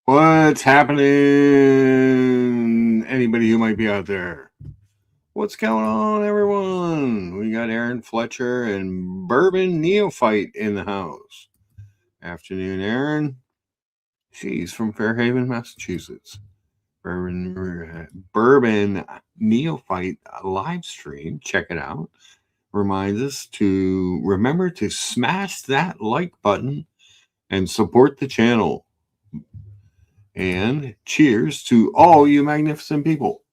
What's happening? Anybody who might be out there. What's going on, everyone? We got Aaron Fletcher and Bourbon Neophyte in the house. Afternoon, Aaron. She's from Fairhaven, Massachusetts. Bourbon Neophyte live stream. Check it out. Reminds us to remember to smash that like button and support the channel. And cheers to all you magnificent people.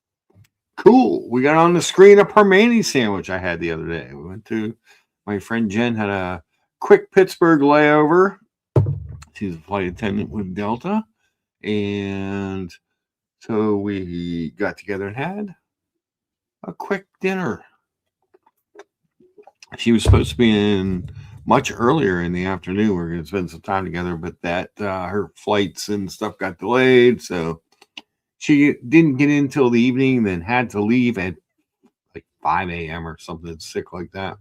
Cool. We got on the screen a parmani sandwich I had the other day. We went to, my friend Jen had a quick Pittsburgh layover. She's a flight attendant with Delta. And so we got together and had a quick dinner. She was supposed to be in much earlier in the afternoon. We were going to spend some time together, but that her flights and stuff got delayed. So she didn't get in until the evening, then had to leave at like 5 a.m. or something sick like that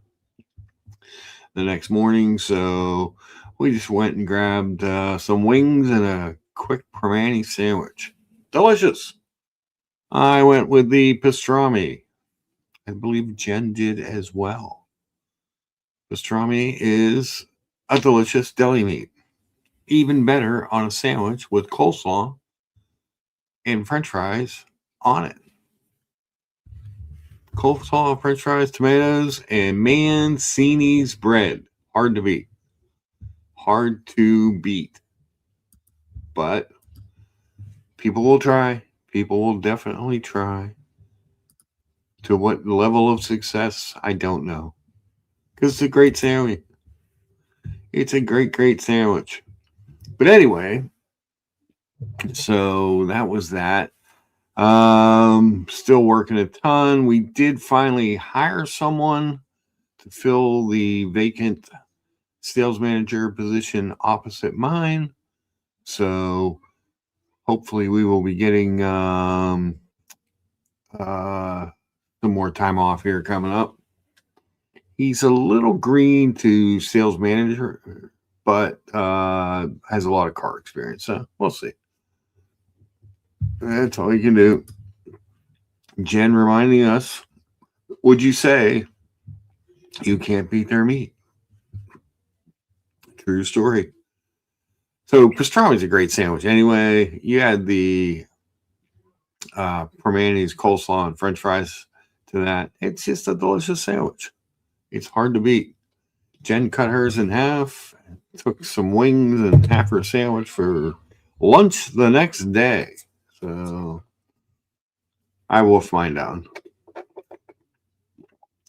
the next morning. So we just went and grabbed some wings and a quick parmani sandwich. Delicious. I went with the pastrami. I believe Jen did as well. Pastrami is a delicious deli meat. Even better on a sandwich with coleslaw and french fries on it. Coleslaw, french fries, tomatoes, and Mancini's bread. Hard to beat. Hard to beat. But people will try. People will definitely try. To what level of success, I don't know. Because it's a great sandwich. It's a great, great sandwich. But anyway, so that was that. Still working a ton. We did finally hire someone to fill the vacant sales manager position opposite mine. So hopefully we will be getting some more time off here coming up. He's a little green to sales manager, but has a lot of car experience. So we'll see. That's all you can do. Jen reminding us, would you say you can't beat their meat? True story. So pastrami is a great sandwich. Anyway, you had the Permanis coleslaw and French fries to that. It's just a delicious sandwich. It's hard to beat. Jen cut hers in half, took some wings and half her sandwich for lunch the next day. So I wolfed mine down.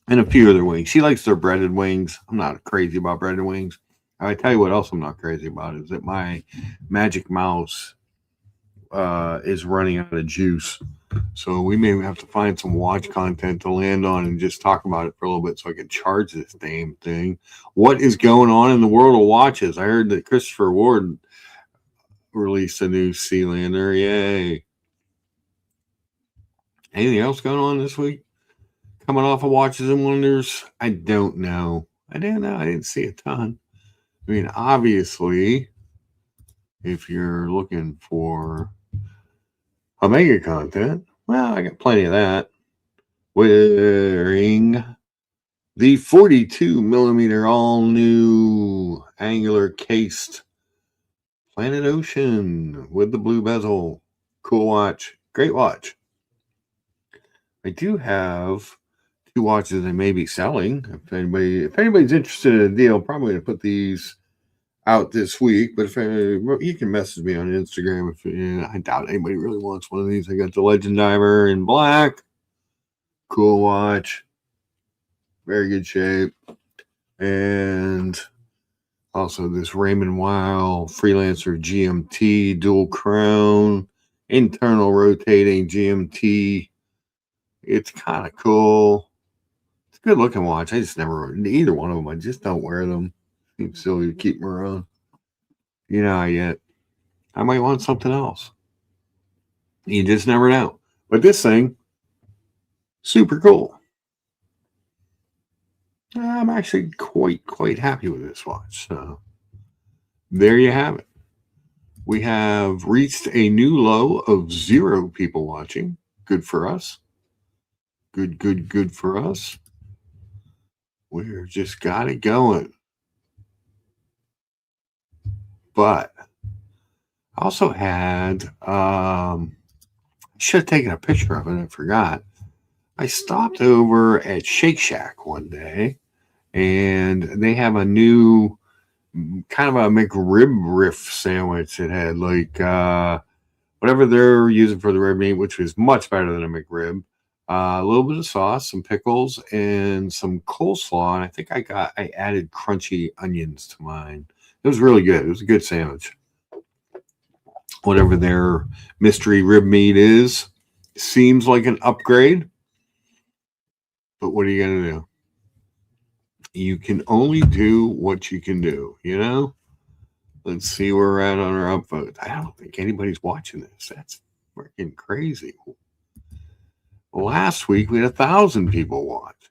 And a few other wings. She likes their breaded wings. I'm not crazy about breaded wings. I tell you what else I'm not crazy about is that my Magic Mouse is running out of juice. So we may have to find some watch content to land on and just talk about it for a little bit so I can charge this damn thing. What is going on in the world of watches? I heard that Christopher Ward released a new Sealander. Yay. Anything else going on this week? Coming off of Watches and Wonders? I don't know. I didn't see a ton. I mean, obviously, if you're looking for Omega content, well, I got plenty of that. Wearing the 42 millimeter all new angular cased Planet Ocean with the blue bezel. Cool watch. Great watch. I do have two watches I may be selling. If anybody's interested in a deal, I'm probably going to put these out this week. But if you can message me on Instagram. I doubt anybody really wants one of these. I got the Legend Diver in black. Cool watch. Very good shape. And also this Raymond Weil Freelancer GMT dual crown, internal rotating GMT. It's kind of cool. It's a good looking watch. I just never, either one of them, I just don't wear them. Seems silly to keep them around. You know, I might want something else. You just never know. But this thing, super cool. I'm actually quite happy with this watch. So there you have it. We have reached a new low of 0 people watching. Good for us. Good for us. We're just got it going. But I also had, should have taken a picture of it. I forgot. I stopped over at Shake Shack one day, and they have a new kind of a McRib riff sandwich. It had like whatever they're using for the rib meat, which was much better than a McRib. A little bit of sauce, some pickles, and some coleslaw. And I think I added crunchy onions to mine. It was really good. It was a good sandwich. Whatever their mystery rib meat is, seems like an upgrade. But what are you going to do? You can only do what you can do, you know? Let's see where we're at on our upvote. I don't think anybody's watching this. That's freaking crazy. Last week we had 1,000 people watch.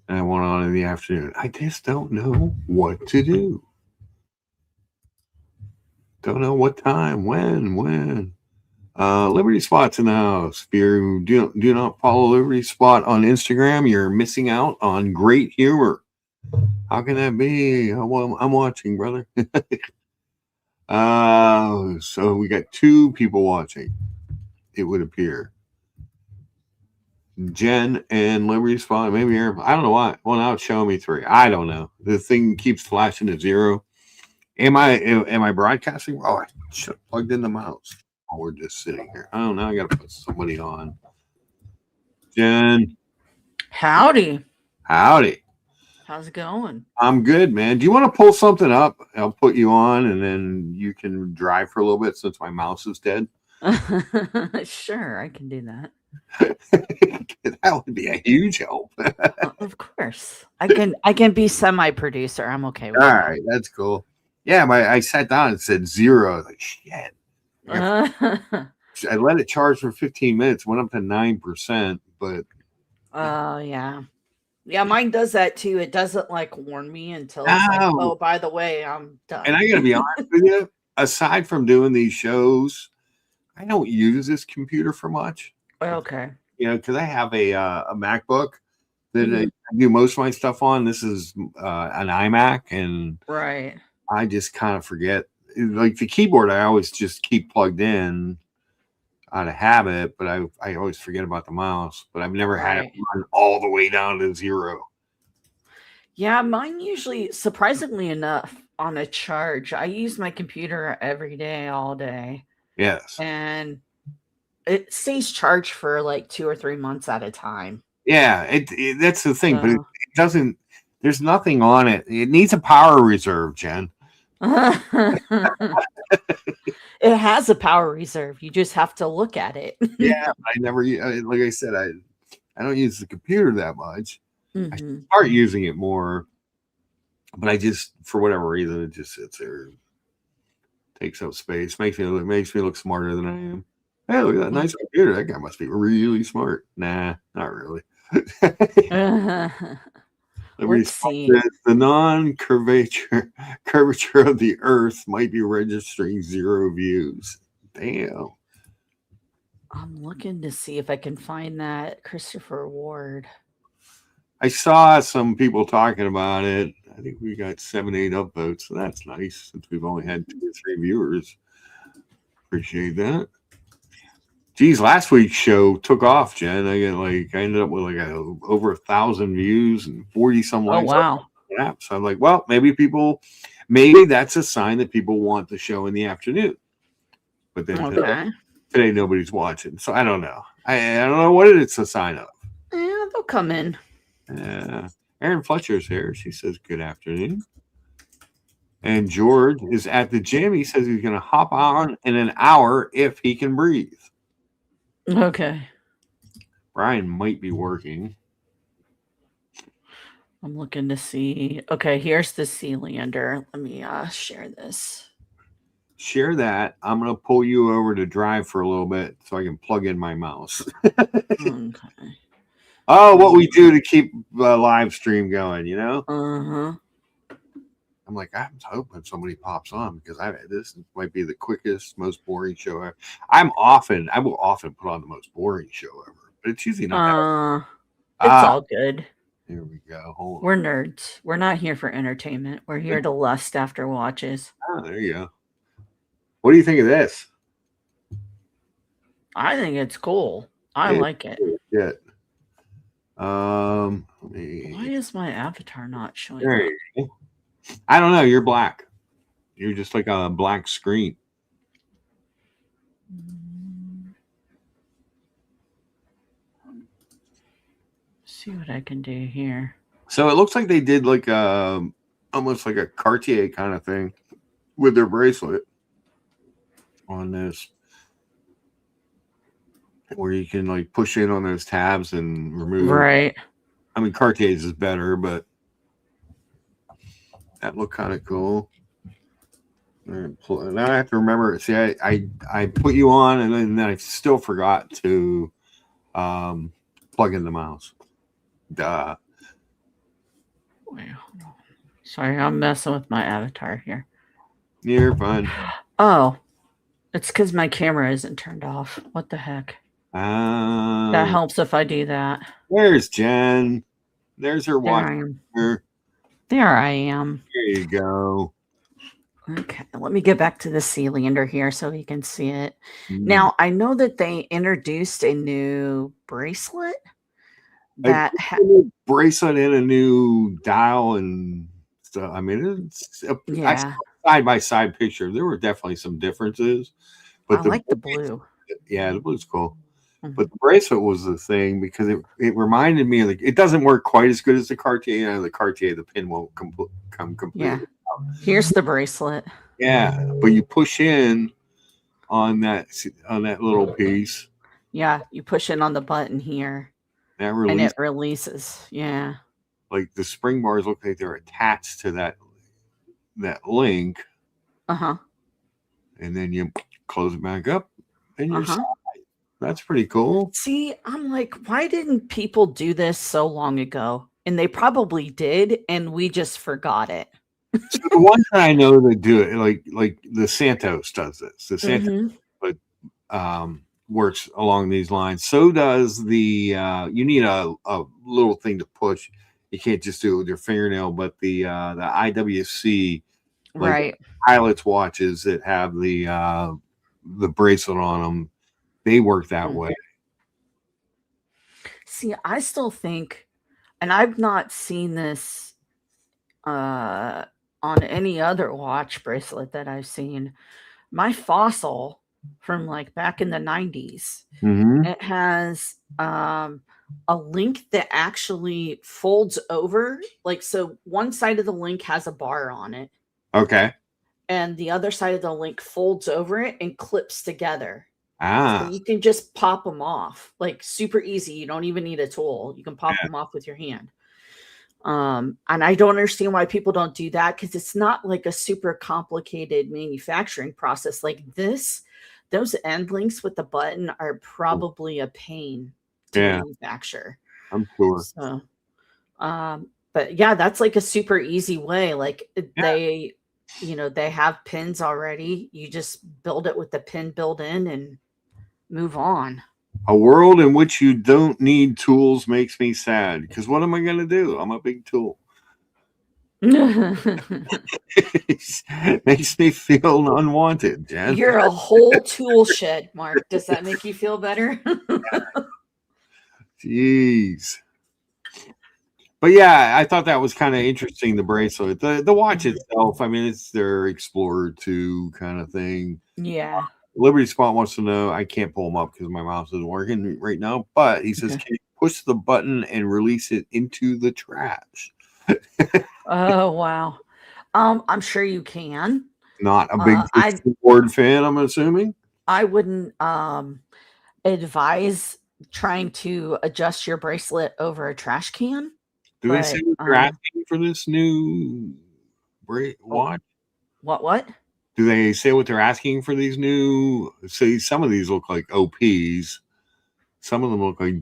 And I went on in the afternoon. I just don't know what to do. Don't know what time, when. Liberty Spot's in the house. If you do not follow Liberty Spot on Instagram, you're missing out on great humor. How can that be? Well, I'm watching, brother. So we got 2 people watching, it would appear. Jen and Liberty Spot, maybe here. I don't know why. Well, now it's showing me 3. I don't know. The thing keeps flashing to 0. Am I broadcasting? Oh, I should have plugged in the mouse. Oh, we're just sitting here. Oh, now I got to put somebody on. Jen. Howdy. How's it going? I'm good, man. Do you want to pull something up? I'll put you on, and then you can drive for a little bit since my mouse is dead. Sure, I can do that. That would be a huge help. Of course. I can be semi-producer. I'm okay with All that. right, that's cool. Yeah, I sat down and said 0. I was like, shit. I let it charge for 15 minutes, went up to 9%, but yeah. Yeah, mine does that too. It doesn't like warn me until it's like, oh, by the way, I'm done. And I gotta be honest with you, aside from doing these shows, I don't use this computer for much. Okay. you know, because I have a MacBook that Mhm. I do most of my stuff on. This is an iMac, and Right. I just kind of forget. Like the keyboard, I always just keep plugged in out of habit, but I always forget about the mouse. But I've never had it Right. run all the way down to 0. Yeah, mine usually, surprisingly enough, on a charge. I use my computer every day, all day, Yes. and it stays charged for like 2 or 3 months at a time. Yeah, that's the thing, but it So doesn't. There's nothing on it. It needs a power reserve, Jen. it has a power reserve. You just have to look at it. Yeah, I never. Like I said, I don't use the computer that much. I Mhm. start using it more, but I just, for whatever reason, it just sits there, takes up space, makes me look smarter than I am. Hey, look at that nice computer. That guy must be really smart. Nah, not really. The Let's response see. is the curvature of the Earth might be registering 0 views. Damn. I'm looking to see if I can find that Christopher Ward. I saw some people talking about it. I think we got 7, 8 upvotes, so that's nice since we've only had 2 or 3 viewers. Appreciate that. Geez, last week's show took off, Jen. I ended up with like over 1,000 views and 40 some Oh, likes. wow. Yeah, so I'm like, well, maybe that's a sign that people want the show in the afternoon. But then today nobody's watching, so I don't know. I don't know what it's a sign of. Yeah, they'll come in. Erin Fletcher's here. She says, good afternoon. And George is at the gym. He says he's going to hop on in an hour if he can breathe. Okay. Brian might be working. I'm looking to see. Okay, here's the Sealander. Let me share this. Share that. I'm going to pull you over to drive for a little bit so I can plug in my mouse. Okay. Oh, what we do to keep the live stream going, you know? Uh-huh. I'm like, I'm hoping somebody pops on because this might be the quickest, most boring show ever. I will often put on the most boring show ever, but it's usually not that. It's all good. Here we go. Hold on. We're nerds. We're not here for entertainment. We're here to lust after watches. Oh, there you go. What do you think of this? I think it's cool. I like it. Yeah. Why is my avatar not showing up? You go. I don't know. You're black. You're just like a black screen. See what I can do here. So it looks like they did like almost like a Cartier kind of thing with their bracelet on this, where you can like push in on those tabs and remove. Right. I mean, Cartier's is better, but that looked kind of cool. Now I have to remember. See, I put you on, and then I still forgot to plug in the mouse. Duh. Wait, hold on. Sorry, I'm messing with my avatar here. You're fine. Oh, it's because my camera isn't turned off. What the heck? That helps if I do that. There's Jen. There's her watch. There I am. There you go. Okay, let me get back to the Sealander here so you can see it. Now, I know that they introduced a new bracelet that bracelet and a new dial and stuff. I mean, it's a side-by-side picture. There were definitely some differences, but I like the blue. Yeah, the blue's cool. Mm-hmm. But the bracelet was the thing because it reminded me of it doesn't work quite as good as the Cartier. You know, the Cartier, the pin won't come completely. Yeah. Here's the bracelet. Yeah, but you push in on that little piece. Yeah, you push in on the button here. And it releases. Yeah. Like the spring bars look like they're attached to that link. Uh-huh. And then you close it back up and you're side. That's pretty cool. See, I'm like, why didn't people do this so long ago? And they probably did, and we just forgot it. So the ones that I know that do it, like the Santos does this. The Santos, but works along these lines. So does the you need a little thing to push. You can't just do it with your fingernail, but the IWC, like Right. pilots watches that have the bracelet on them, they work that Mm. way. See, I still think, and I've not seen this on any other watch bracelet that I've seen. My Fossil from like back in the 90s, Mm-hmm. it has a link that actually folds over. Like, so one side of the link has a bar on it, Okay. and the other side of the link folds over it and clips together. So Ah, you can just pop them off, like super easy. You don't even need a tool. You can pop yeah, them off with your hand. And I don't understand why people don't do that, because it's not like a super complicated manufacturing process like this. Those end links with the button are probably a pain to yeah, manufacture. I'm sure. So, but yeah, that's like a super easy way. Like Yeah. they, they have pins already. You just build it with the pin built in and move on. A world in which you don't need tools makes me sad. Because what am I going to do? I'm a big tool. Makes me feel unwanted, Jen. You're a whole tool shed, Mark. Does that make you feel better? Jeez. But yeah, I thought that was kind of interesting. The bracelet, the watch itself. I mean, it's their Explorer 2 kind of thing. Yeah. Liberty Spot wants to know. I can't pull him up because my mouse isn't working right now. But he says, Okay. "Can you push the button and release it into the trash?" Oh wow. I'm sure you can. Not a big I board fan, I'm assuming. I wouldn't advise trying to adjust your bracelet over a trash can. Do they say But what they're asking for this new watch? what? Do they say what they're asking for these new? See, some of these look like OPs. Some of them look like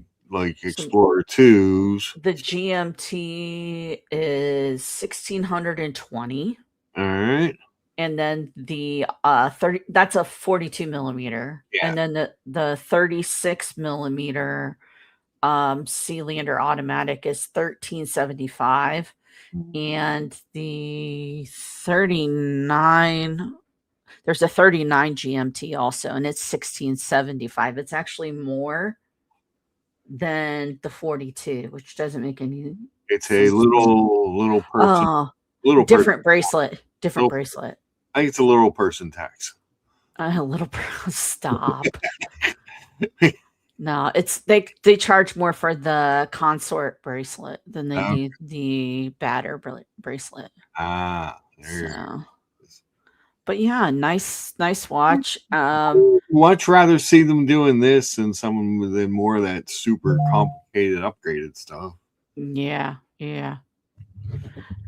Explorer 2s. The GMT is 1620. All right. And then the 30, that's a 42 millimeter. Yeah. And then the 36 millimeter Sealander automatic is 1375. And the 39, there's a 39 GMT also, and it's 1675. It's actually more than the 42, which doesn't make any It's a little person. Little different person. bracelet. I think it's a little person tax. A little stop. No, it's they charge more for the consort bracelet than they do the batter bracelet. Ah, there you go. But yeah, nice watch. Much rather see them doing this than more of that super complicated upgraded stuff. Yeah.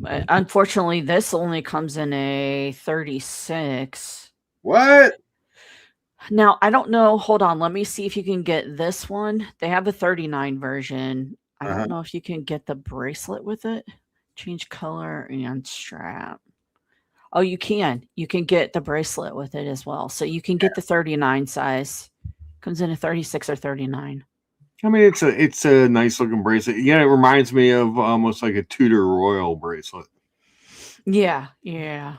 But unfortunately, this only comes in a 36. What? Now, I don't know. Hold on. Let me see if you can get this one. They have a 39 version. I don't know if you can get the bracelet with it. Change color and strap. Oh, you can. You can get the bracelet with it as well. So you can get the 39 size. Comes in a 36 or 39. I mean, it's a nice looking bracelet. Yeah, it reminds me of almost like a Tudor Royal bracelet. Yeah. Yeah.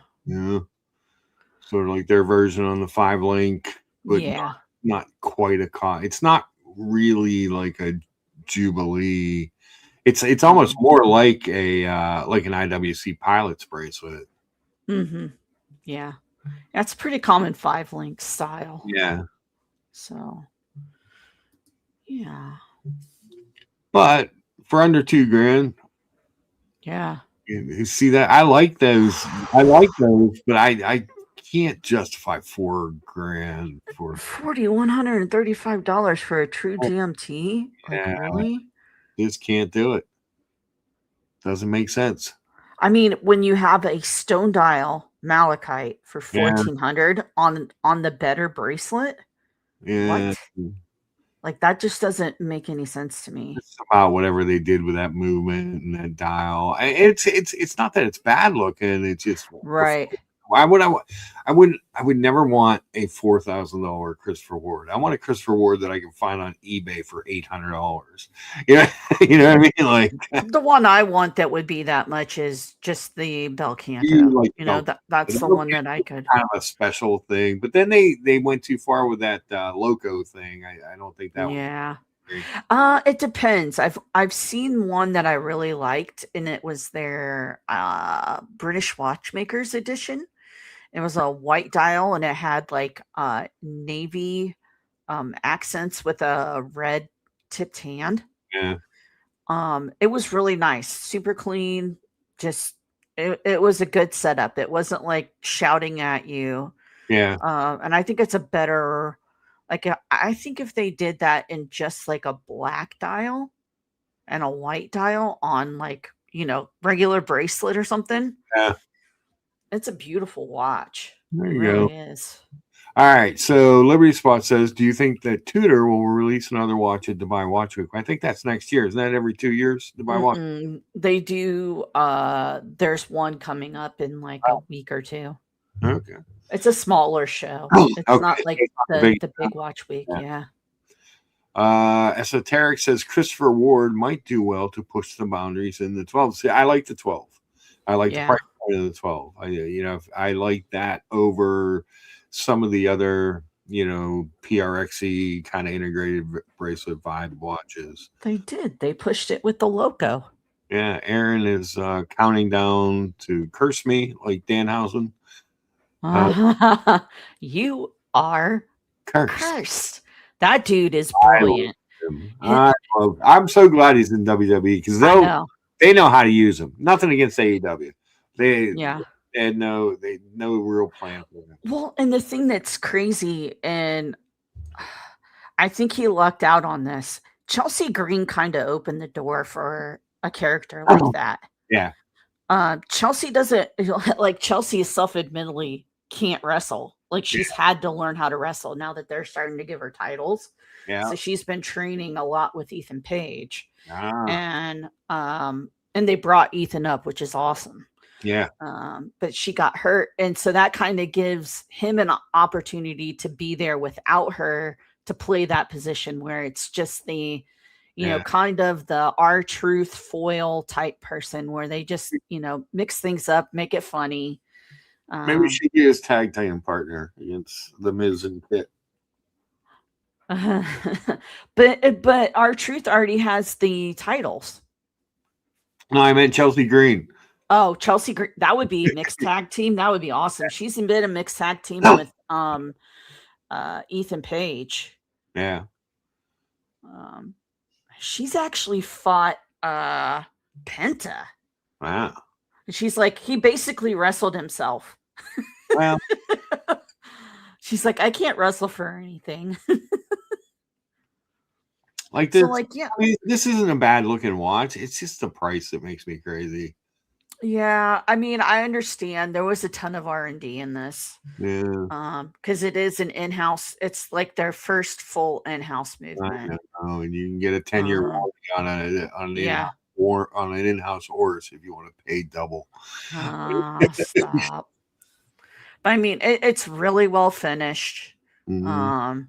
Sort of like their version on the 5-link, but not quite a it's not really like a Jubilee. It's almost more like a like an IWC Pilot's bracelet. Mm-hmm. Yeah. That's pretty common 5-link style. Yeah. So yeah. But for under $2,000. Yeah. You see that? I like those, but I can't justify $4,000 for $4,135 for a true GMT. Like, really? Just can't do it. Doesn't make sense. I mean, when you have a stone dial malachite for $1,400 on the better bracelet, what? Like, that just doesn't make any sense to me. It's about whatever they did with that movement and that dial. It's not that it's bad looking. It's just right. Why would I would never want a $4,000 Christopher Ward. I want a Christopher Ward that I can find on eBay for $800. Yeah, you know what I mean? Like The one I want that would be that much is just the you Belcanto. like You know, that's the one that I could. kind of a special thing, but then they went too far with that loco thing. I don't think that was Yeah. great. It depends. I've seen one that I really liked, and it was their British Watchmakers edition. It was a white dial, and it had like navy accents with a red tipped hand. Yeah, It was really nice, super clean. Just it was a good setup. It wasn't like shouting at you. yeah, And I think it's a better, like I think if they did that in just like a black dial and a white dial on like, regular bracelet or something, yeah. it's a beautiful watch. There It you go. really is. All right. So Liberty Spot says, "Do you think that Tudor will release another watch at Dubai Watch Week?" I think that's next year. Isn't that every 2 years? Dubai Watch. They do. There's one coming up in like a week or two. Okay. It's a smaller show. It's Okay. not like It's not the big watch week. Yeah. Esoteric says Christopher Ward might do well to push the boundaries in the 12. See, I like the 12. I like the Yeah. price point of the 12. I like that over some of the other, PRXE kind of integrated bracelet vibe watches. They did. They pushed it with the loco. Yeah, Aaron is counting down to curse me like Danhausen. You are Curse. cursed. That dude is brilliant. I'm so glad he's in WWE because they know how to use him. Nothing against AEW. They had no real plan for him. Well, and the thing that's crazy, and I think he lucked out on this. Chelsea Green kind of opened the door for a character like that. Yeah. Chelsea doesn't like Chelsea self-admittedly can't wrestle. Like she's had to learn how to wrestle now that they're starting to give her titles. Yeah. So she's been training a lot with Ethan Page. And they brought Ethan up, which is awesome. Yeah. But she got hurt. And so that kind of gives him an opportunity to be there without her to play that position where it's just the, kind of the R-Truth foil type person where they just, mix things up, make it funny. Maybe she be his tag team partner against The Miz and Pitt. But R-Truth already has the titles. No, I meant Chelsea Green. Oh, Chelsea Green. That would be mixed tag team. That would be awesome. She's been a mixed tag team with Ethan Page. Yeah. She's actually fought Penta. Wow. She's like, he basically wrestled himself. Well, she's like, I can't wrestle for anything. like this, so yeah. I mean, this isn't a bad looking watch. It's just the price that makes me crazy. Yeah, I mean, I understand there was a ton of R&D in this. Yeah. Because it is an in-house. It's like their first full in-house movement. And you can get a 10-year warranty on an in-house horse if you want to pay double. Stop. But I mean, it's really well finished. Mm-hmm.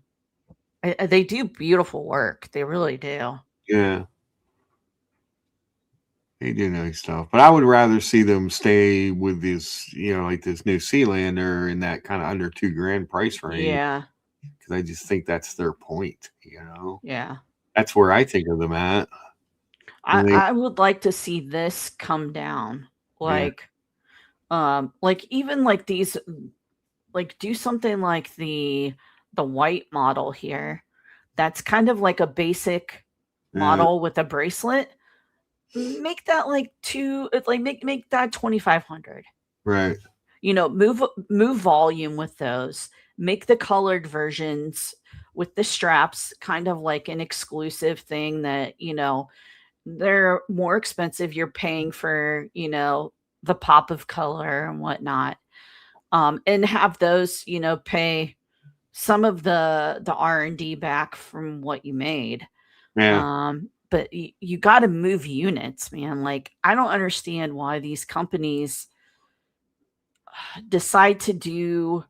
They do beautiful work. They really do. Yeah. They do nice stuff, but I would rather see them stay with this, like this new Sealander in that kind of under $2,000 price range. Yeah, because I just think that's their point. Yeah, that's where I think of them at. I would like to see this come down, like even like these, like do something like the white model here. That's kind of like a basic model with a bracelet. Make that like make that 2,500. Right. Move volume with those. Make the colored versions with the straps kind of like an exclusive thing that, they're more expensive. You're paying for, the pop of color and whatnot. And have those, pay some of the R&D back from what you made. Yeah. But you got to move units, man. Like, I don't understand why these companies decide to do,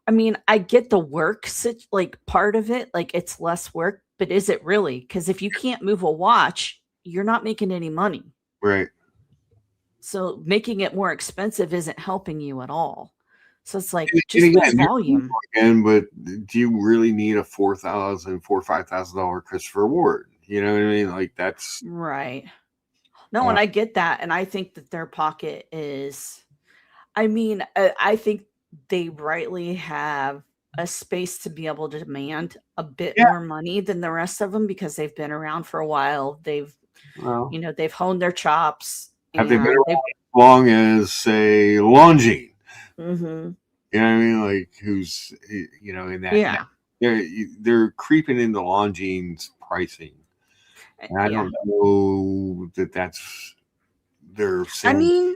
I mean, I get the work like part of it, like it's less work, but is it really? Because if you can't move a watch, you're not making any money. Right. So making it more expensive isn't helping you at all. So it's like And just lose again, volume. but do you really need a $4,000 or $5,000 Christopher Ward? You know what I mean? Like that's Right. No, and I get that. And I think that their pocket is, I mean, I think they rightly have a space to be able to demand a bit yeah. more money than the rest of them because they've been around for a while. They've, Well, they've honed their chops. have they been And around as long as say Longines? mm-hmm. You know what I mean? Like who's in that? Yeah. They're creeping into Longines pricing. And I don't know that that's their same. I mean,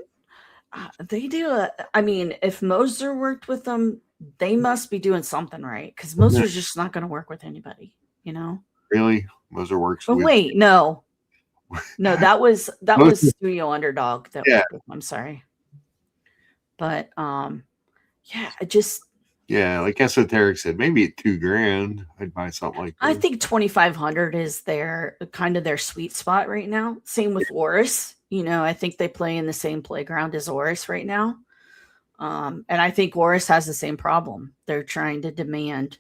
they do I mean, if Moser worked with them, they must be doing something right because Moser's just not going to work with anybody, Really? Moser works But with. wait, no, that was Studio Underdog that worked with them. I'm sorry, but yeah, like Esoteric said, maybe at $2,000 I'd buy something like that. I think 2,500 is their kind of their sweet spot right now. Same with Oris. I think they play in the same playground as Oris right now. And I think Oris has the same problem. They're trying to demand,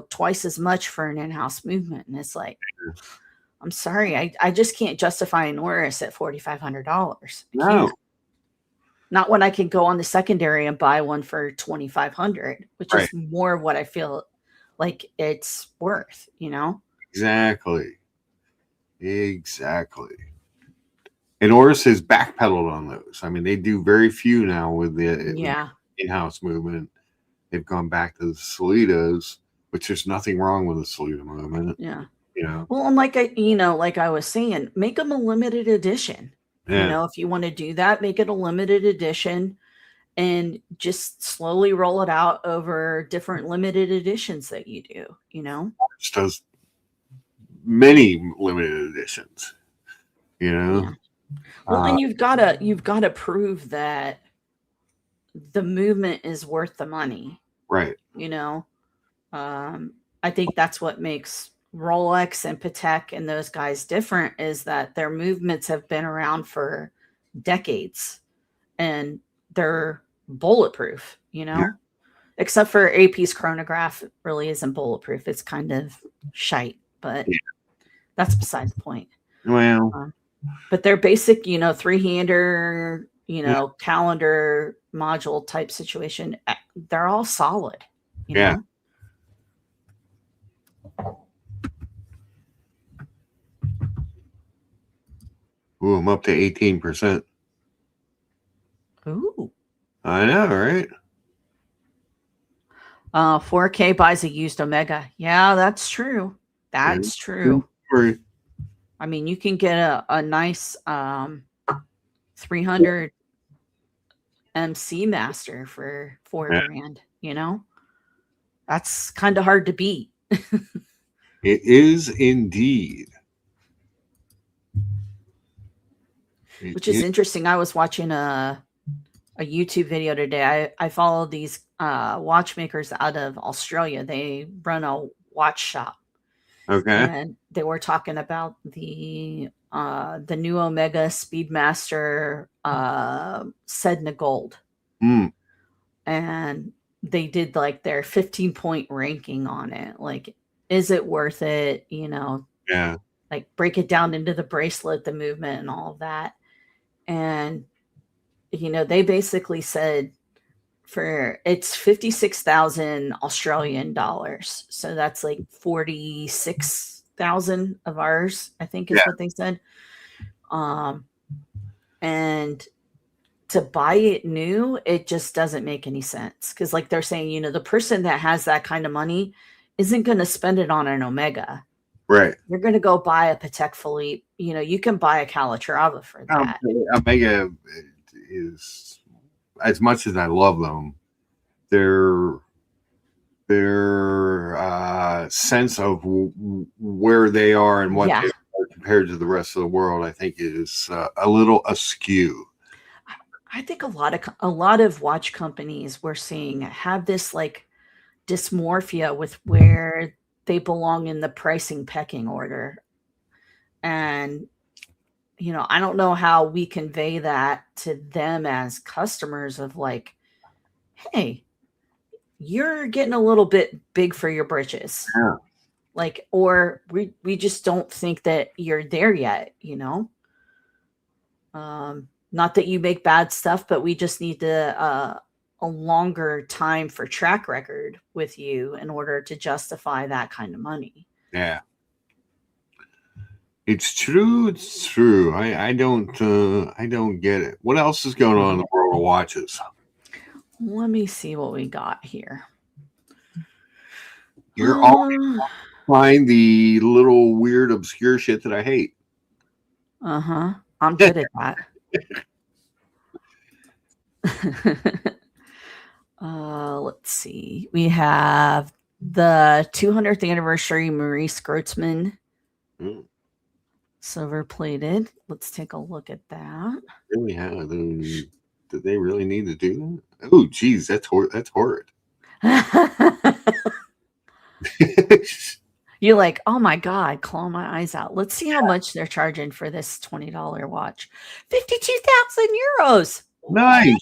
twice as much for an in-house movement. And it's like, I'm sorry, I just can't justify an Oris at $4,500. No. Not when I can go on the secondary and buy one for $2,500, which is more of what I feel like it's worth, Exactly. And Oris has backpedaled on those. I mean, they do very few now with the in-house movement. They've gone back to the Solitas, which there's nothing wrong with the Solita movement. Yeah. Well, and like I was saying, make them a limited edition. Yeah. If you want to do that, make it a limited edition and just slowly roll it out over different limited editions that you do, It does many limited editions, Yeah. Well, and you've got to prove that the movement is worth the money. Right. I think that's what makes Rolex and Patek and those guys different is that their movements have been around for decades and they're bulletproof, except for AP's chronograph really isn't bulletproof. It's kind of shite, but that's beside the point. Well, but they're basic, three-hander, calendar module type situation. They're all solid, you know? Ooh, I'm up to 18%. Ooh. I know, right? 4K buys a used Omega. Yeah, that's true. That's true. I mean, you can get a nice 300 MC Master for $4,000, That's kind of hard to beat. It is indeed. Which is interesting. I was watching a YouTube video today. I follow these watchmakers out of Australia. They run a watch shop. Okay. And they were talking about the new Omega Speedmaster Sedna Gold. And they did like their 15-point ranking on it. Like, is it worth it? Yeah. Like break it down into the bracelet, the movement and all of that. And, they basically said it's 56,000 Australian dollars. So that's like 46,000 of ours, I think is what they said. And to buy it new, it just doesn't make any sense. Cause like they're saying, the person that has that kind of money isn't going to spend it on an Omega. Right. You're going to go buy a Patek Philippe. You can buy a Calatrava for that. Omega is, as much as I love them, their sense of where they are and what they are compared to the rest of the world, I think is a little askew. I think a lot of watch companies we're seeing have this like dysmorphia with where they belong in the pricing pecking order. And I don't know how we convey that to them as customers of like, hey, you're getting a little bit big for your britches. Yeah. Like, or we just don't think that you're there yet, not that you make bad stuff, but we just need a longer time for track record with you in order to justify that kind of money. Yeah. It's true. It's true. I don't get it. What else is going on in the world of watches? Let me see what we got here. You're always find the little weird, obscure shit that I hate. Uh-huh. I'm good at that. Let's see. We have the 200th anniversary Maurice Grossman silver plated. Let's take a look at that. Really? Did they really need to do that? Oh, geez, that's horrid. You're like, oh my God, claw my eyes out. Let's see how much they're charging for this $20 watch. 52,000 euros. Nice. What?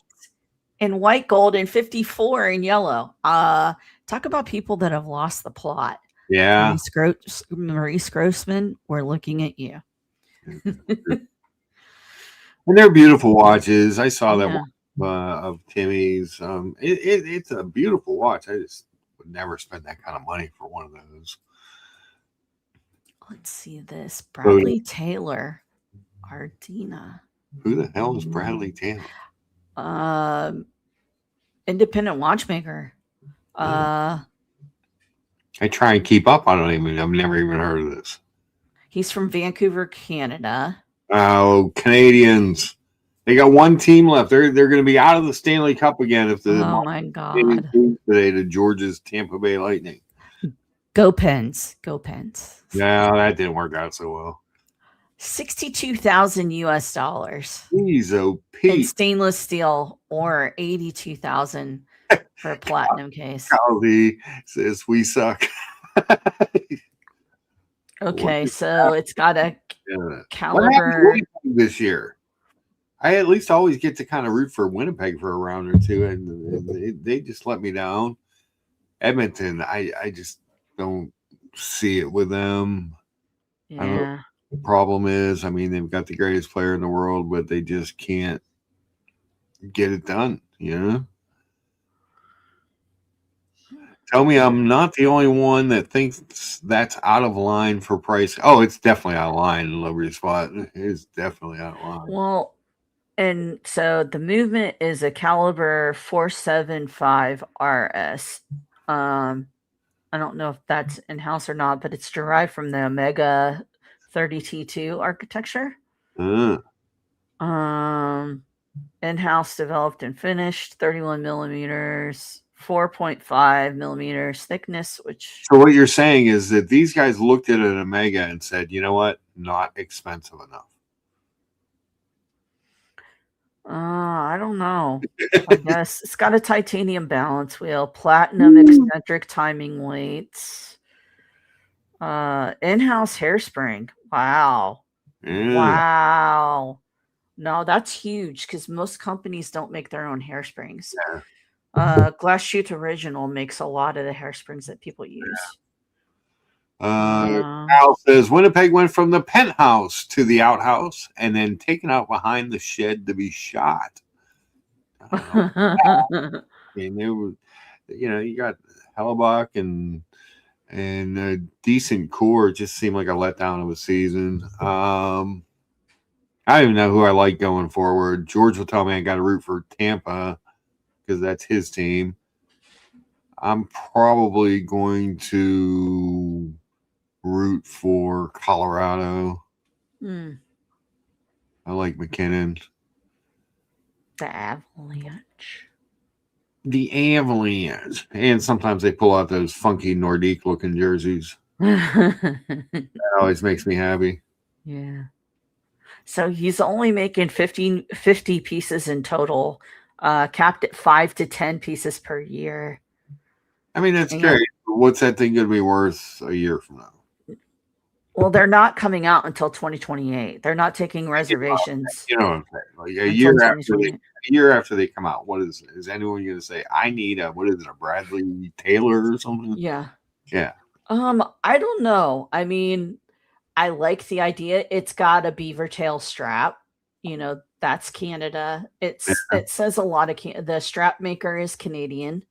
In white gold and 54 in yellow. Talk about people that have lost the plot. Yeah. Maurice Grossman, we're looking at you. And they're beautiful watches. I saw that one of Timmy's. It's a beautiful watch. I just would never spend that kind of money for one of those. Let's see this. Bradley Taylor. Ardina. Who the hell is Bradley Taylor? Independent watchmaker. I try and keep up. I've never even heard of this. He's from Vancouver, Canada. Oh, Canadians. They got one team left. They're going to be out of the Stanley Cup again if the my God today to Georgia's Tampa Bay Lightning. Go Pens. Go Pens. No, that didn't work out so well. $62,000 US. Jeez, oh, Pete. In stainless steel, or $82,000 for a platinum case. Caldy says we suck. Okay, so it's got a caliber this year. I at least always get to kind of root for Winnipeg for a round or two, and they just let me down. Edmonton, I just don't see it with them. Yeah. The problem is, they've got the greatest player in the world, but they just can't get it done, Tell me I'm not the only one that thinks that's out of line for price. Oh, it's definitely out of line in Liberty Spot. It's definitely out of line. Well, and so the movement is a caliber 475 RS. I don't know if that's in-house or not, but it's derived from the Omega 30T2 architecture. In-house developed and finished, 31 millimeters. 4.5 millimeters thickness, which... So what you're saying is that these guys looked at an Omega and said, you know what? Not expensive enough. I don't know. I guess it's got a titanium balance wheel, platinum eccentric timing weights, in-house hairspring. Wow. Yeah. Wow. No, that's huge because most companies don't make their own hairsprings. Yeah. Glass Shoot Original makes a lot of the hairsprings that people use. Al says Winnipeg went from the penthouse to the outhouse and then taken out behind the shed to be shot. There was, you got Hellebuck and a decent core. It just seemed like a letdown of a season. I don't even know who I like going forward. George will tell me I got to root for Tampa because that's his team. I'm probably going to root for Colorado. I like McKinnon. The Avalanche. The Avalanche. And sometimes they pull out those funky Nordique looking jerseys. That always makes me happy. Yeah. So he's only making 50 pieces in total, capped at 5 to 10 pieces per year. I mean, that's And, great. What's that thing going to be worth a year from now? well, they're not coming out until 2028. They're not taking reservations You know what I'm saying? Like a until year after they come out, what is anyone going to say? I need a Bradley Taylor or something? Yeah. Yeah. I don't know. I mean, I like the idea. It's got a beaver tail strap. That's Canada. It says a lot of the strap maker is Canadian.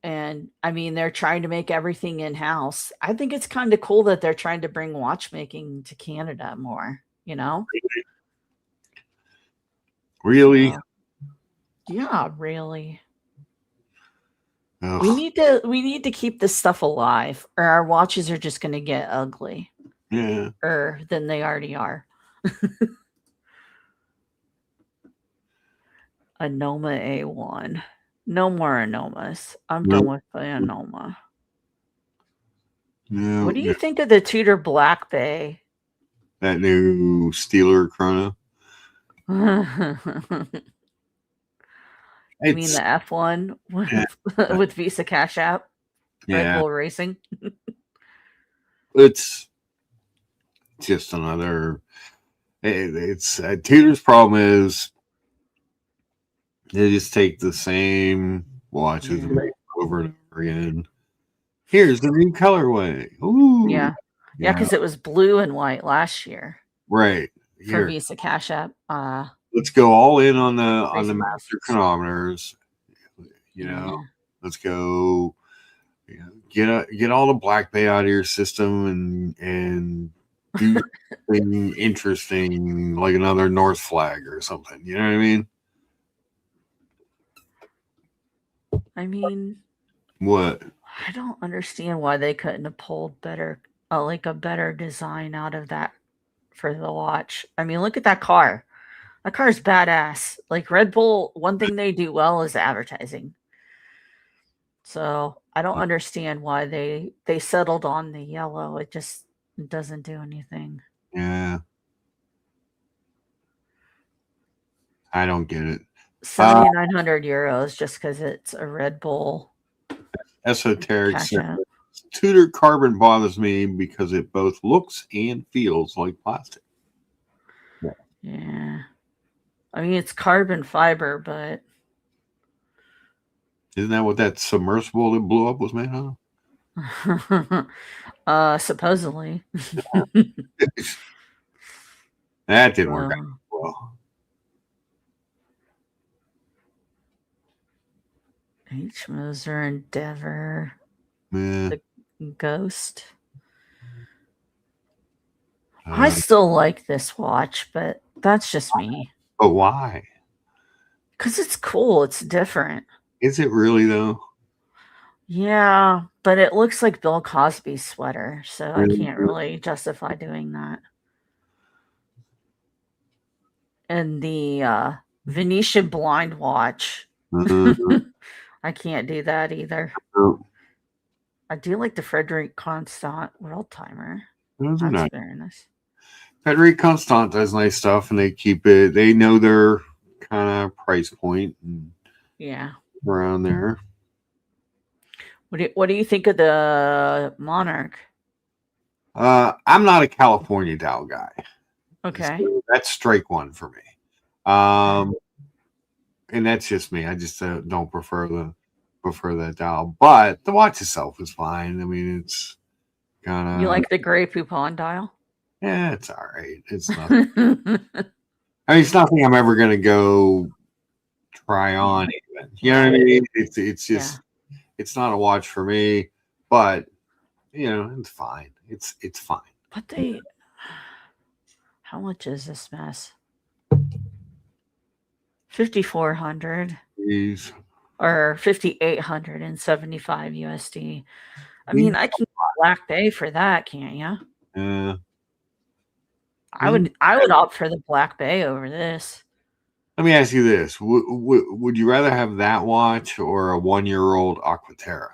And I mean, they're trying to make everything in house. I think it's kind of cool that they're trying to bring watchmaking to Canada more, Really? Yeah, really. Ugh. We need to keep this stuff alive, or our watches are just going to get ugly. Yeah. Than they already are. Anoma A1. No more Anomas. I'm done with the Anoma. No, what do you think of the Tudor Black Bay? That new Steeler chrono? You mean the F1 with Visa Cash App? Red Bull Racing? It's just another. It's Tudor's problem is they just take the same watches and make it over and over again. Here's the new colorway. Ooh. Yeah, because it was blue and white last year. Right. For Visa Cash App. Let's go all in on the master chronometers. Let's go. Get all the Black Bay out of your system and do something interesting, like another North Flag or something. You know what I mean? I mean, what? I don't understand why they couldn't have pulled better, a better design out of that for the watch. I mean, look at that car. That car is badass. Like Red Bull, one thing they do well is advertising. So I don't understand why they settled on the yellow. It just doesn't do anything. Yeah. I don't get it. 7,900 euros just because it's a Red Bull. Esoteric. Tudor carbon bothers me because it both looks and feels like plastic. Yeah. I mean, it's carbon fiber, but isn't that what that submersible that blew up was made of? Supposedly. That didn't work out well. H. Moser Endeavor. Yeah. The Ghost. I still like this watch, but that's just me. But why? Because it's cool. It's different. Is it really, though? Yeah, but it looks like Bill Cosby's sweater, so I can't really justify doing that. And the Venetian blind watch. I can't do that either. I do like the Frederic Constant World Timer. Those are That's very nice. Frederic Constant does nice stuff, and they keep it. They know their kind of price point. And around there. What do you think of the Monarch? I'm not a California dial guy. Okay. So that's strike one for me. And that's just me. I just don't prefer that dial. But the watch itself is fine. I mean, it's kind of. You like the gray Poupon dial? Yeah, it's all right. It's nothing. I mean, it's nothing I'm ever gonna go try on. Even. You know what I mean? It's just it's not a watch for me. But it's fine. It's fine. But how much is this mess? 5,400 or 5,875 USD. I mean, I can Black Bay for that, can't you? Yeah. I would opt for the Black Bay over this. Let me ask you this: would you rather have that watch or a 1-year-old Aquaterra?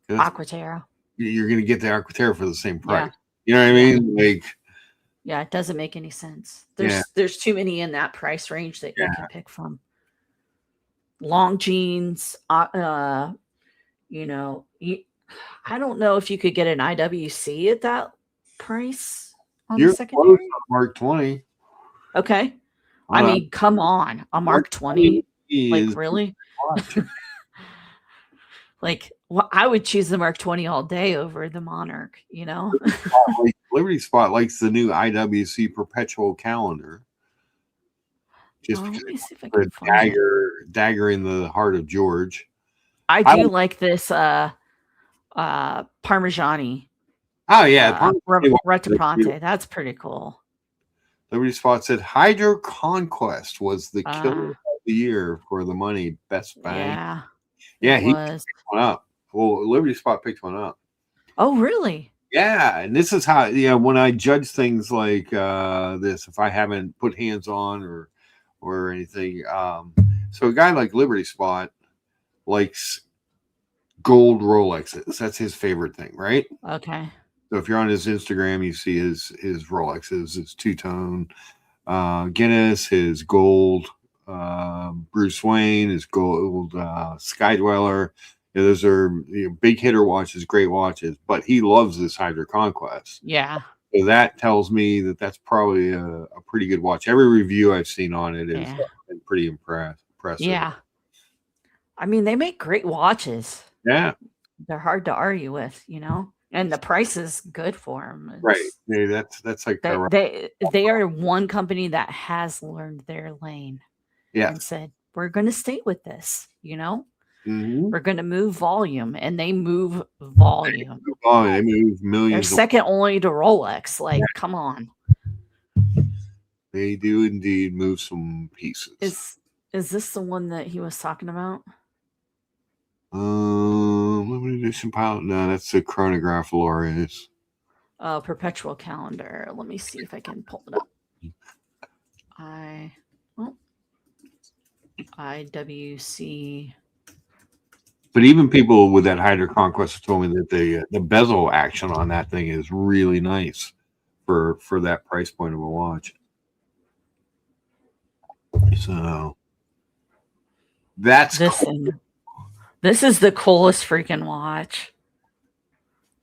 Aquaterra. You're going to get the Aquaterra for the same price. Yeah. You know what I mean? Like, Yeah, it doesn't make any sense. Yeah. There's too many in that price range that you Yeah. can pick from. Longines, you know, I don't know if you could get an IWC at that price on the You're close secondary. on Mark 20. Okay. I mean, come on, a Mark Mark 20 20? Like, is really? watch. Like, well, I would choose the Mark 20 all day over the Monarch, you know? Liberty Spot likes the new IWC perpetual calendar. Just Let because me see if I the can find it. dagger in the heart of George. I I do don't, like this Parmigiani oh yeah, Retroponte. That's pretty cool. Liberty Spot said HydroConquest was the killer Uh, of the year for the money. Best bang. yeah, Yeah, it he was. picked one up. Well, Liberty Spot picked one up. Oh, really? Yeah, and this is how when I judge things like this, if I haven't put hands on or anything. So a guy like Liberty Spot likes gold Rolexes. That's his favorite thing, right? Okay. So if you're on his Instagram, you see his Rolexes, his two-tone Guinness, his gold Bruce Wayne, his gold Sky Dweller. Yeah, those are big hitter watches, great watches. But he loves this HydroConquest. Yeah. So that tells me that that's probably a pretty good watch. Every review I've seen on it has been pretty impressive. Yeah. I mean, they make great watches. Yeah. They're hard to argue with, you know, and the price is good for them. Right. Yeah, that's like they are one company that has learned their lane. Yeah. And said, we're going to stay with this, you know? Mm-hmm. We're going to move volume, and they move volume. They move millions. They're second only to Rolex. Like, come on. They do indeed move some pieces. Is this the one that he was talking about? Limited edition pilot. No, that's the chronograph Lores. Perpetual calendar. Let me see if I can pull it up. IWC. But even people with that HydroConquest told me that the bezel action on that thing is really nice for that price point of a watch. So that's cool. This is the coolest freaking watch.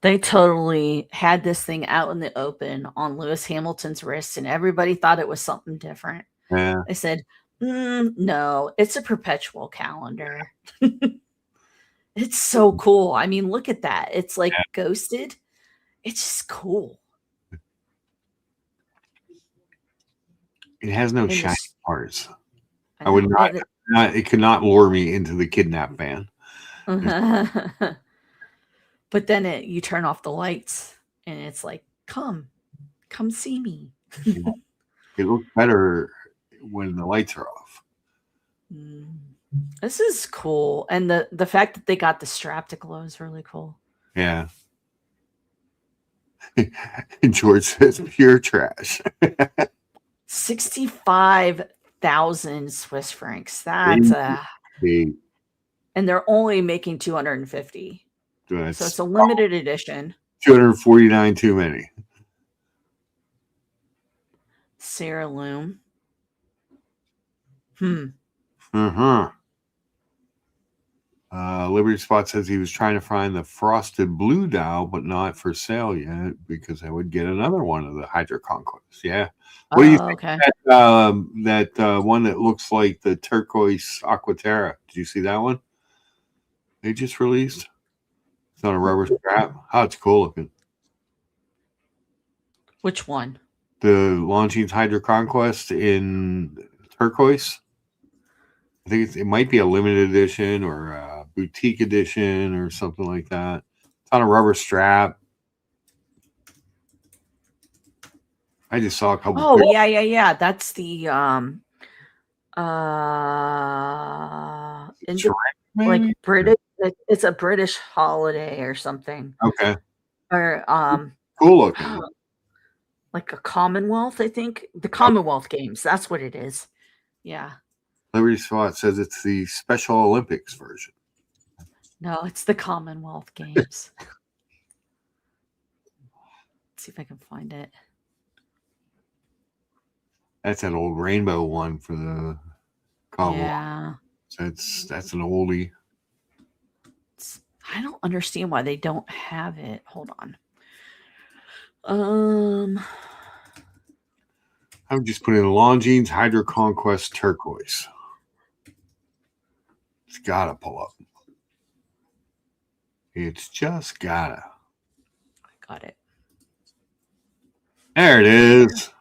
They totally had this thing out in the open on Lewis Hamilton's wrist, and everybody thought it was something different. Yeah. They said, no, it's a perpetual calendar. It's so cool. I mean, look at that. It's like ghosted. It's just cool. It has no shiny parts. I would not. It could not lure me into the kidnap van. But then you turn off the lights, and it's like, come see me. It looks better when the lights are off. This is cool, and the fact that they got the strap to glow is really cool. Yeah. George says pure trash. 65,000 Swiss francs. That's and they're only making 250. So it's a limited edition. 249 too many. Sarah Loom. Liberty Spot says he was trying to find the frosted blue dial, but not for sale yet because I would get another one of the HydroConquest. Yeah. What do you think? Okay. That one that looks like the turquoise Aquaterra. Did you see that one? They just released. It's on a rubber strap. Oh, it's cool looking. Which one? The Longines HydroConquest in turquoise. I think it might be a limited edition or a boutique edition or something like that. It's on a rubber strap. I just saw a couple. Oh, yeah. That's the like British. It's a British holiday or something. Okay. Or cool looking. Like a Commonwealth, I think. The Commonwealth Games. That's what it is. Yeah. Liberty Spot says it's the Special Olympics version. No, it's the Commonwealth Games. Let's see if I can find it. That's that old rainbow one for the Commonwealth. Yeah. That's an oldie. I don't understand why they don't have it. Hold on. I'm just putting in Longines HydroConquest turquoise. It's gotta pull up. It's just gotta. I got it. There it is.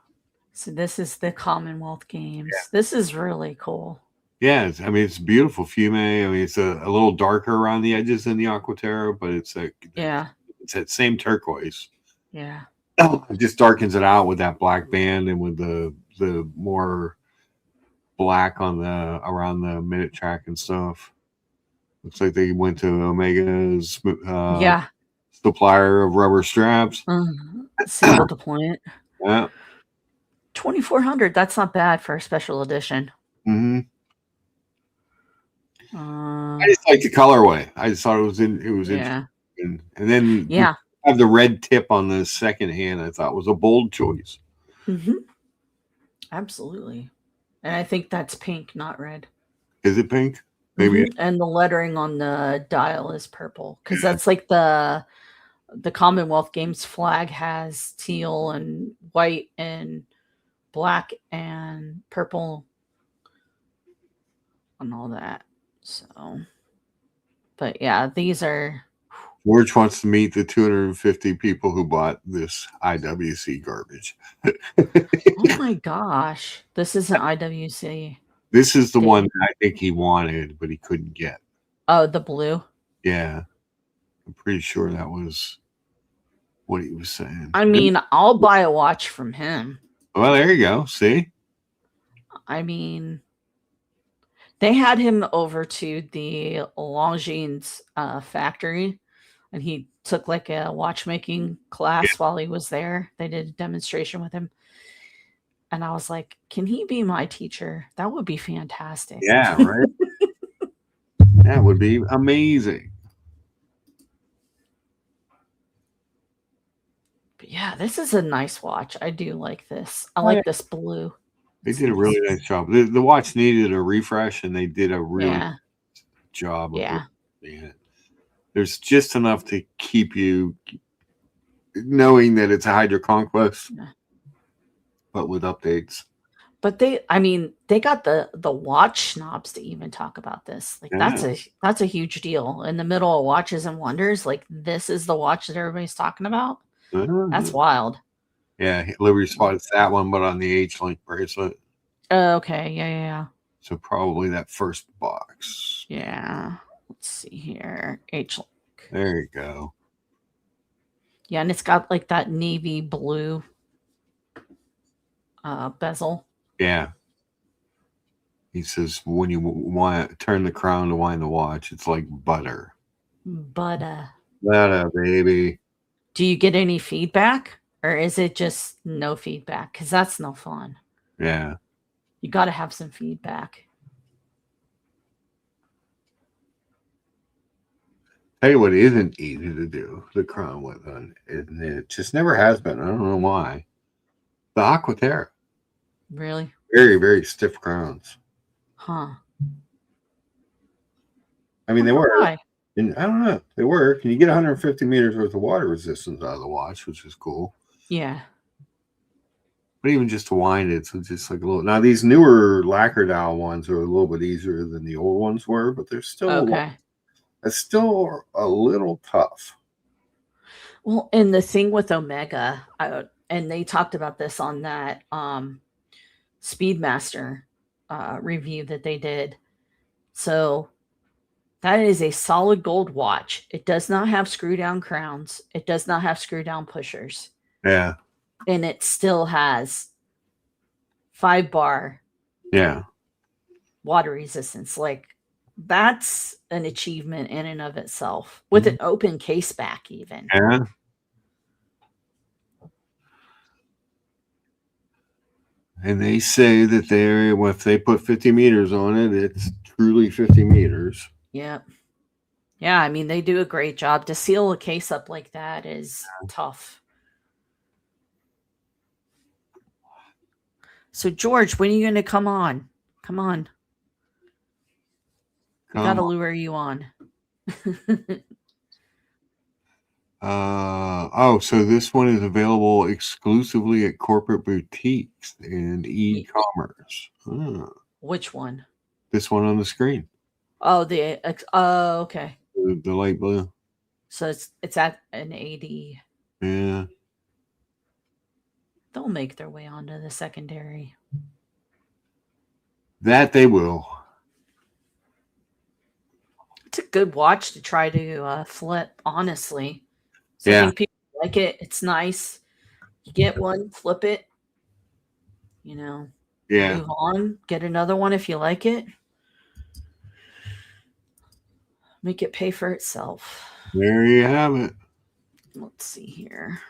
So this is the Commonwealth Games. Yeah. This is really cool. Yeah, I mean, it's beautiful fume. I mean, it's a little darker around the edges than the Aquaterra, but it's it's that same turquoise. Yeah. It just darkens it out with that black band and with the more black on the around the minute track and stuff. Looks like they went to Omega's supplier of rubber straps. Single deployment. Yeah. 2,400. That's not bad for a special edition. Mm-hmm. I just like the colorway. I just thought it was interesting. And then have the red tip on the second hand. I thought was a bold choice. Mm-hmm. Absolutely. And I think that's pink, not red. Is it pink? Maybe. Mm-hmm. And the lettering on the dial is purple because that's like the Commonwealth Games flag has teal and white and black and purple and all that. So, but yeah, these are. George wants to meet the 250 people who bought this IWC garbage. Oh my gosh. This isn't IWC. This is the one that I think he wanted, but he couldn't get. Oh, the blue? Yeah. I'm pretty sure that was what he was saying. I mean, I'll buy a watch from him. Well, there you go. See? I mean, they had him over to the Longines factory, and he took like a watchmaking class while he was there. They did a demonstration with him. And I was like, can he be my teacher? That would be fantastic. Yeah, right? That would be amazing. But yeah, this is a nice watch. I do like this. I like this blue. They did a really nice job. The watch needed a refresh, and they did a really good job of it. There's just enough to keep you knowing that it's a HydroConquest, but with updates. But they got the watch snobs to even talk about this. Like that's a huge deal in the middle of watches and wonders. Like this is the watch that everybody's talking about. That's wild. Yeah, Liberty spotted that one, but on the H-link bracelet. Okay, yeah. So probably that first box. Yeah. Let's see here. H-link. There you go. Yeah, and it's got like that navy blue bezel. Yeah. He says when you want to turn the crown to wind the watch, it's like butter. Butter, baby. Do you get any feedback, or is it just no feedback? Because that's no fun. Yeah. You got to have some feedback. Tell you what isn't easy to do, the crown with on, and it just never has been. I don't know why. The Aquaterra. Really? Very, very stiff crowns. Huh. I mean, they were. Why? And I don't know. They work. And you get 150 meters worth of water resistance out of the watch, which is cool. Yeah. But even just to wind it, so just like a little. Now, these newer lacquer dial ones are a little bit easier than the old ones were, but they're still it's still a little tough. Well, and the thing with Omega, and they talked about this on that Speedmaster review that they did. So that is a solid gold watch. It does not have screw down crowns. It does not have screw down pushers. Yeah. And it still has 5-bar water resistance. Like that's an achievement in and of itself with an open case back even. Yeah. And they say that if they put 50 meters on it, it's truly 50 meters. Yeah. Yeah, I mean, they do a great job. To seal a case up like that is tough. So George, when are you going to come on? Come on. We got to lure you on. Oh, so this one is available exclusively at corporate boutiques and e-commerce. Which one? This one on the screen. Oh, okay. The light blue. So it's at an 80. Yeah. They'll make their way onto the secondary. That they will. It's a good watch to try to flip, honestly. So Yeah. I think people like it. It's nice. You get one, flip it. Yeah. Move on. Get another one if you like it. Make it pay for itself. There you have it. Let's see here.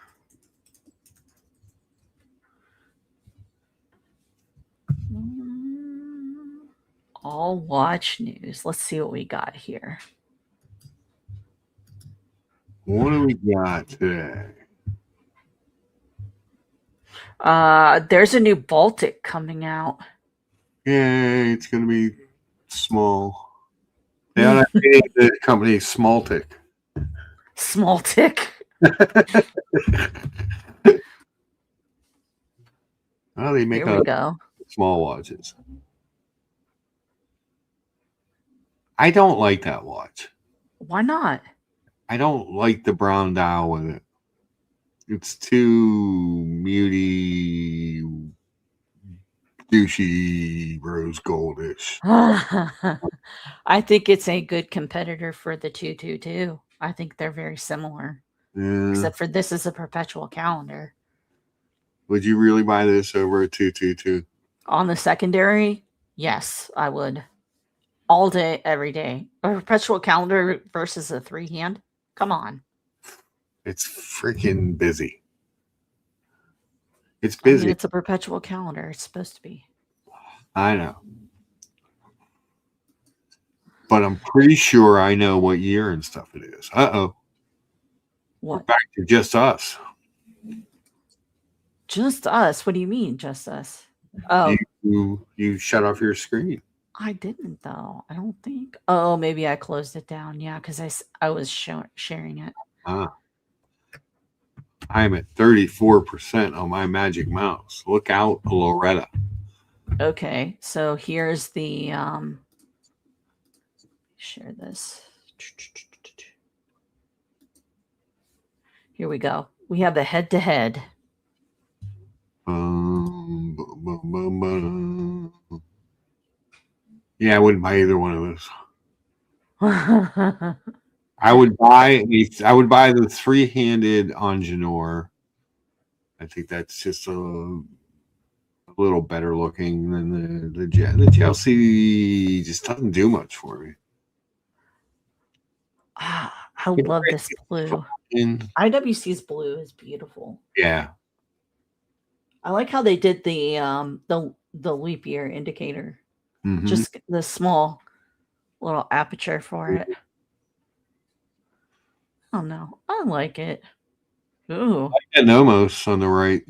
All watch news. Let's see what we got here. What do we got today? There's a new Baltic coming out. Yeah, it's going to be small. They ought to name the company Smaltic. Smaltic. Oh, they make small watches. I don't like that watch. Why not? I don't like the brown dial with it. It's too muty, douchey, rose goldish. I think it's a good competitor for the 222. I think they're very similar. Yeah. Except for this is a perpetual calendar. Would you really buy this over a 222? On the secondary? Yes, I would. All day, every day. A perpetual calendar versus a 3-hand? Come on. It's freaking busy. It's busy. I mean, it's a perpetual calendar. It's supposed to be. I know. But I'm pretty sure I know what year and stuff it is. Uh-oh. What? We're back to just us. Just us? What do you mean, just us? Oh. You shut off your screen. I didn't, though. I don't think. Oh, maybe I closed it down. Yeah, because I was sharing it. I'm at 34% on my magic mouse. Look out, Loretta. Okay, so here's the share this. Here we go. We have the head-to-head. Yeah, I wouldn't buy either one of those. I would buy the 3-handed Angenour. I think that's just a little better looking than the JLC. Just doesn't do much for me. I love this blue. IWC's blue is beautiful. Yeah. I like how they did the leap year indicator. Mm-hmm. Just the small little aperture for it. Oh no, I like it. Ooh. I like that Nomos on the right.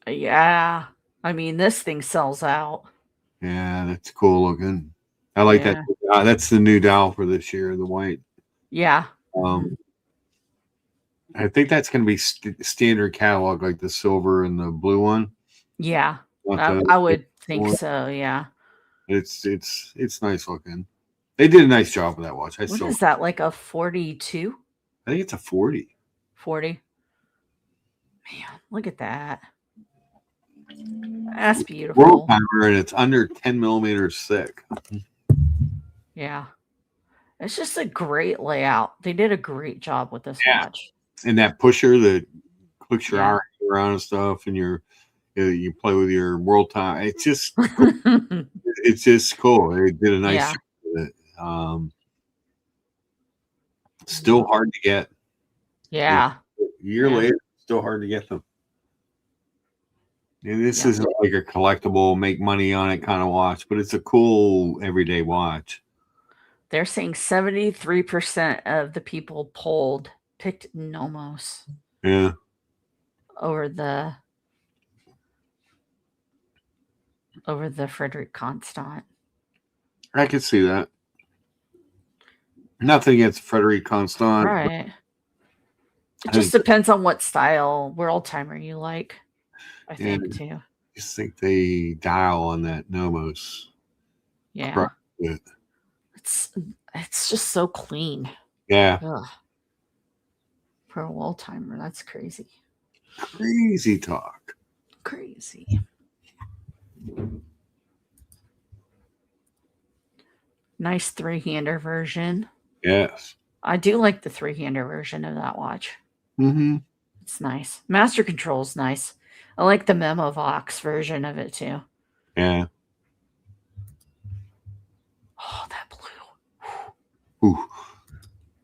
Yeah. I mean, this thing sells out. Yeah, that's cool looking. I like that. That's the new dial for this year, the white. Yeah. I think that's going to be standard catalog, like the silver and the blue one. Yeah, I would think so. Yeah, it's nice looking. They did a nice job with that watch. What is that, like a 42? I think it's a 40. 40. Man, look at that. That's beautiful. World timer, and it's under 10 millimeters thick. Yeah, it's just a great layout. They did a great job with this watch. And that pusher that clicks your hour around and stuff, and you play with your world time. It's just it's just cool. They did a nice job with it. Still hard to get. Yeah. A year later, still hard to get them. And this isn't like a collectible, make money on it kind of watch, but it's a cool everyday watch. They're saying 73% of the people polled picked Nomos. Yeah. Over the over the Frederick Constant. I could see that. Nothing against Frederick Constant. Right. It just depends on what style world timer you like, I think, too. I just think the dial on that Nomos. Yeah. It's just so clean. Yeah. Ugh. For a world timer, that's crazy. Crazy talk. Crazy. Nice three-hander version. Yes. I do like the three-hander version of that watch. Mm-hmm. It's nice. Master control's nice. I like the Memovox version of it too. Yeah. Oh, that blue. Ooh.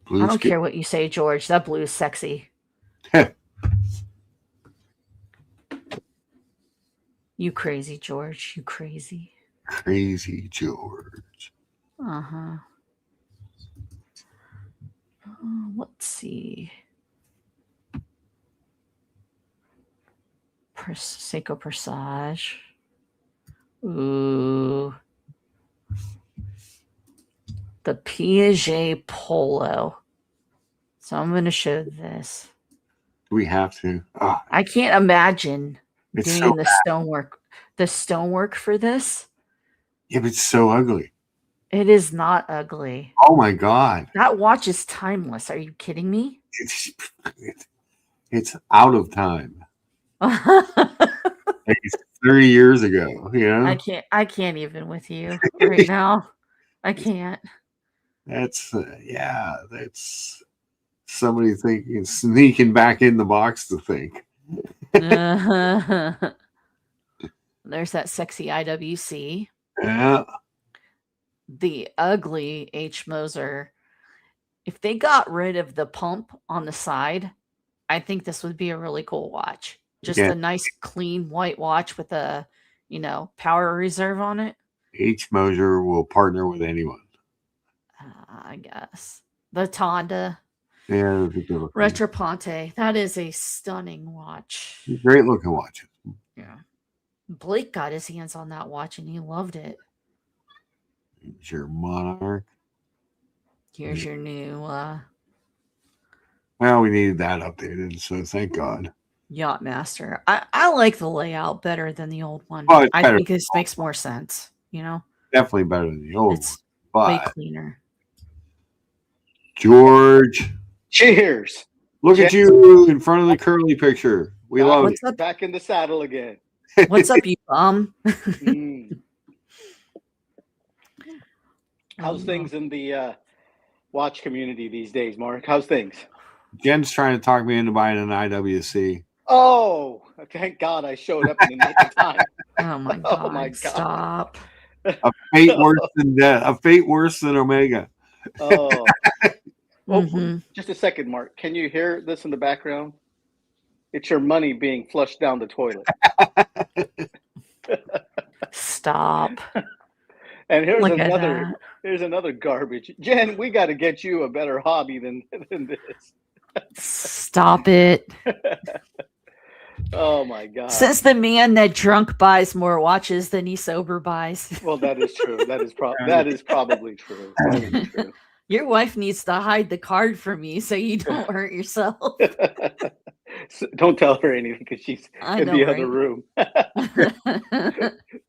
Blue's I don't care what you say, George. That blue is sexy. You crazy, George. You crazy. Crazy George. Uh-huh. Let's see. Seiko Presage. Ooh. The Piaget Polo. So I'm going to show this. We have to. Oh, I can't imagine it's doing so the stonework for this. Yeah, but it's so ugly. It is not ugly. Oh my God. That watch is timeless. Are you kidding me? It's out of time. It's 30 years ago, you know? I can't even with you right now. I can't. That's that's somebody thinking, sneaking back in the box to think. There's that sexy IWC. Yeah. The ugly H. Moser. If they got rid of the pump on the side, I think this would be a really cool watch. Just a nice, clean white watch with a, power reserve on it. H. Moser will partner with anyone. I guess. The Tonda. Yeah. Retroponte. That is a stunning watch. Great looking watch. Yeah. Blake got his hands on that watch and he loved it. It's your Monarch. Here's your new well, we needed that updated, so thank God. Yachtmaster. I like the layout better than the old one. Well, I think this makes more sense, Definitely better than the old it's one. Way cleaner. George. Cheers. Look at you in front of the curly picture. We love it. Up? Back in the saddle again. What's up, you bum? How's things in the watch community these days, Mark? How's things? Jen's trying to talk me into buying an IWC. Oh, thank God I showed up in the nick of time. Oh my God. Oh my God. Stop. A fate worse than death. A fate worse than Omega. Oh. Well, just a second, Mark. Can you hear this in the background? It's your money being flushed down the toilet. Stop. And here's another garbage. Jen, we got to get you a better hobby than this. Stop it. Oh my God. Since the man that drunk buys more watches than he sober buys. Well, that is true. That is probably true. That is true. Your wife needs to hide the card from you so you don't hurt yourself. So don't tell her anything because she's in the other room.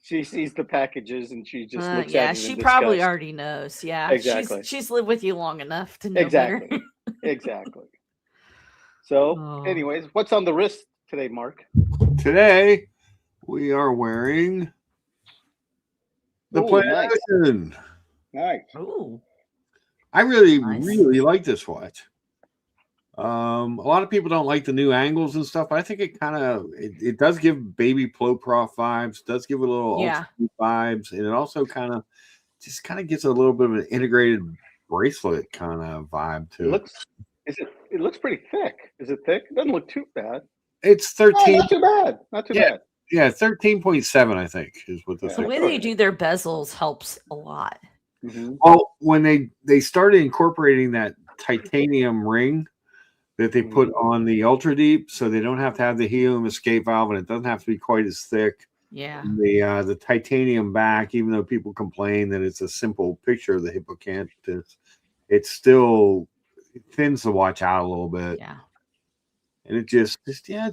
She sees the packages and she just looks at it. Yeah, she probably already knows. Yeah, exactly. She's lived with you long enough to know exactly. better. Exactly. So, anyways, what's on the wrist today, Mark? Today, we are wearing the PlayStation. Nice. Ooh. I really like this watch. A lot of people don't like the new angles and stuff. But I think it kind of it does give baby Ploprof vibes. Does give a little Ultra vibes, and it also kind of gives a little bit of an integrated bracelet kind of vibe to it. It looks pretty thick. Is it thick? It doesn't look too bad. It's 13. Oh, not too bad. Not too bad. Yeah, 13.7, I think, is what the way they do their bezels helps a lot. Mm-hmm. Well, when they started incorporating that titanium ring that they put on the Ultra Deep, so they don't have to have the helium escape valve, and it doesn't have to be quite as thick. Yeah. The titanium back, even though people complain that it's a simple picture of the hippocampus, it still thins the watch out a little bit. Yeah. And it's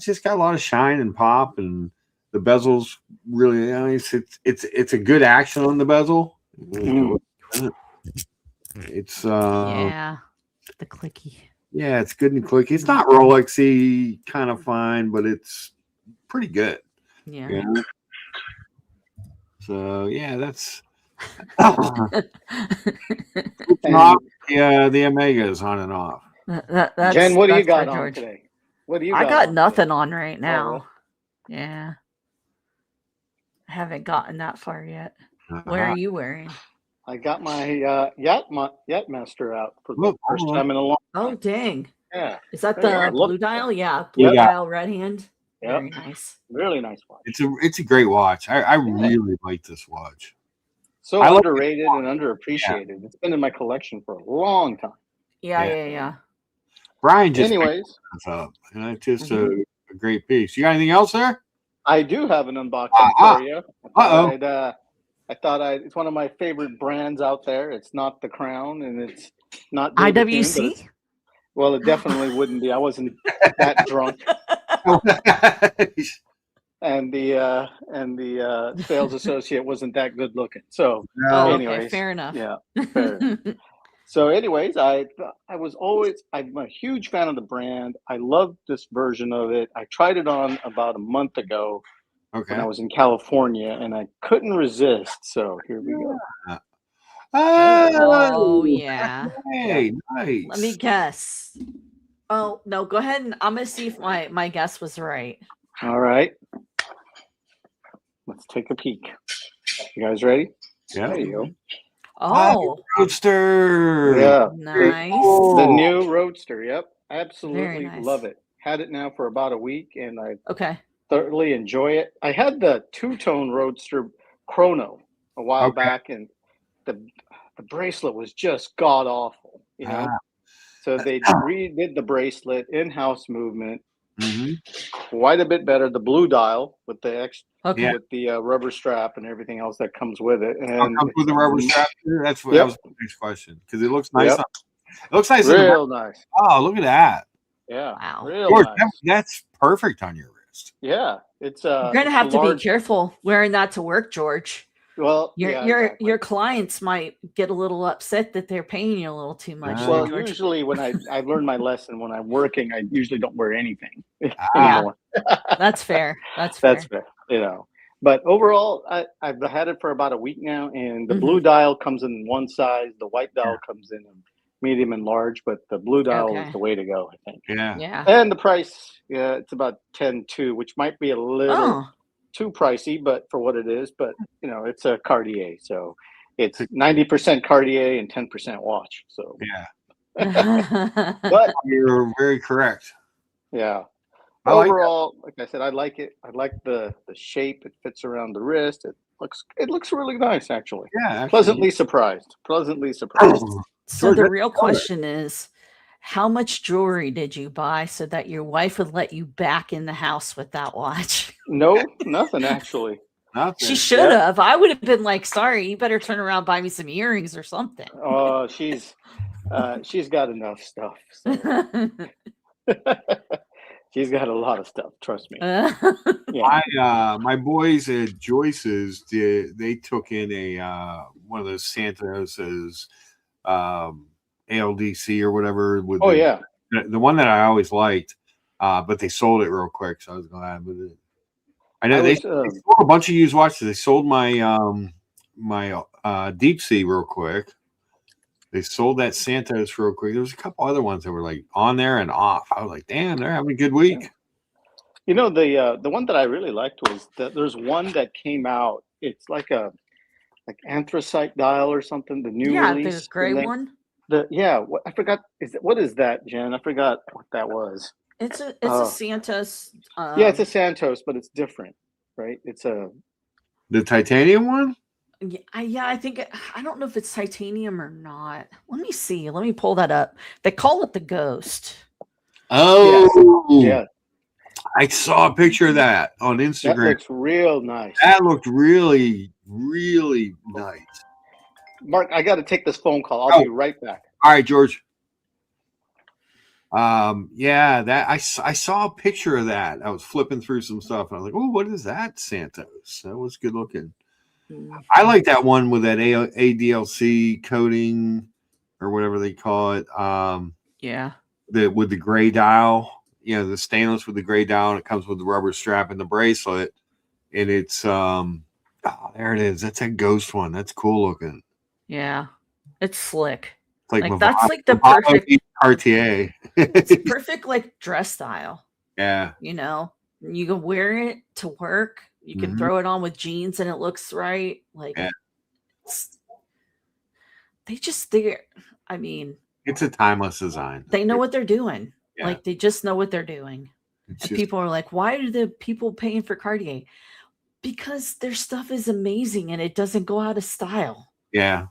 just got a lot of shine and pop, and the bezel's really nice. It's a good action on the bezel. It's yeah, the clicky. Yeah, it's good and clicky. It's not Rolexy kind of fine, but it's pretty good. Yeah. You know? So yeah, that's the Omega is on and off. That's, Jen, what do you that's got for on George. today? What do you I got got on nothing today? on right now. Oh, really? Yeah. I haven't gotten that far yet. What are you wearing? I got my Yacht Master out for the first time in a long time. Oh, dang. Yeah. Is that the blue dial? Yeah, Blue dial red hand. Yep. Very nice. Really nice watch. It's a great watch. I really like this watch. So underrated and underappreciated. Yeah. It's been in my collection for a long time. Yeah. Brian just anyways up, and it's just a great piece. You got anything else there? I do have an unboxing for you. I thought it's one of my favorite brands out there. It's not the Crown, and it's not IWC. Well, it definitely wouldn't be. I wasn't that drunk. And the sales associate wasn't that good looking. So, anyways, okay, fair enough. Yeah, fair. So, anyways, I'm a huge fan of the brand. I loved this version of it. I tried it on about a month ago when I was in California, and I couldn't resist. So here we go. Oh yeah. Hey, nice. Let me guess. Oh no, go ahead and I'm gonna see if my guess was right. All right. Let's take a peek. You guys ready? Yeah. There you go. Oh, Roadster. Yeah. Nice. The new Roadster. Yep. Absolutely nice. love it. Had it now for about a week, and I thoroughly enjoy it. I had the two-tone Roadster Chrono a while back, and the bracelet was just god awful. You know. So they redid the bracelet, in-house movement. Quite a bit better. The blue dial with the with the rubber strap and everything else that comes with it. And comes with the rubber strap. That was the next question because it looks nice. It looks nice. Real nice. Oh, look at that. Yeah. Wow. Real George, nice. that's perfect on your wrist. Yeah. It's you're gonna have to be careful wearing that to work, George. Well, your clients might get a little upset that they're paying you a little too much. Well, usually when I've learned my lesson when I'm working, I usually don't wear anything anymore. That's fair. That's fair. You know, but overall, I've had it for about a week now, and the blue dial comes in one size, the white dial comes in medium and large, but the blue dial is the way to go, I think. Yeah. And the price, it's about $10,200, which might be a little too pricey, but for what it is, but you know, it's a Cartier, so it's 90% Cartier and 10% watch. So but you're very correct. Yeah. Overall, like I said, I like it. I like the shape. It fits around the wrist. It looks really nice, actually. Yeah. Pleasantly surprised. So the real question is, how much jewelry did you buy so that your wife would let you back in the house with that watch? No, nothing actually. She should have. I would have been like, sorry, you better turn around and buy me some earrings or something. Oh, she's got enough stuff. So. She's got a lot of stuff. Trust me. My boys at Joyce's they took in a one of those Santos's ALDC or whatever. With the one that I always liked, but they sold it real quick, so I was glad with it. I know they sold a bunch of used watches. They sold my my Deep Sea real quick. They sold that Santos real quick. There was a couple other ones that were like on there and off. I was like, damn, they're having a good week. You know, the one that I really liked was that there's one that came out. It's like anthracite dial or something. The new release. The gray one. I forgot. What is that, Jen? I forgot what that was. It's a Santos. It's a Santos, but it's different, right? It's the titanium one. Yeah, I think I don't know if it's titanium or not. Let me see. Let me pull that up. They call it the Ghost. Oh, yeah. I saw a picture of that on That Instagram. looks real nice. That looked really, really nice. Mark, I got to take this phone call. I'll be right back. All right, George. Yeah, that I saw a picture of that. I was flipping through some stuff, and I was like, "Oh, what is that, Santos?" That was good looking. I like that one with that ADLC coating or whatever they call it. Yeah. With the gray dial, the stainless with the gray dial, and it comes with the rubber strap and the bracelet, and it's there it is. That's that ghost one. That's cool looking. Yeah, it's slick. It's that's like the perfect Cartier. It's perfect like dress style. Yeah. You can wear it to work. You can throw it on with jeans and it looks right. Like it's a timeless design. They know what they're doing. Yeah. Like they just know what they're doing. People are like, why are the people paying for Cartier? Because their stuff is amazing and it doesn't go out of style. Yeah.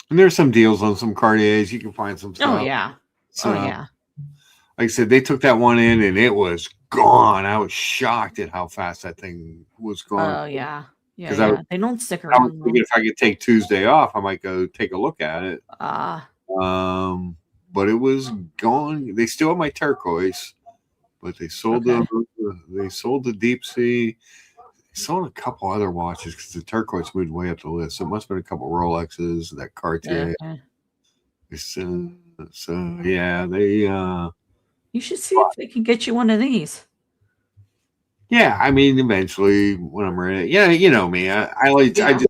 And there's some deals on some Cartiers. You can find some stuff. Oh, yeah. Like I said, they took that one in and it was gone. I was shocked at how fast that thing was gone. Oh, yeah. Yeah. They don't stick around. I was thinking if I could take Tuesday off, I might go take a look at it. But it was gone. They still have my turquoise, but they sold the deep sea. They sold a couple other watches because the turquoise moved way up the list. So it must have been a couple Rolexes, that Cartier. So yeah, they. You should see if they can get you one of these. Yeah, I mean, eventually when I'm ready. Yeah, you know me. I like. Yeah. I just.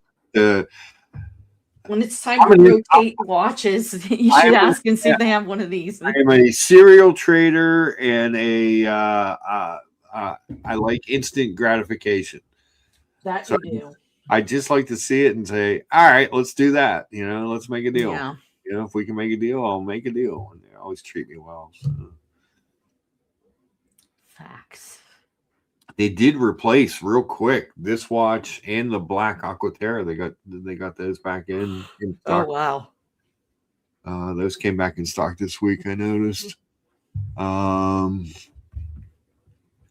When it's time to rotate watches, you should ask and see if they have one of these. I am a serial trader and I like instant gratification. That so you do. I just like to see it and say, all right, let's do that. Let's make a deal. Yeah. If we can make a deal, I'll make a deal. And they always treat me well. So. Facts. They did replace real quick this watch and the black Aquaterra. They got those back in stock. Oh wow! Those came back in stock this week. I noticed,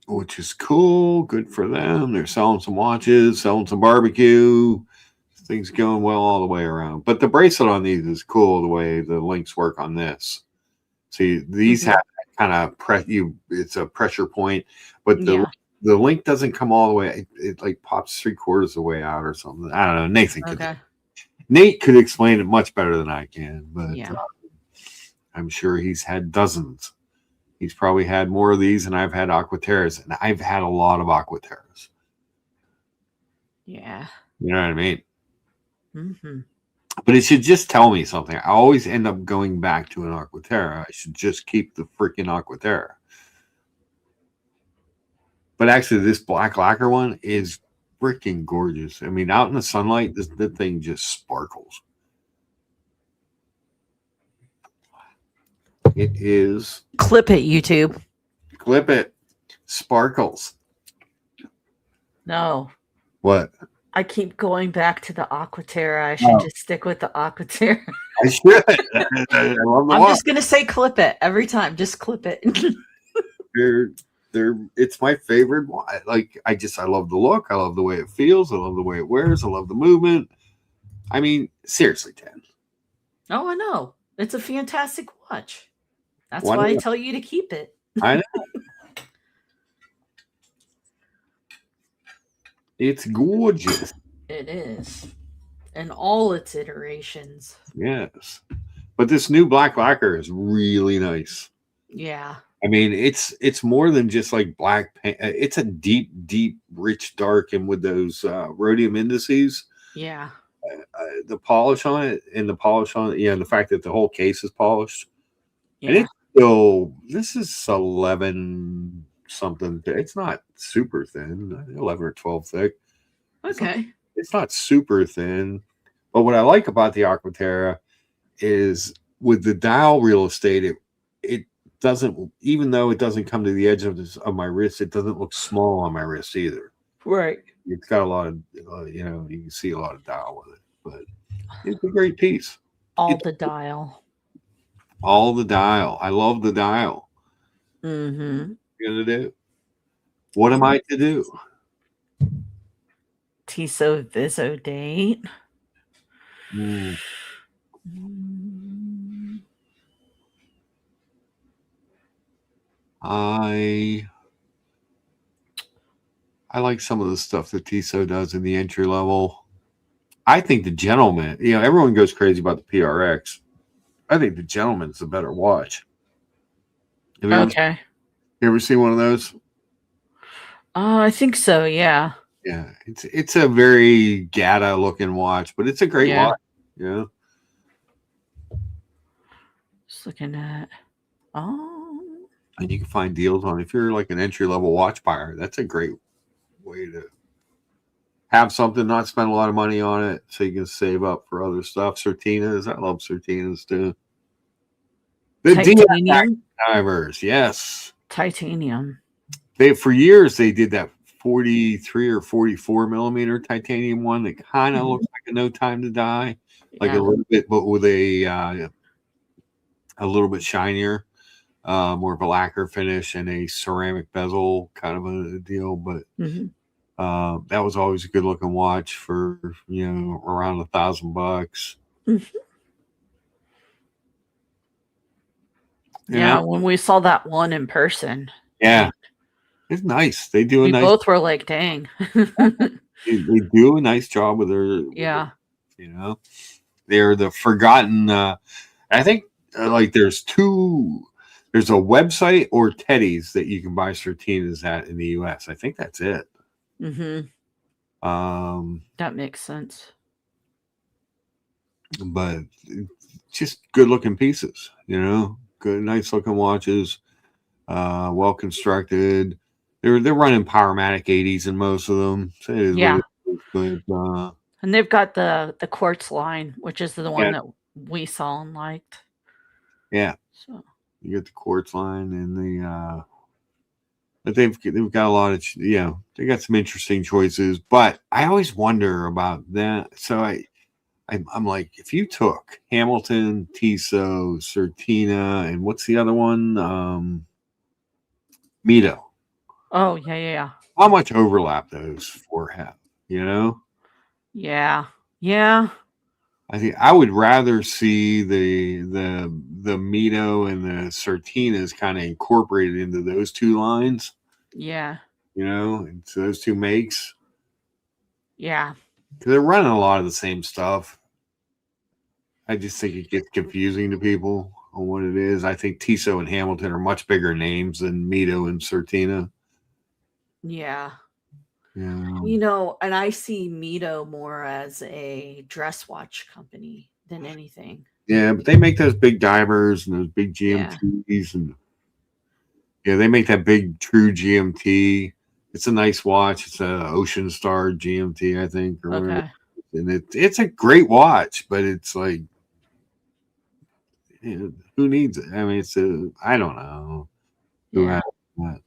which is cool. Good for them. They're selling some watches, selling some barbecue. Things going well all the way around. But the bracelet on these is cool. The way the links work on this. See, these have kind of It's a pressure point, but the link doesn't come all the way. It like pops 3/4 of the way out or something. I don't know. Nathan could. Nate could explain it much better than I can, but I'm sure he's had dozens. He's probably had more of these than I've had Aquaterras, and I've had a lot of Aquaterras. Yeah. You know what I mean? But it should just tell me something. I always end up going back to an Aquaterra. I should just keep the freaking Aquaterra. But actually, this black lacquer one is freaking gorgeous. I mean, out in the sunlight, the thing just sparkles. It is. Clip it, YouTube. Clip it. Sparkles. No. What? I keep going back to the Aquaterra. I should just stick with the Aquaterra. I should. I love the I'm just going to say clip it every time. Just clip it. It's my favorite one. I love the look. I love the way it feels. I love the way it wears. I love the movement. I mean, seriously, Ted. Oh, I know. It's a fantastic watch. That's why I tell you to keep it. I know. It's gorgeous. It is. In all its iterations. Yes. But this new black lacquer is really nice. Yeah. I mean, it's more than just like black paint. It's a deep, rich dark, and with those rhodium indices. Yeah. The polish on it, and the fact that the whole case is polished. Yeah. And it's still, this is 11 something. It's not super thin, 11 or 12 thick. Okay. It's not super thin. But what I like about the Aquaterra is with the dial real estate, it doesn't, even though it doesn't come to the edge of my wrist, it doesn't look small on my wrist either. Right. It's got a lot of, you can see a lot of dial with it, but it's a great piece. All the dial. I love the dial. Mm-hmm. Gonna do? What am I to do? Tissot Viso date. Mm, Mm. I like some of the stuff that Tissot does in the entry level. I think the Gentleman, everyone goes crazy about the PRX. I think the Gentleman's the better watch. Have you Okay. ever seen one of those? I think so. Yeah. Yeah, it's a very Gata looking watch, but it's a great Yeah. watch. Yeah. Just looking at. Oh. And you can find deals on if you're like an entry level watch buyer. That's a great way to have something, not spend a lot of money on it, so you can save up for other stuff. Certinas, I love Certinas too. The Titanium. divers, yes. Titanium. For years they did that 43 or 44 millimeter titanium one that kind of looks like a No Time to Die, like a little bit, but with a little bit shinier, more of a lacquer finish and a ceramic bezel kind of a deal. But that was always a good looking watch for around $1,000. Yeah, when we saw that one in person. Yeah. It's nice. They do we both were like, dang. they do a nice job with their they're the forgotten I think there's a website or Teddy's that you can buy Certinas at in the US. I think that's it. That makes sense. But just good looking pieces, good, nice looking watches, well constructed. They're running Powermatic 80s in most of them. So it is but, and they've got the quartz line, which is the one that we saw and liked. Yeah. So you get the quartz line and the but they've got a lot of they got some interesting choices. But I always wonder about that. So I'm like, if you took Hamilton, Tissot, Certina, and what's the other one? Mito. Oh, yeah. How much overlap those four have, Yeah. Yeah. I think I would rather see the Mito and the Certinas kind of incorporated into those two lines. Yeah. Into those two makes. Yeah. Because they're running a lot of the same stuff. I just think it gets confusing to people on what it is. I think Tissot and Hamilton are much bigger names than Mito and Certina. Yeah. Yeah. And I see Mito more as a dress watch company than anything. Yeah, but they make those big divers and those big GMTs and they make that big true GMT. It's a nice watch. It's a Ocean Star GMT, I think, or whatever. And it's a great watch, but it's like, who needs it? I mean, I don't know who has that.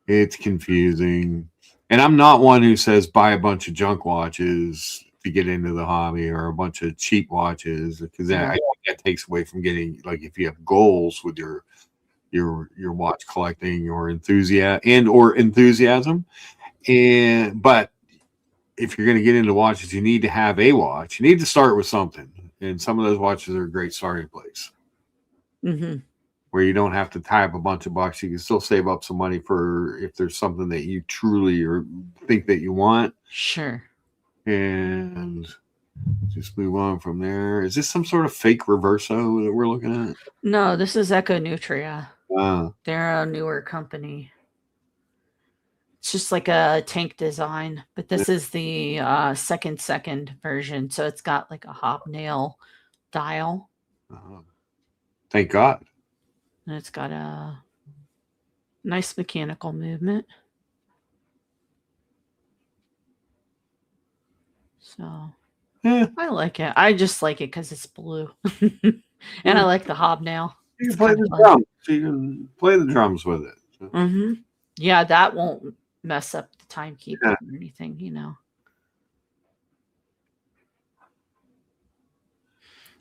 It's confusing. And I'm not one who says buy a bunch of junk watches to get into the hobby or a bunch of cheap watches, because I think that takes away from getting, like, if you have goals with your watch collecting or enthusiasm. But if you're going to get into watches, you need to have a watch. You need to start with something. And some of those watches are a great starting place. Where you don't have to tie up a bunch of bucks. You can still save up some money for if there's something that you truly or think that you want. Sure. And just move on from there. Is this some sort of fake Reverso that we're looking at? No, this is Eco Nutria. Wow. They're a newer company. It's just like a tank design, but this is the second version. So it's got like a hobnail dial. Thank God. And it's got a nice mechanical movement. So I like it. I just like it because it's blue. And I like the hobnail. You can play the drums. So you can play the drums with it. So. Yeah, that won't mess up the timekeeping or anything,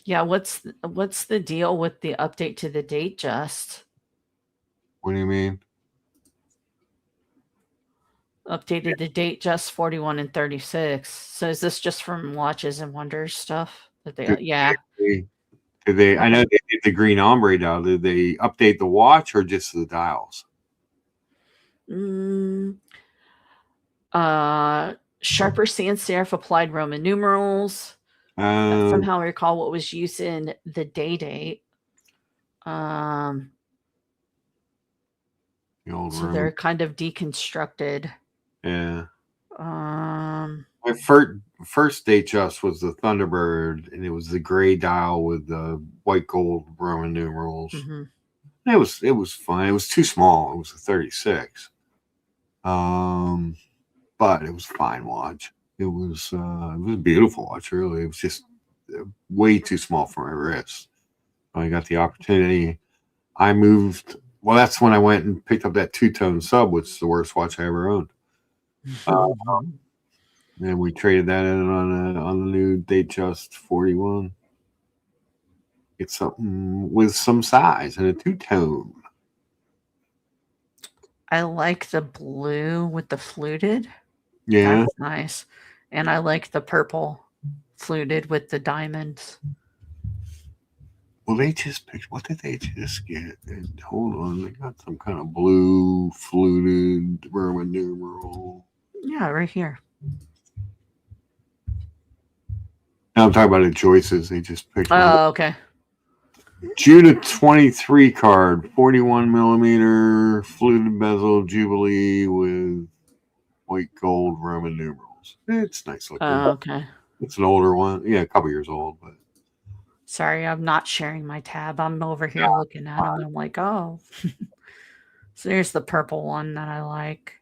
Yeah, what's the deal with the update to the date just? What do you mean? Updated the date just 41 and 36. So is this just from Watches and Wonders stuff? That they, Did yeah. did they? I know they did the green ombre dial. Did they update the watch or just the dials? Sharper sans serif applied Roman numerals. Somehow I recall what was used in the day date. The old So they're kind of deconstructed. Yeah. My first date just was the Thunderbird, and it was the gray dial with the white gold Roman numerals. Mm-hmm. It was fun. It was too small. It was a 36. But it was a fine watch. It was a beautiful watch. Really, it was just way too small for my wrist. When I got the opportunity, I moved. Well, that's when I went and picked up that two-tone sub, which is the worst watch I ever owned. And we traded that in on the new Datejust 41. Get something with some size and a two-tone. I like the blue with the fluted. Yeah, that's nice. And I like the purple fluted with the diamonds. Well, they just picked. What did they just get? And hold on, they got some kind of blue fluted Roman numeral. Yeah, right here. Now I'm talking about the Joyces. They just picked. Oh, okay. June of 23 card, 41 millimeter fluted bezel Jubilee with white gold Roman numerals. It's nice looking. Oh, okay. It's an older one. Yeah, a couple years old, but. Sorry, I'm not sharing my tab. I'm over here looking at them. And I'm like, oh. So there's the purple one that I like.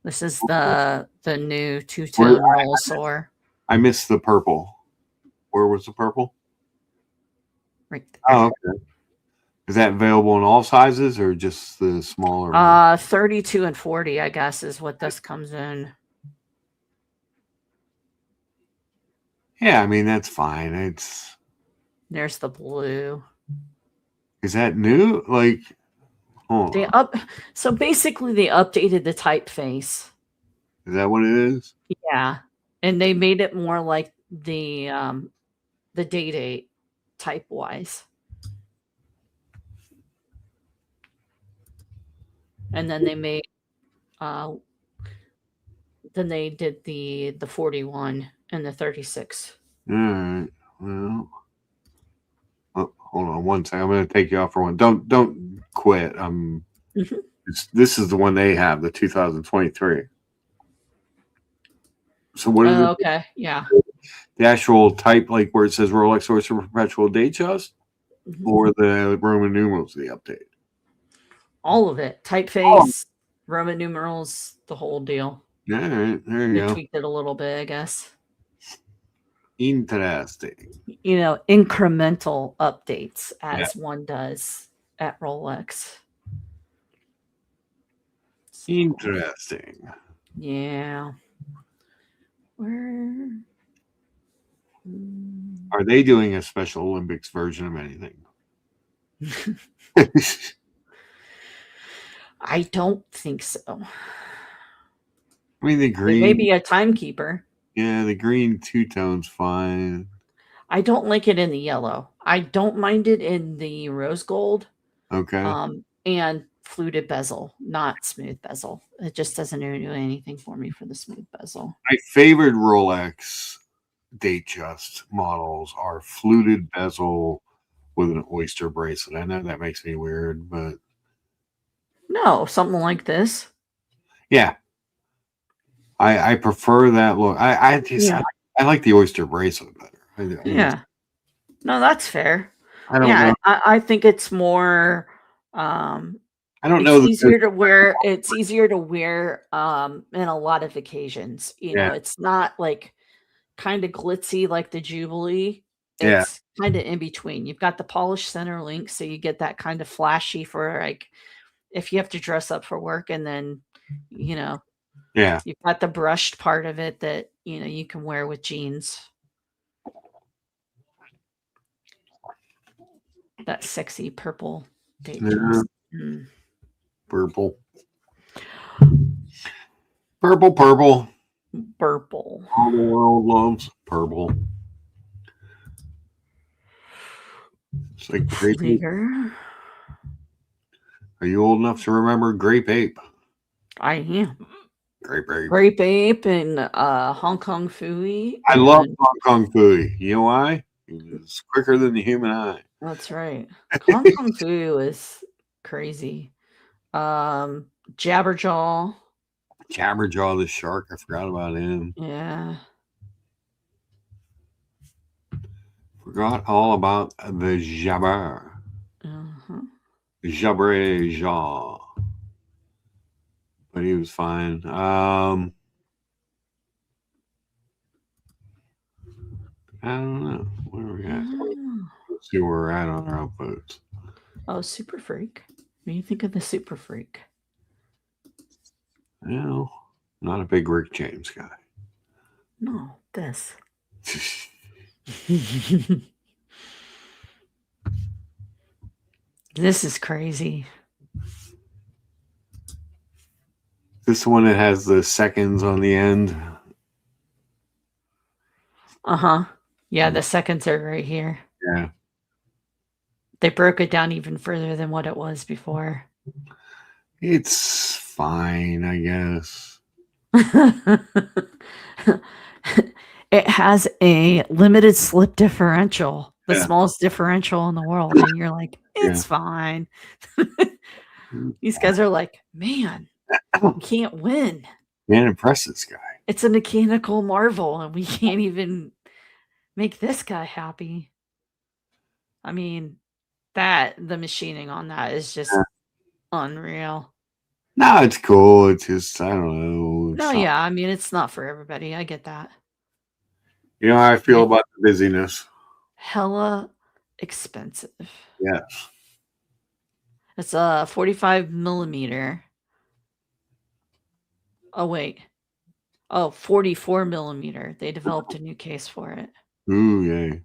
This is the new two-tone Rollsor. I missed the purple. Where was the purple? Right there. Oh, okay. Is that available in all sizes or just the smaller? 32 and 40, I guess, is what this comes in. Yeah, I mean that's fine. There's the blue. Is that new? Like, so basically they updated the typeface. Is that what it is? Yeah, and they made it more like the day-date type wise. And then they made then they did the 41 and the 36. All right. Well, hold on one second. I'm going to take you off for one. Don't quit. This is the one they have, the 2023. So what is it? Okay, yeah. The actual type, like where it says Rolex Oyster Perpetual Datejust, or the Roman numerals, the update? All of it. Typeface, Roman numerals, the whole deal. All right, there you go. They tweaked it a little bit, I guess. Interesting. Incremental updates as one does at Rolex. So, interesting. Yeah. Where are they doing a Special Olympics version of anything? I don't think so. I mean, the green. Maybe a timekeeper. Yeah, the green two-tone's fine. I don't like it in the yellow. I don't mind it in the rose gold. Okay. And fluted bezel, not smooth bezel. It just doesn't do anything for me for the smooth bezel. My favorite Rolex Datejust models are fluted bezel with an oyster bracelet. I know that makes me weird, but no, something like this. Yeah. I prefer that look. I like the oyster bracelet better. Yeah. No, that's fair. I don't know. I think it's more I don't know. It's easier to wear. It's easier to wear in a lot of occasions. You know, it's not like kind of glitzy like the Jubilee. It's kind of in between. You've got the polished center link, so you get that kind of flashy for like if you have to dress up for work, and then you've got the brushed part of it that you can wear with jeans. That sexy purple Datejust. Purple. Purple, purple. Purple. All the world loves purple. It's like grape ape. Flieger. Are you old enough to remember grape ape? I am. Grape ape. Grape ape and Hong Kong Fooey. I love Hong Kong Fooey. You know why? It's quicker than the human eye. That's right. Hong Kong Fooey was crazy. Jabberjaw. Jabberjaw the shark. I forgot about him. Yeah. Forgot all about the jabber. Uh-huh. Jabberjaw. But he was fine. I don't know. Where are we at? Let's see where we're at on our outputs. Oh, Super Freak. What do you think of the Super Freak? Well, not a big Rick James guy. No, this. This is crazy. This one that has the seconds on the end. Uh-huh. Yeah, the seconds are right here. Yeah. They broke it down even further than what it was before. It's fine, I guess. It has a limited slip differential, the smallest differential in the world. And you're like, it's fine. These guys are like, man, we can't win. Can't impress this guy. It's a mechanical marvel, and we can't even make this guy happy. I mean, the machining on that is just unreal. No, it's cool. It's just, I don't know. No, yeah, I mean, it's not for everybody. I get that. You know how I feel about the busyness. Hella expensive. Yes. It's a 45 millimeter. Oh, wait. Oh, 44 millimeter. They developed a new case for it. Ooh, yay.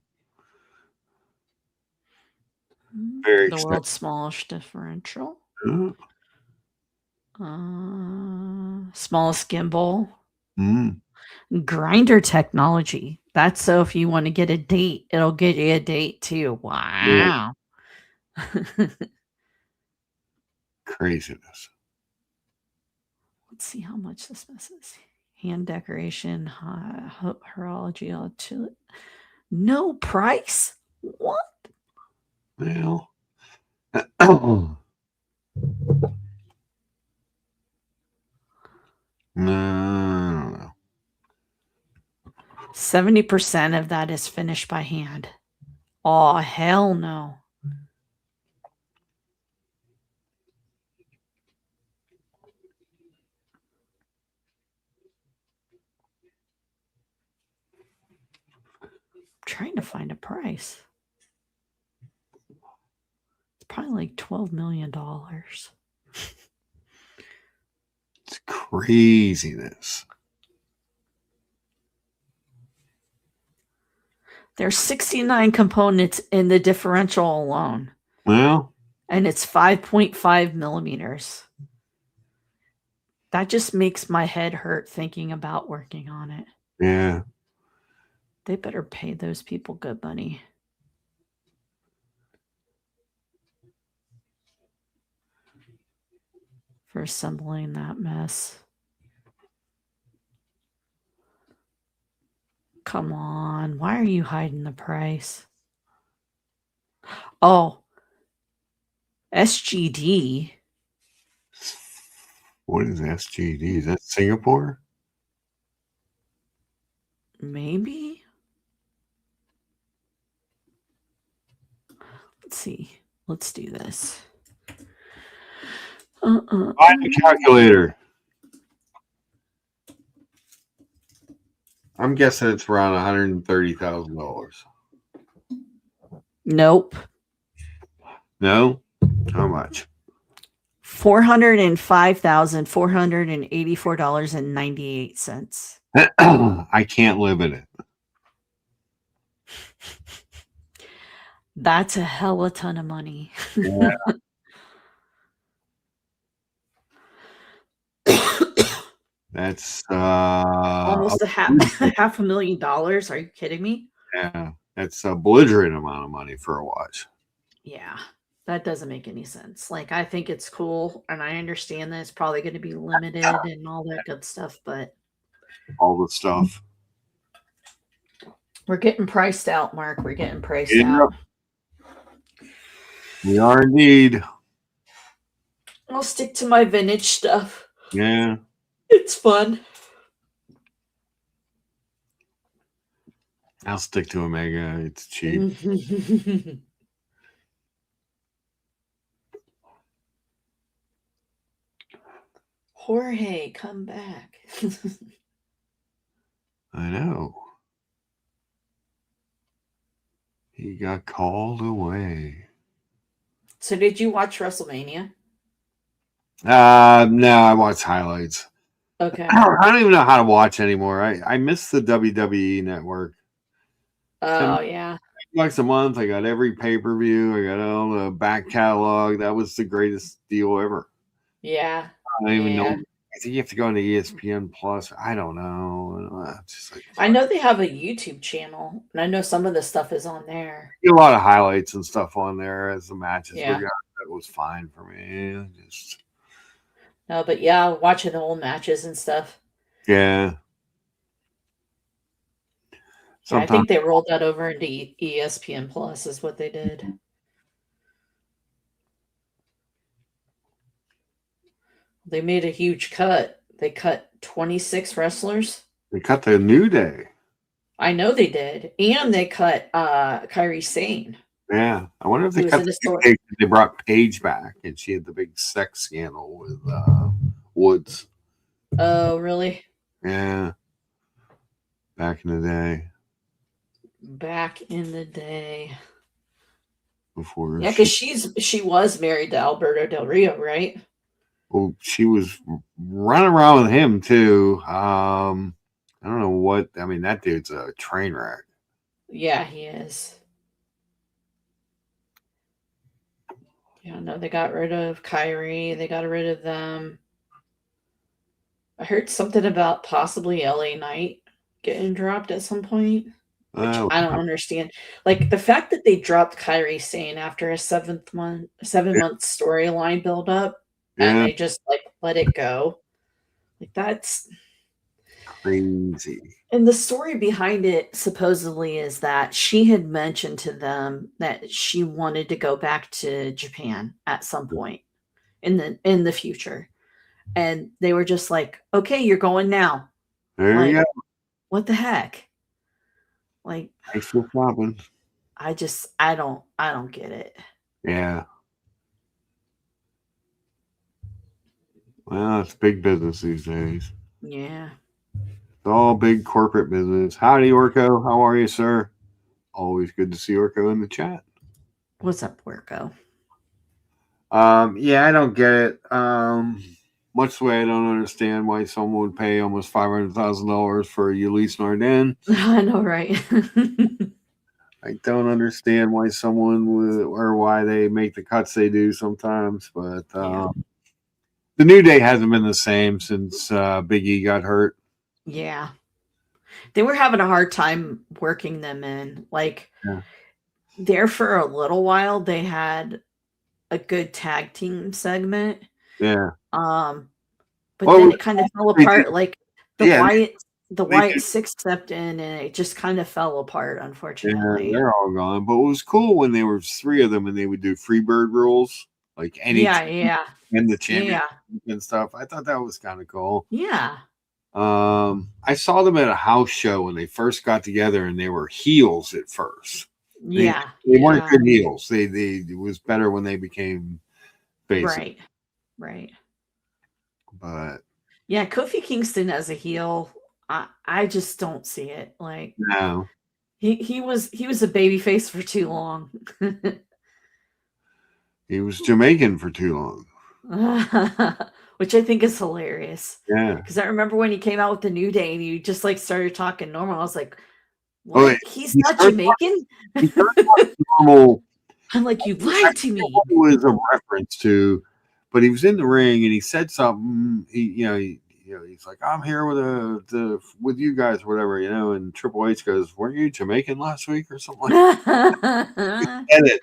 Very The world's smallest differential. Smallest gimbal. Grinder technology. That's so if you want to get a date, it'll get you a date too. Wow. Yeah. Craziness. Let's see how much this messes. Hand decoration, horology, no price. What? Well, no, I don't know. 70% of that is finished by hand. Oh, hell no. Trying to find a price. It's probably like $12 million. It's craziness. There's 69 components in the differential alone. Well, and it's 5.5 millimeters. That just makes my head hurt thinking about working on it. Yeah. They better pay those people good money. For assembling that mess. Come on. Why are you hiding the price? Oh. SGD. What is SGD? Is that Singapore? Maybe. Let's see. Let's do this. Find the calculator. I'm guessing it's around $130,000. Nope. No? How much? $405,484.98. I can't live in it. That's a hella ton of money. Yeah. That's Almost a $500,000. Are you kidding me? yeah, that's a belligerent amount of money for a watch. Yeah, that doesn't make any sense. Like, I think it's cool, and I understand that it's probably going to be limited and all that good stuff, but All the stuff. we're getting priced out, Mark. We're getting priced Yeah. out. We are indeed. I'll stick to my vintage stuff. Yeah. It's fun. I'll stick to Omega. It's cheap. Jorge, come back. I know. He got called away. So did you watch WrestleMania? No, I watch highlights. Okay. I don't even know how to watch anymore. I miss the WWE network. Oh, yeah. $10 a month. I got every pay-per-view. I got all the back catalog. That was the greatest deal ever. Yeah. I don't even know. I think you have to go into ESPN Plus. I don't know. Just like, I know they have a YouTube channel, and I know some of the stuff is on there. a lot of highlights and stuff on there as the matches Yeah. were going. That was fine for me. No, but yeah, watching the old matches and stuff. Yeah. Yeah, I think they rolled that over into ESPN Plus is what they did. They made a huge cut. They cut 26 wrestlers. They cut the New Day. I know they did. And they cut Kairi Sane. Yeah. I wonder if they cut the New Day. They brought Paige back, and she had the big sex scandal with Woods. Oh, really? Yeah. Back in the day. Back in the day. Before. Yeah, because she was married to Alberto Del Rio, right? Well, she was running around with him too. I don't know what. I mean, that dude's a train wreck. Yeah, he is. Yeah, no, they got rid of Kyrie. They got rid of them. I heard something about possibly LA Knight getting dropped at some point, which I don't understand. Like the fact that they dropped Kairi Sane after a 7 month storyline build up, and they just like let it go. Like that's crazy. And the story behind it supposedly is that she had mentioned to them that she wanted to go back to Japan at some point in the future. And they were just like, okay, you're going now. There you go. What the heck? Like, thanks for flopping. I don't get it. Yeah. Well, it's big business these days. Yeah. It's all big corporate business. Howdy, Orko. How are you, sir? Always good to see Orko in the chat. What's up, Orko? Yeah, I don't get it. Much the way I don't understand why someone would pay almost $500,000 for Ulysse Nardin. I know, right? I don't understand why someone would, or why they make the cuts they do sometimes. But the New Day hasn't been the same since Big E got hurt. Yeah. They were having a hard time working them in. Like, there for a little while, they had a good tag team segment. Yeah. But then it kind of fell apart. Like the Wyatt Six stepped in, and it just kind of fell apart, unfortunately. Yeah, they're all gone. But it was cool when there was 3 of them, and they would do Freebird rules, like any and the champion and stuff. I thought that was kind of cool. Yeah. I saw them at a house show when they first got together, and they were heels at first. They weren't good heels. It was better when they became faces. Right. But yeah, Kofi Kingston as a heel, I just don't see it. Like, no, he was a babyface for too long. He was Jamaican for too long. Which I think is hilarious. Yeah. Because I remember when he came out with the New Day and he just like started talking normal. I was like, what? He's not Jamaican? Normal. I'm like, you lied to me. It was a reference to, but he was in the ring and he said something. He he's like, I'm here with you guys, or whatever, and Triple H goes, weren't you Jamaican last week or something like that? Edit,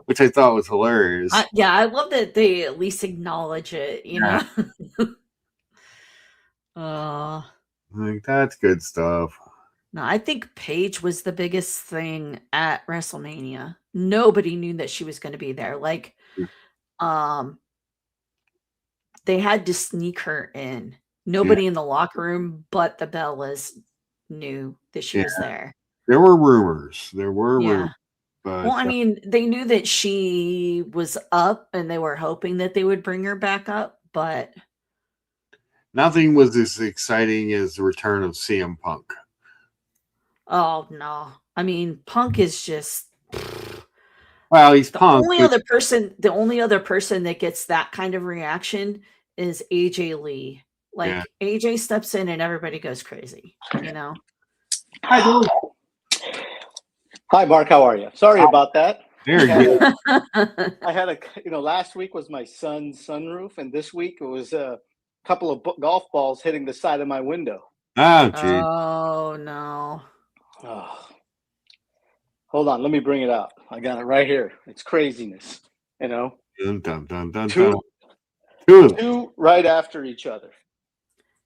which I thought was hilarious. Yeah, I love that they at least acknowledge it, Yeah. Like, that's good stuff. No, I think Paige was the biggest thing at WrestleMania. Nobody knew that she was going to be there. Like, they had to sneak her in. Nobody in the locker room but the Bellas knew that she was there. There were rumors. Rumors. But, well, I mean, they knew that she was up and they were hoping that they would bring her back up, but nothing was as exciting as the return of CM Punk. Oh, no. I mean, Punk is just... Well, he's Punk. The only other person that gets that kind of reaction is AJ Lee. Like, AJ steps in and everybody goes crazy, Hi, George. Hi, Mark. How are you? Sorry about that. Very good. I had last week was my son's sunroof, and this week it was a couple of golf balls hitting the side of my window. Oh, geez. Oh, no. Oh. Hold on, let me bring it out. I got it right here. It's craziness, Dun, dun, dun, dun, two right after each other.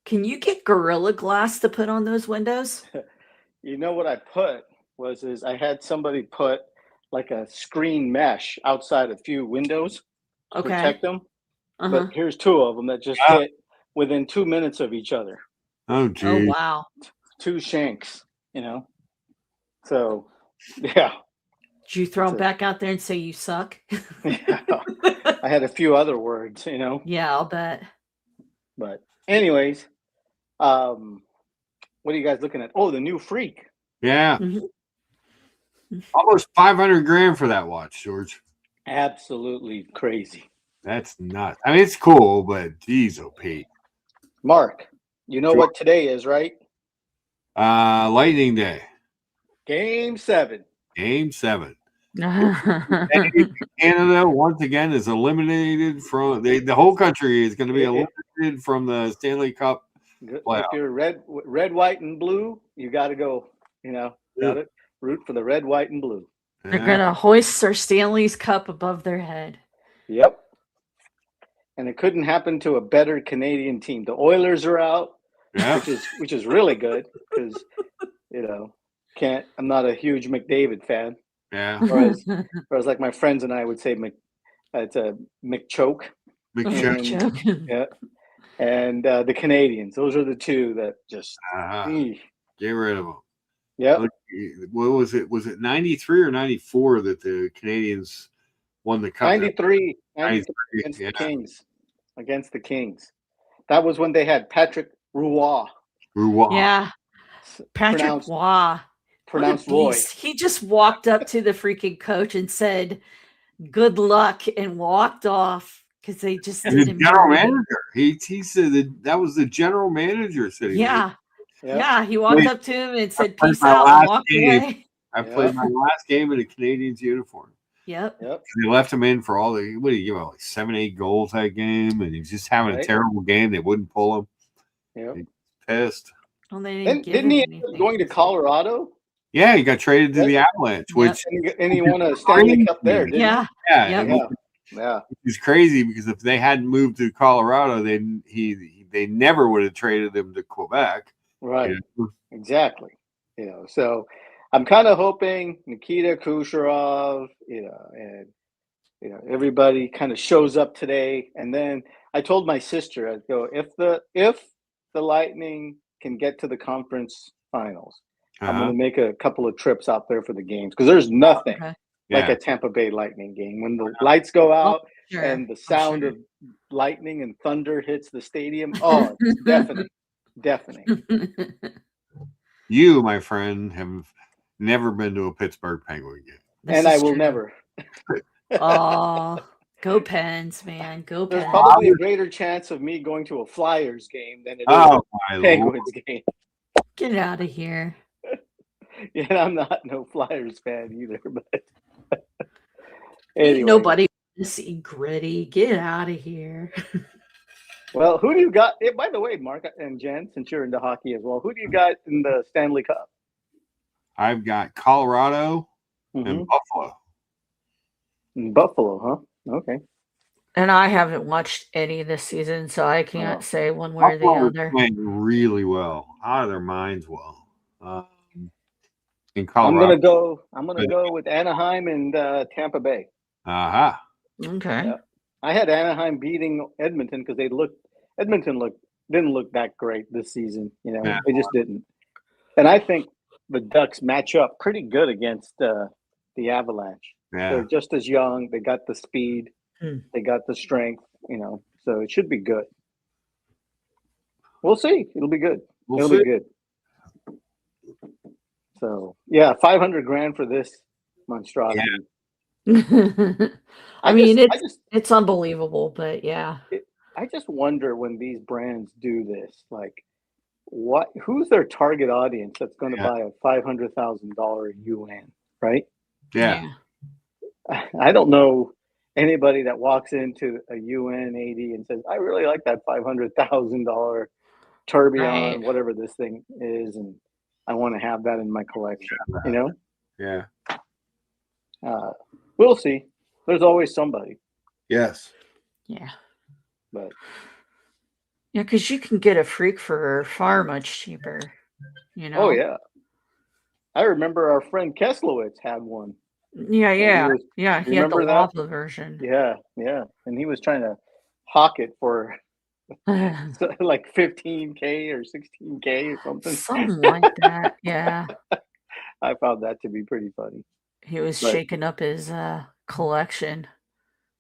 Can you get Gorilla Glass to put on those windows? You know what I put is I had somebody put like a screen mesh outside a few windows to protect them. But here's two of them that just hit within 2 minutes of each other. Oh, geez. Oh, wow. Two shanks, So, yeah. Did you throw them back out there and say you suck? Yeah. I had a few other words, Yeah, I'll bet. But anyways, what are you guys looking at? Oh, the new Freak. Yeah. Almost $500,000 for that watch, George. Absolutely crazy. That's nuts. I mean, it's cool, but geez, Pete. Mark, you know what today is, right? Lightning Day. Game 7. Game 7. Canada once again is eliminated from the whole country is going to be eliminated from the Stanley Cup playoff. If you're red, white, and blue, you got to go. Got it. Root for the red, white, and blue. They're gonna hoist their Stanley's Cup above their head. Yep. And it couldn't happen to a better Canadian team. The Oilers are out, which is really good because I'm not a huge McDavid fan. Yeah. Whereas like my friends and I would say it's a McChoke. McChoke. Yeah. And the Canadians. Those are the two that just get rid of them. Yeah. What was it? Was it 93 or 94 that the Canadians won the cup? 93 against the Kings. Against the Kings. That was when they had Patrick Roy. Yeah. Patrick Roy. Pronounced Roy. He just walked up to the freaking coach and said, "Good luck," and walked off because they just didn't. The general manager. He said that was the general manager sitting there. Yeah, he walked up to him and said, "Peace out," and walked away. I played my last game in a Canadians uniform. Yep. They left him in for all the, what do you give out, like 7-8 goals that game, and he's just having a terrible game. They wouldn't pull him. Yep. He's pissed. Well, they didn't didn't he end up going to Colorado? Yeah, he got traded to the Avalanche, which and he won a Stanley Cup there, didn't he? Yeah. It's crazy because if they hadn't moved to Colorado, they never would have traded him to Quebec. Right. Exactly. So I'm kind of hoping Nikita Kucherov, and everybody kind of shows up today. And then I told my sister, I'd go, if the Lightning can get to the conference finals, I'm going to make a couple of trips out there for the games because there's nothing like a Tampa Bay Lightning game when the lights go out and the sound of lightning and thunder hits the stadium. Oh, it's deafening. You, my friend, have never been to a Pittsburgh Penguin game. And I will never. Oh, go Pens, man. Go Pens. There's probably a greater chance of me going to a Flyers game than it is a Penguins game. Get out of here. Yeah, I'm not no Flyers fan either, but anyway. Nobody wants to see Gritty. Get out of here. Well, who do you got? By the way, Mark and Jen, since you're into hockey as well, who do you got in the Stanley Cup? I've got Colorado Mm-hmm. and Buffalo. Buffalo, huh? Okay. And I haven't watched any this season, so I can't say one way or the Buffalo is other. playing really well, out of their minds well. In I'm Colorado, gonna go with Anaheim and Tampa Bay. aha. Okay. Yeah. I had Anaheim beating Edmonton because Edmonton didn't look that great this season. You know, Yeah. they just didn't. And I think the Ducks match up pretty good against the Avalanche. Yeah. They're just as young. They got the speed. They got the strength. You know, so it should be good. We'll see. It'll be good. It'll be good. So yeah, $500,000 for this monstrosity. Yeah. I mean, it's unbelievable, but yeah. I just wonder when these brands do this, like, who's their target audience that's going to buy a $500,000 UN, right? Yeah. I don't know anybody that walks into a UN 80 and says, "I really like that $500,000 tourbillon, whatever this thing is, and I want to have that in my collection." You know? Yeah. We'll see. There's always somebody. Yes. Yeah. But yeah, because you can get a freak for far much cheaper. You know? Oh yeah. I remember our friend Keslowitz had one. Yeah. He had the lava version. Yeah. And he was trying to hawk it for like 15K or 16K or something. Something like that. Yeah. I found that to be pretty funny. He was shaking up his collection.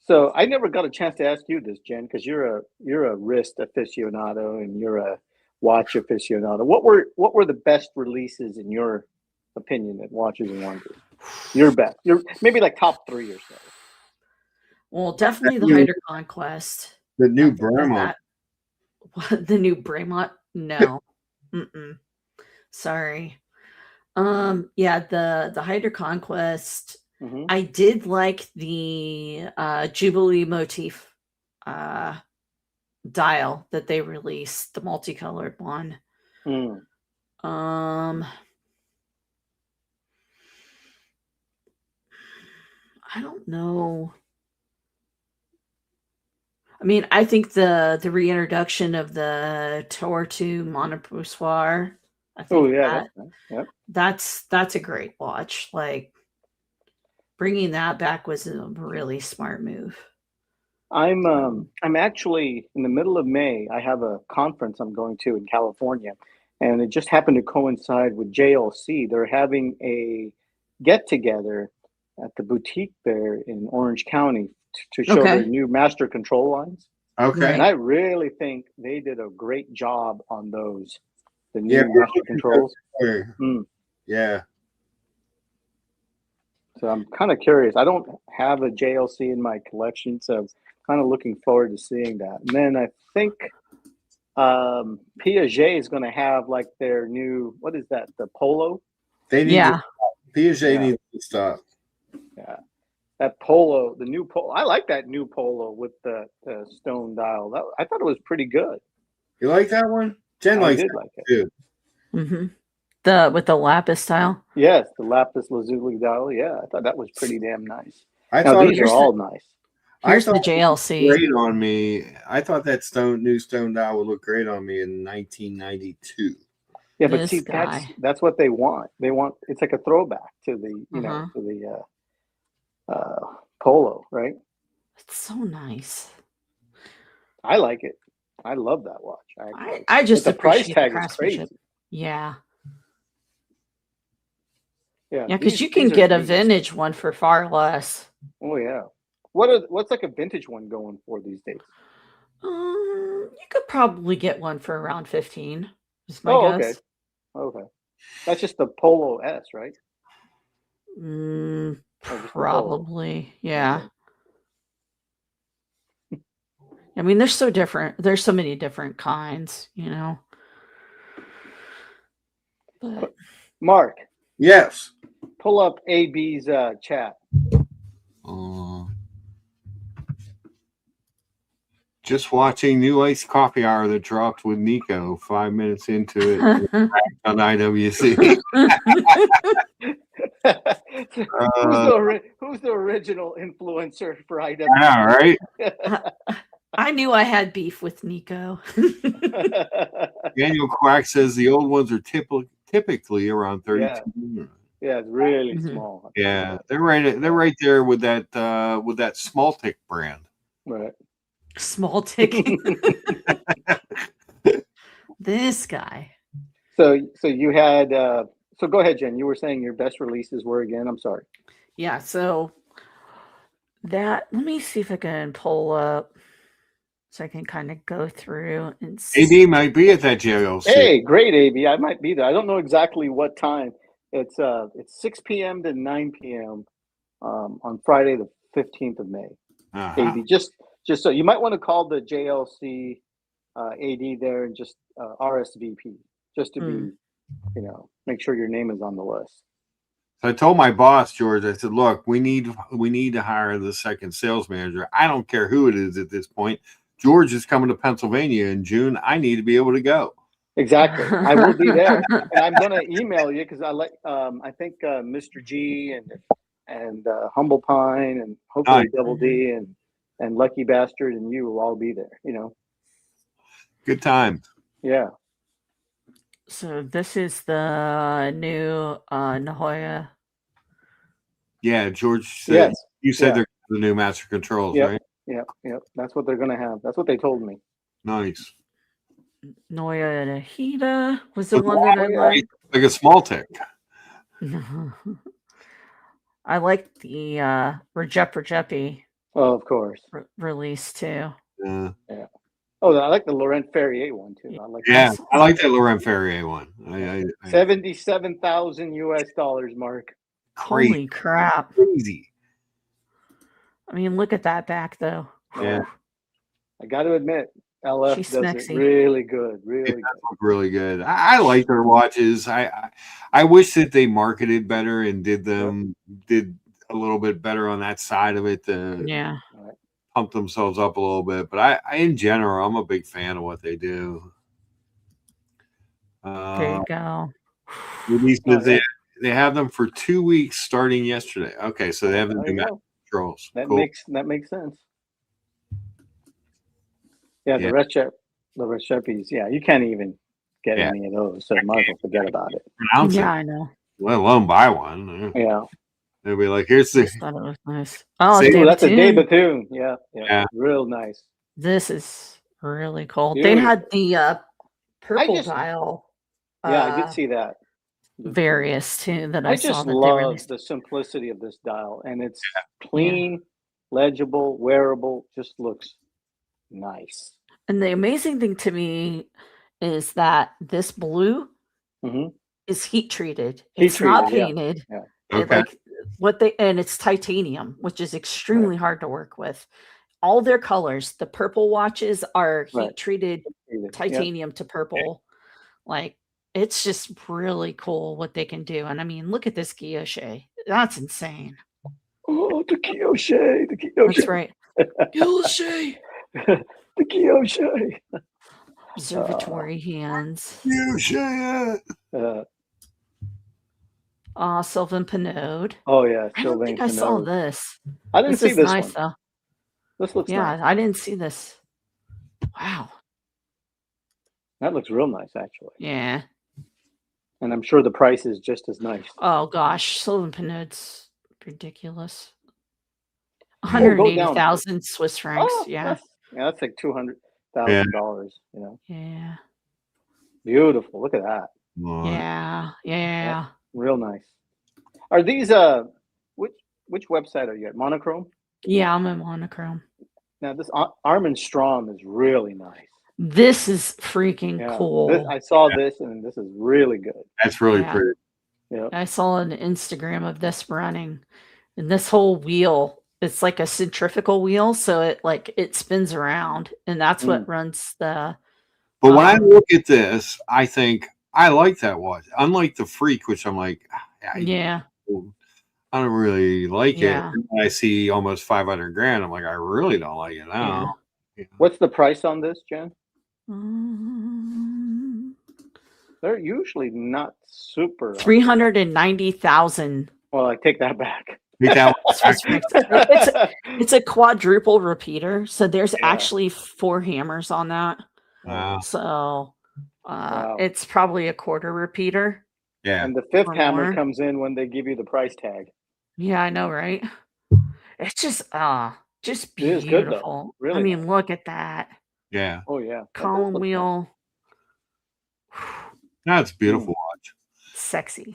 So I never got a chance to ask you this, Jen, because you're a wrist aficionado and you're a watch aficionado. What were the best releases in your opinion at Watches and Wonders? Your best. Maybe like top 3 or so. Well, definitely the HydroConquest. The new Bremont. The new Bremont? No. Sorry. Yeah, the HydroConquest. Mm-hmm. I did like the Jubilee motif dial that they released, the multicolored one. I don't know. I mean, I think the reintroduction of the Tortu Monopoussoir. I think that's a great watch. Like, bringing that back was a really smart move. I'm actually in the middle of May. I have a conference I'm going to in California, and it just happened to coincide with JLC. They're having a get together at the boutique there in Orange County to show their new master control lines. Okay. And I really think they did a great job on those. The new master controls. Yeah. So I'm kind of curious. I don't have a JLC in my collection, so I'm kind of looking forward to seeing that. And then I think Piaget is going to have like their new, what is that? The Polo? They need to stop. Piaget needs to stop. Yeah. That Polo, the new Polo. I like that new Polo with the stone dial. I thought it was pretty good. You like that one? Jen likes it too. Mm-hmm. With the lapis style? Yes, the lapis lazuli dial. Yeah, I thought that was pretty damn nice. I thought these are all nice. Here's the JLC. Great on me. I thought that new stone dial would look great on me in 1992. Yeah, but see, that's what they want. They want, it's like a throwback to the to the Polo, right? It's so nice. I like it. I love that watch. I just the price tag is crazy. Yeah. Yeah, because you can get a vintage one for far less. Oh yeah. What's like a vintage one going for these days? You could probably get one for around 15. Is my guess. Okay. That's just the Polo S, right? Probably, yeah. Okay. I mean, they're so different. There's so many different kinds, you know. But Mark. Yes. Pull up AB's chat. Just watching New Ice Coffee Hour that dropped with Nico 5 minutes into it on IWC. Who's the original influencer for IWC? Yeah, right? I knew I had beef with Nico. Daniel Quack says the old ones are typically around 32. Yeah, it's really small. Yeah, they're right there with that Small Tick brand. Right. Small Tick. This guy. So you had so go ahead, Jen. You were saying your best releases were again. I'm sorry. Yeah, so let me see if I can pull up so I can kind of go through and see. AD might be at that JLC. Hey, great, AB. I might be there. I don't know exactly what time. It's 6 p.m. to 9 p.m. On Friday the 15th of May. AB, just so you might want to call the JLC AD there and just RSVP just to be, make sure your name is on the list. So I told my boss, George, I said, look, we need to hire the second sales manager. I don't care who it is at this point. George is coming to Pennsylvania in June. I need to be able to go. Exactly. I will be there. And I'm going to email you because I think Mr. G and Humble Pine and hopefully Double D and Lucky Bastard and you will all be there, Good time. Yeah. So this is the new Nahoya. Yeah, George said you said they're the new master controls, right? Yeah. That's what they're going to have. That's what they told me. Nice. Noya and Ahita was the one that I liked. Like a Small Tick. I like the Regepi Oh, of course. Release too. Yeah. Oh, I like the Laurent Ferrier one too. I like that Laurent Ferrier one. $77,000 US, Mark. Crazy. Holy crap. Crazy. I mean, look at that back though. Yeah. I got to admit, LF She's does smexy. it really good. Really good. Really good. I like their watches. I wish that they marketed better and did a little bit better on that side of it to pump themselves up a little bit. But I in general, I'm a big fan of what they do. There you go. They have them for 2 weeks starting yesterday. Okay, so they have the new master controls. That cool. makes sense. Yeah, the Rechepis. Yeah, you can't even get any of those, so might as well forget about it. I know. Let alone buy one. Yeah. They'll be like, here's the. I thought it was nice. Oh, that's a Day Bethune. Yeah. Real nice. This is really cool. Beautiful. They had the purple dial. I did see that. Various too that I saw. I just love the simplicity of this dial, and it's clean, legible, wearable. Just looks nice. And the amazing thing to me is that this blue is heat treated. It's not painted. Yeah. Okay. And it's titanium, which is extremely hard to work with. All their colors, the purple watches are heat treated titanium to purple. Like, it's just really cool what they can do. And I mean, look at this guilloche. That's insane. Oh, the guilloche. That's right. Guilloche. The guilloche. Observatory hands. Guilloche. Sylvain Pinode. Oh yeah, I don't think I saw this. I didn't see this nice, one. Though. This looks nice. I didn't see this. Wow. That looks real nice, actually. Yeah. And I'm sure the price is just as nice. Oh gosh, Sylvain Pinode's ridiculous. 180,000 Swiss francs. Oh, that's like $200,000. Yeah. Beautiful. Look at that. Yeah. Real nice. Are these which website are you at? Monochrome? Yeah, I'm at Monochrome. Now this Armin Strom is really nice. This is freaking cool. I saw this and this is really good. That's really pretty. Yeah. I saw an Instagram of this running, and this whole wheel, it's like a centrifugal wheel, so it spins around, and that's what runs the. But when I look at this, I think I like that watch. Unlike the Freak, which I'm like, I don't really like it. And I see almost $500,000. I'm like, I really don't like it now. Yeah. What's the price on this, Jen? Um, They're usually not super. 390,000. Well, I take that back. Swiss francs. It's a quadruple repeater, so there's actually 4 hammers on that. Wow. So it's probably a quarter repeater. Yeah. And the 5th hammer more. comes in when they give you the price tag. Yeah, I know, right? It's just It is good, though. beautiful. Really I mean, nice. look at that. Yeah. Oh yeah. That does Column look wheel. That's a beautiful watch. Sexy.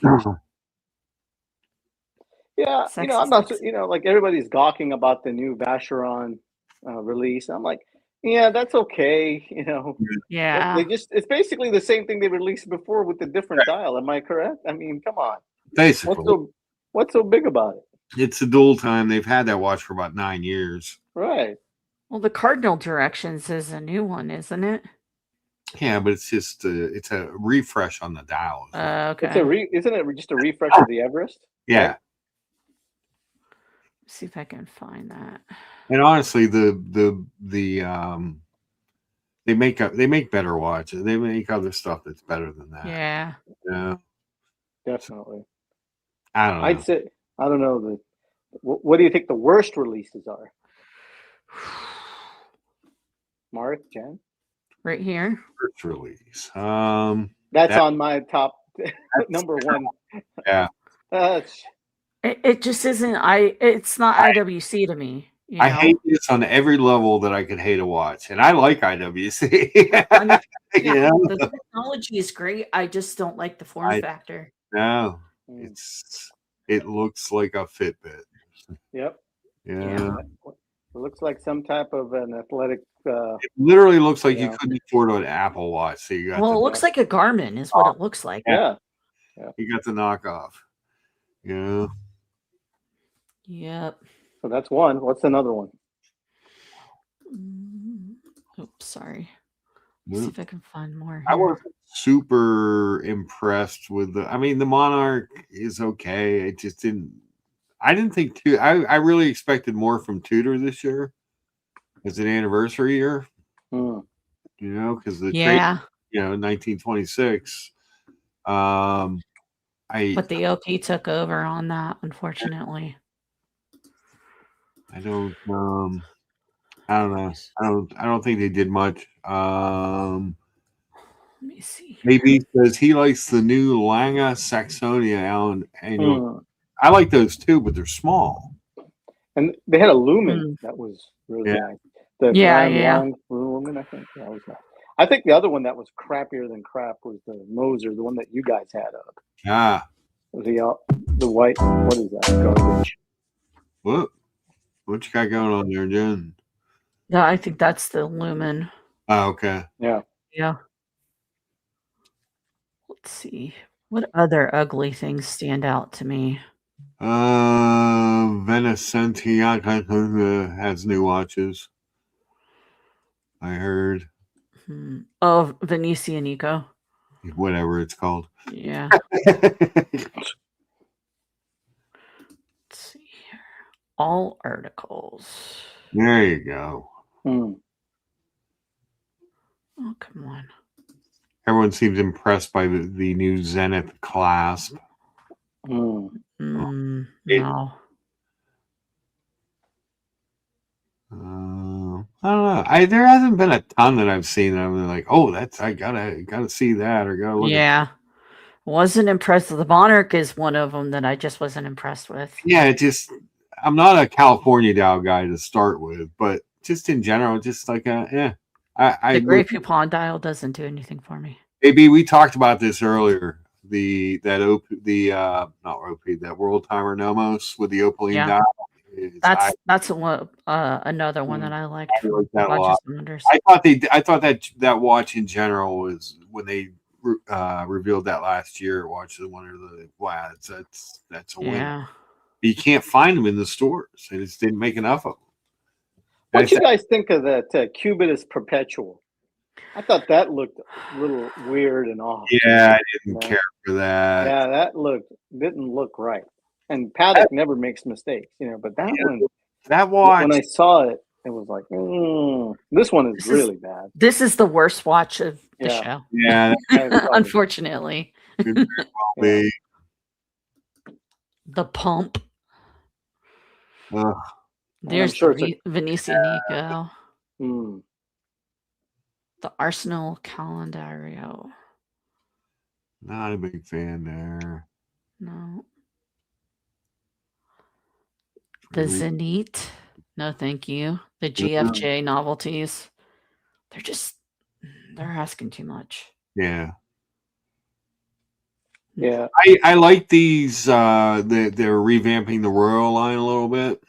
Yeah, Sexy, I'm not, sexy. like everybody's gawking about the new Vacheron release. I'm like, yeah, that's okay. Yeah. It's basically the same thing they released before with a different dial. Am I correct? I mean, come on. Basically. What's so big about it? It's a dual time. They've had that watch for about 9 years. Right. Well, the cardinal directions is a new one, isn't it? Yeah, but it's just it's a refresh on the dial. Okay. Isn't it just a refresh of the Everest? Yeah. Right? See if I can find that. And honestly, they make better watches. They make other stuff that's better than that. Yeah. Yeah. Definitely. I don't know. I'd say I don't know what do you think the worst releases are? Mark, Jen? Right here. First release. That's on my top number 1. Yeah. It just isn't. It's not IWC to me. I hate this on every level that I could hate a watch, and I like IWC. The technology is great. I just don't like the form factor. No, it looks like a Fitbit. Yep. Yeah. It looks like some type of an athletic. It literally looks like you couldn't afford an Apple Watch, so you got. Well, it looks like a Garmin, is what it looks like. Yeah. You got the knockoff. Yeah. Yep. So that's one. What's another one? Oops, sorry. Let's see if I can find more. Here. I wasn't super impressed with the Monarch is okay. It just didn't. I didn't think I really expected more from Tudor this year as an anniversary year. Because the trade, 1926. But the OP took over on that, unfortunately. I don't know. I don't think they did much. Let me see. Maybe because he likes the new Lange Saxonia annual. I like those too, but they're small. And they had a lumen that was really nice. The Grand lumen, I think that was nice. I think the other one that was crappier than crap was the Moser, the one that you guys had up. The white. What is that? Garbage. What you got going on there, Jen? No, I think that's the lumen. Oh, okay. Yeah. Let's see. What other ugly things stand out to me? Venecentia has new watches. I heard. Oh, Venetian Eco. Whatever it's called. Yeah. Let's see here. All articles. There you go. Oh, come on. Everyone seems impressed by the new Zenith clasp. No. I don't know. There hasn't been a ton that I've seen that I'm like, oh, I gotta see that or gotta look. Yeah. Wasn't impressed with the Monarch is one of them that I just wasn't impressed with. Yeah, I'm not a California dial guy to start with, but just in general, just like the Grey Poupon dial doesn't do anything for me. Maybe we talked about this earlier. That World Timer Nomos with the Opaline dial. That's another one that I liked. I like that a lot. I thought that watch in general was when they revealed that last year. Watch the one of the that's a win. Yeah. You can't find them in the stores. They just didn't make enough of them. What do you guys think of that Cubitus Perpetual? I thought that looked a little weird and off. Yeah, I didn't care for that. Yeah, that didn't look right. And Paddock never makes mistakes, but that one, that watch, when I saw it, it was like, this one is really bad. This is the worst watch of the show. Yeah, unfortunately. could very well be. The pump. Ugh. There's sure the Venezia Nico. Mm. The Arsenal Calendario. Not a big fan there. No. The Zenith. No, thank you. The GFJ novelties. They're asking too much. Yeah. Yeah. I like these. They're revamping the Royal line a little bit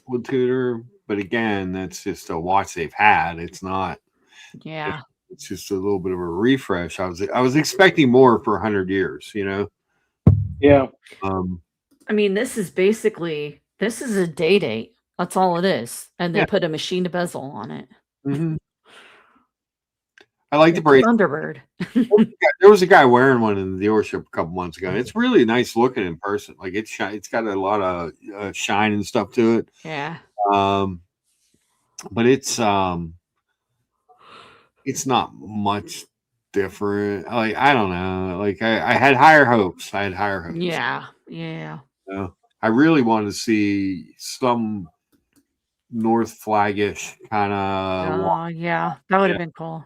with Tudor, but again, that's just a watch they've had. It's not. Yeah. It's just a little bit of a refresh. I was expecting more for 100 years. Yeah. I mean, this is a date. That's all it is, and they put a machined bezel on it. Mm-hmm. I like the bracelet. Thunderbird. There was a guy wearing one in the dealership a couple months ago. It's really nice looking in person. Like it's got a lot of shine and stuff to it. Yeah. But it's not much different. Like I don't know. Like I had higher hopes. Yeah. I really wanted to see some North Flagish kind of. Oh yeah, that would have been cool.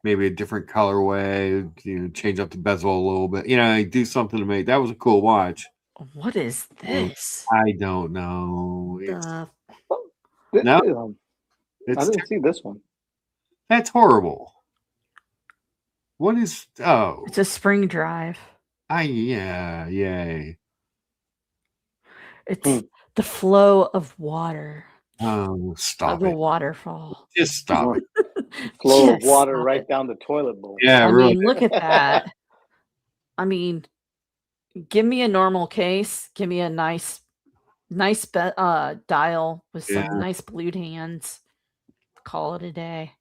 Maybe a different colorway, change up the bezel a little bit, do something to make that was a cool watch. What is this? I don't know. No, I didn't see this one. That's horrible. What is? Oh, it's a spring drive. Yay. It's the flow of water. Oh, stop it! A waterfall. Just stop it. Flow of water right down the toilet bowl. Yeah, I really. mean, look at that. I mean, give me a normal case. Give me a nice dial with some nice blued hands. Call it a day.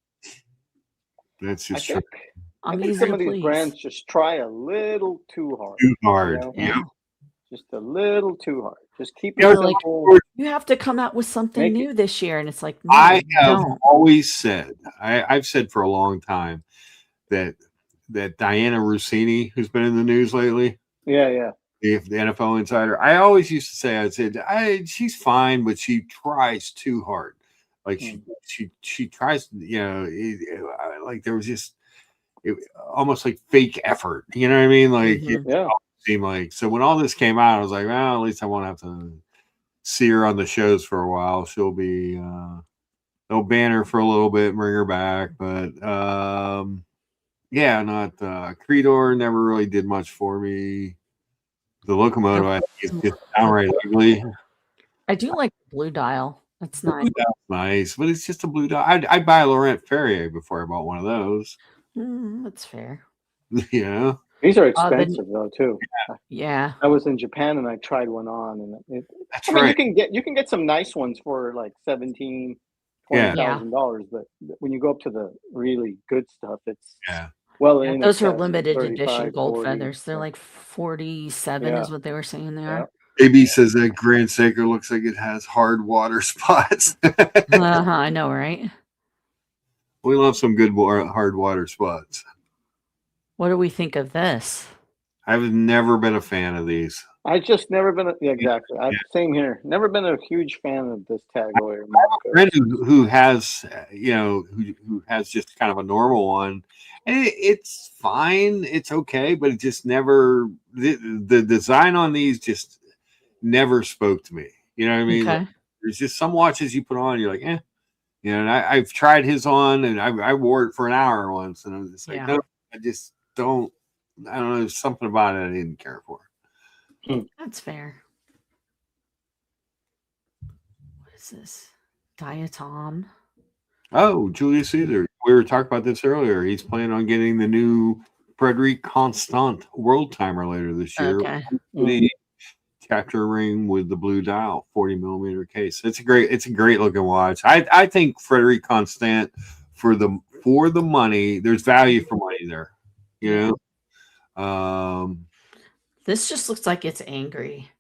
That's just true. I think some of these brands just try a little too hard. Yeah. Just a little too hard. Just keep it simple. You have to come out with something new this year, and it's like no, I have always said. I've said for a long time that Diana Rossini, who's been in the news lately, the NFL insider. I always used to say, I said, she's fine, but she tries too hard. Like she tries, like there was just almost like fake effort. You know what I mean? Like seemed like. So when all this came out, I was like, well, at least I won't have to see her on the shows for a while. She'll be they'll ban her for a little bit and bring her back, but not Creedor never really did much for me. The Locomotive I think is just downright ugly. I do like the blue dial. That's nice. Nice, but it's just a blue dial. I'd buy a Laurent Ferrier before I bought one of those. That's fair. These are expensive though too. Yeah. I was in Japan and I tried one on, and that's right. You can get some nice ones for like $17,000-$20,000, but when you go up to the really good stuff, it's those are limited edition gold feathers. They're like 47 is what they were saying there. AB says that Grand Seiko looks like it has hard water spots. I know, right? We love some good hard water spots. What do we think of this? I've never been a fan of these. I just never been exactly. Same here. Never been a huge fan of this tag oil. A friend who has who has just kind of a normal one, and it's fine. It's okay, but it just never the design on these just never spoke to me. You know what I mean? Okay. Like, there's just some watches you put on, you're like, and I've tried his on, and I wore it for an hour once, and I was just like, no, I just don't. I don't know. There's something about it I didn't care for. That's fair. What is this? Diatom. Oh, Julius Caesar. We were talking about this earlier. He's planning on getting the new Frederic Constant world timer later this year. Okay. The chapter ring with the blue dial, 40mm case. It's a great looking watch. I think Frederic Constant for the money, there's value for money there. This just looks like it's angry.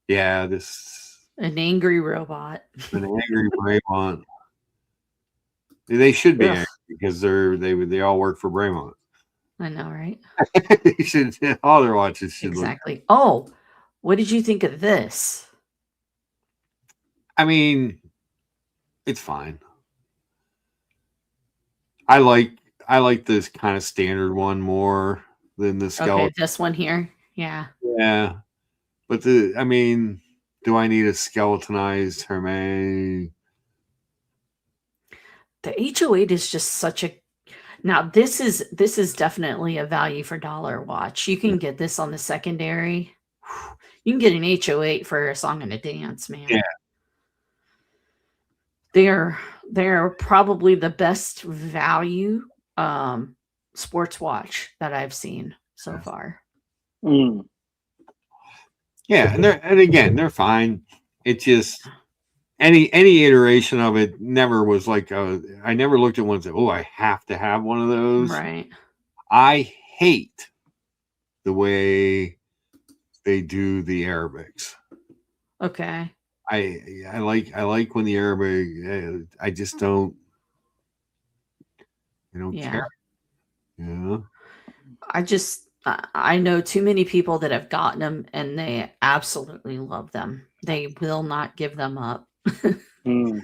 Yeah, this An angry robot. An angry Braymont. They should be Ugh. angry because they all work for Braymont. I know, right? They should, all their watches should look. Exactly. Oh, what did you think of this? I mean, it's fine. I like this kind of standard one more than the skeleton. Okay, this one here. Yeah. Yeah, but I mean, do I need a skeletonized Hermes? The H08 is just such a. Now this is definitely a value for dollar watch. You can get this on the secondary. You can get an H08 for a song and a dance, man. Yeah. They're probably the best value sports watch that I've seen so far. Mm. Yeah, and again, they're fine. It just any iteration of it never was like I never looked at one and said, "Oh, I have to have one of those." Right. I hate the way they do the Arabics. Okay. I like when the Arabic. I just don't. I don't care. Yeah. I know too many people that have gotten them and they absolutely love them. They will not give them up. Mm.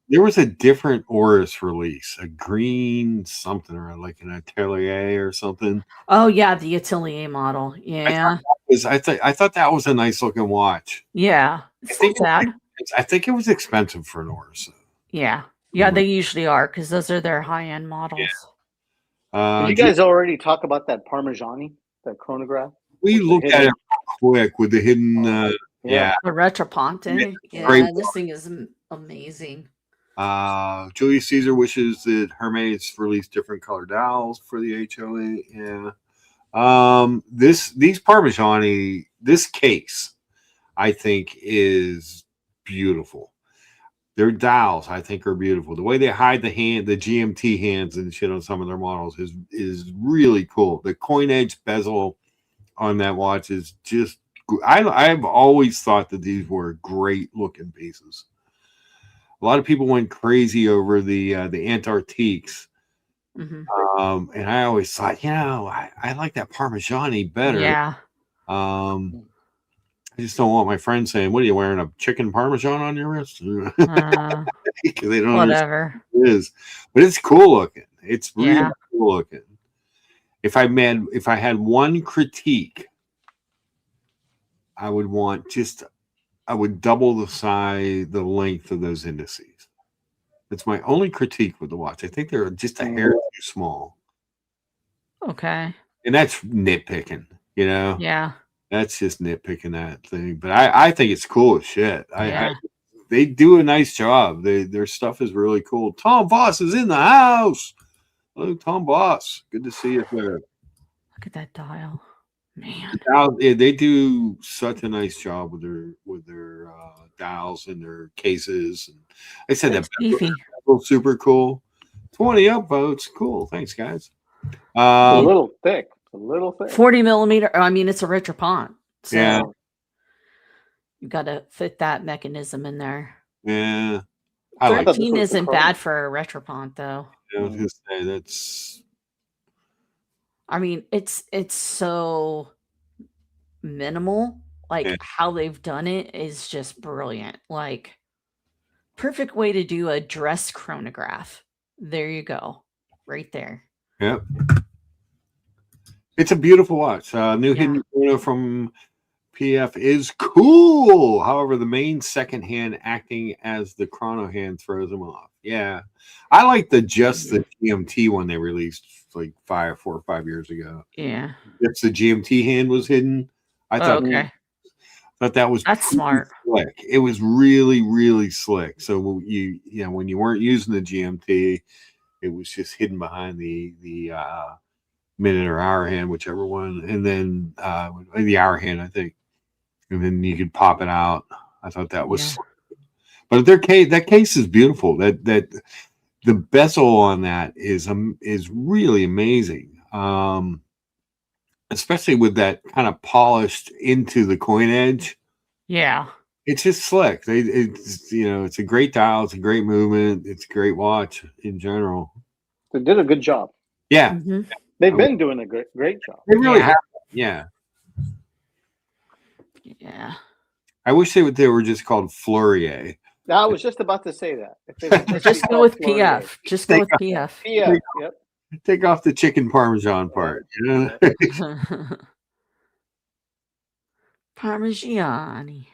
There was a different Oris release, a green something or like an Atelier or something. Oh yeah, the Atelier model. Yeah. I thought that was a nice looking watch. Yeah. It's not bad. I think it was expensive for an Oris. Yeah. Yeah, they usually are because those are their high end models. Did you guys already talk about that Parmigiani, that chronograph? We looked at it quick with the hidden. Yeah. The Retroponte. Yeah, Great this thing is amazing. Julius Caesar wishes that Hermes release different color dials for the HOA. Yeah. These Parmigiani, this case, I think is beautiful. Their dials, I think, are beautiful. The way they hide the GMT hands and shit on some of their models is really cool. The coin edge bezel on that watch is just. I've always thought that these were great looking pieces. A lot of people went crazy over the Antarctiques, and I always thought, I like that Parmigiani better. Yeah. I just don't want my friends saying, "What are you wearing, a chicken Parmesan on your wrist?" Because they don't whatever understand what it is. But it's cool looking. It's really cool looking. If I had one critique, I would double the length of those indices. That's my only critique with the watch. I think they're just a hair too small. Okay. And that's nitpicking, Yeah. That's just nitpicking that thing. But I think it's cool as shit. They do a nice job. Their stuff is really cool. Tom Voss is in the house. Hello, Tom Voss. Good to see you there. Look at that dial. Man. They do such a nice job with their dials and their cases. And I said that was super cool. 20 upvotes. Cool. Thanks, guys. A little thick. 40 millimeter. I mean, it's a Retropont. So yeah. You got to fit that mechanism in there. Yeah. 13 isn't bad for a Retropont, though. I was going to say that's. I mean, it's so minimal. Like how they've done it is just brilliant. Like perfect way to do a dress chronograph. There you go. Right there. Yep. It's a beautiful watch. New hidden chrono from PF is cool. However, the main second hand acting as the chrono hand throws them off. Yeah. I like the GMT one they released like 4 or 5 years ago. Yeah. If the GMT hand was hidden, I thought that's smart. Slick. It was really, really slick. So when you weren't using the GMT, it was just hidden behind the minute or hour hand, whichever one, and then the hour hand, I think, and then you could pop it out. I thought that was, but that case is beautiful. That the bezel on that is really amazing, especially with that kind of polished into the coin edge. Yeah, It's just slick. It's it's a great dial. It's a great movement. It's a great watch in general. They did a good job. Yeah, Mm-hmm. They've been doing a great job. they really Yeah. have. Yeah, Yeah. I wish they were just called Fleurier. I was just about to say that. If they would Just be go called with Florian. PF. Just go with PF. Yeah. Yep. Take off the chicken parmesan part. Parmigiani.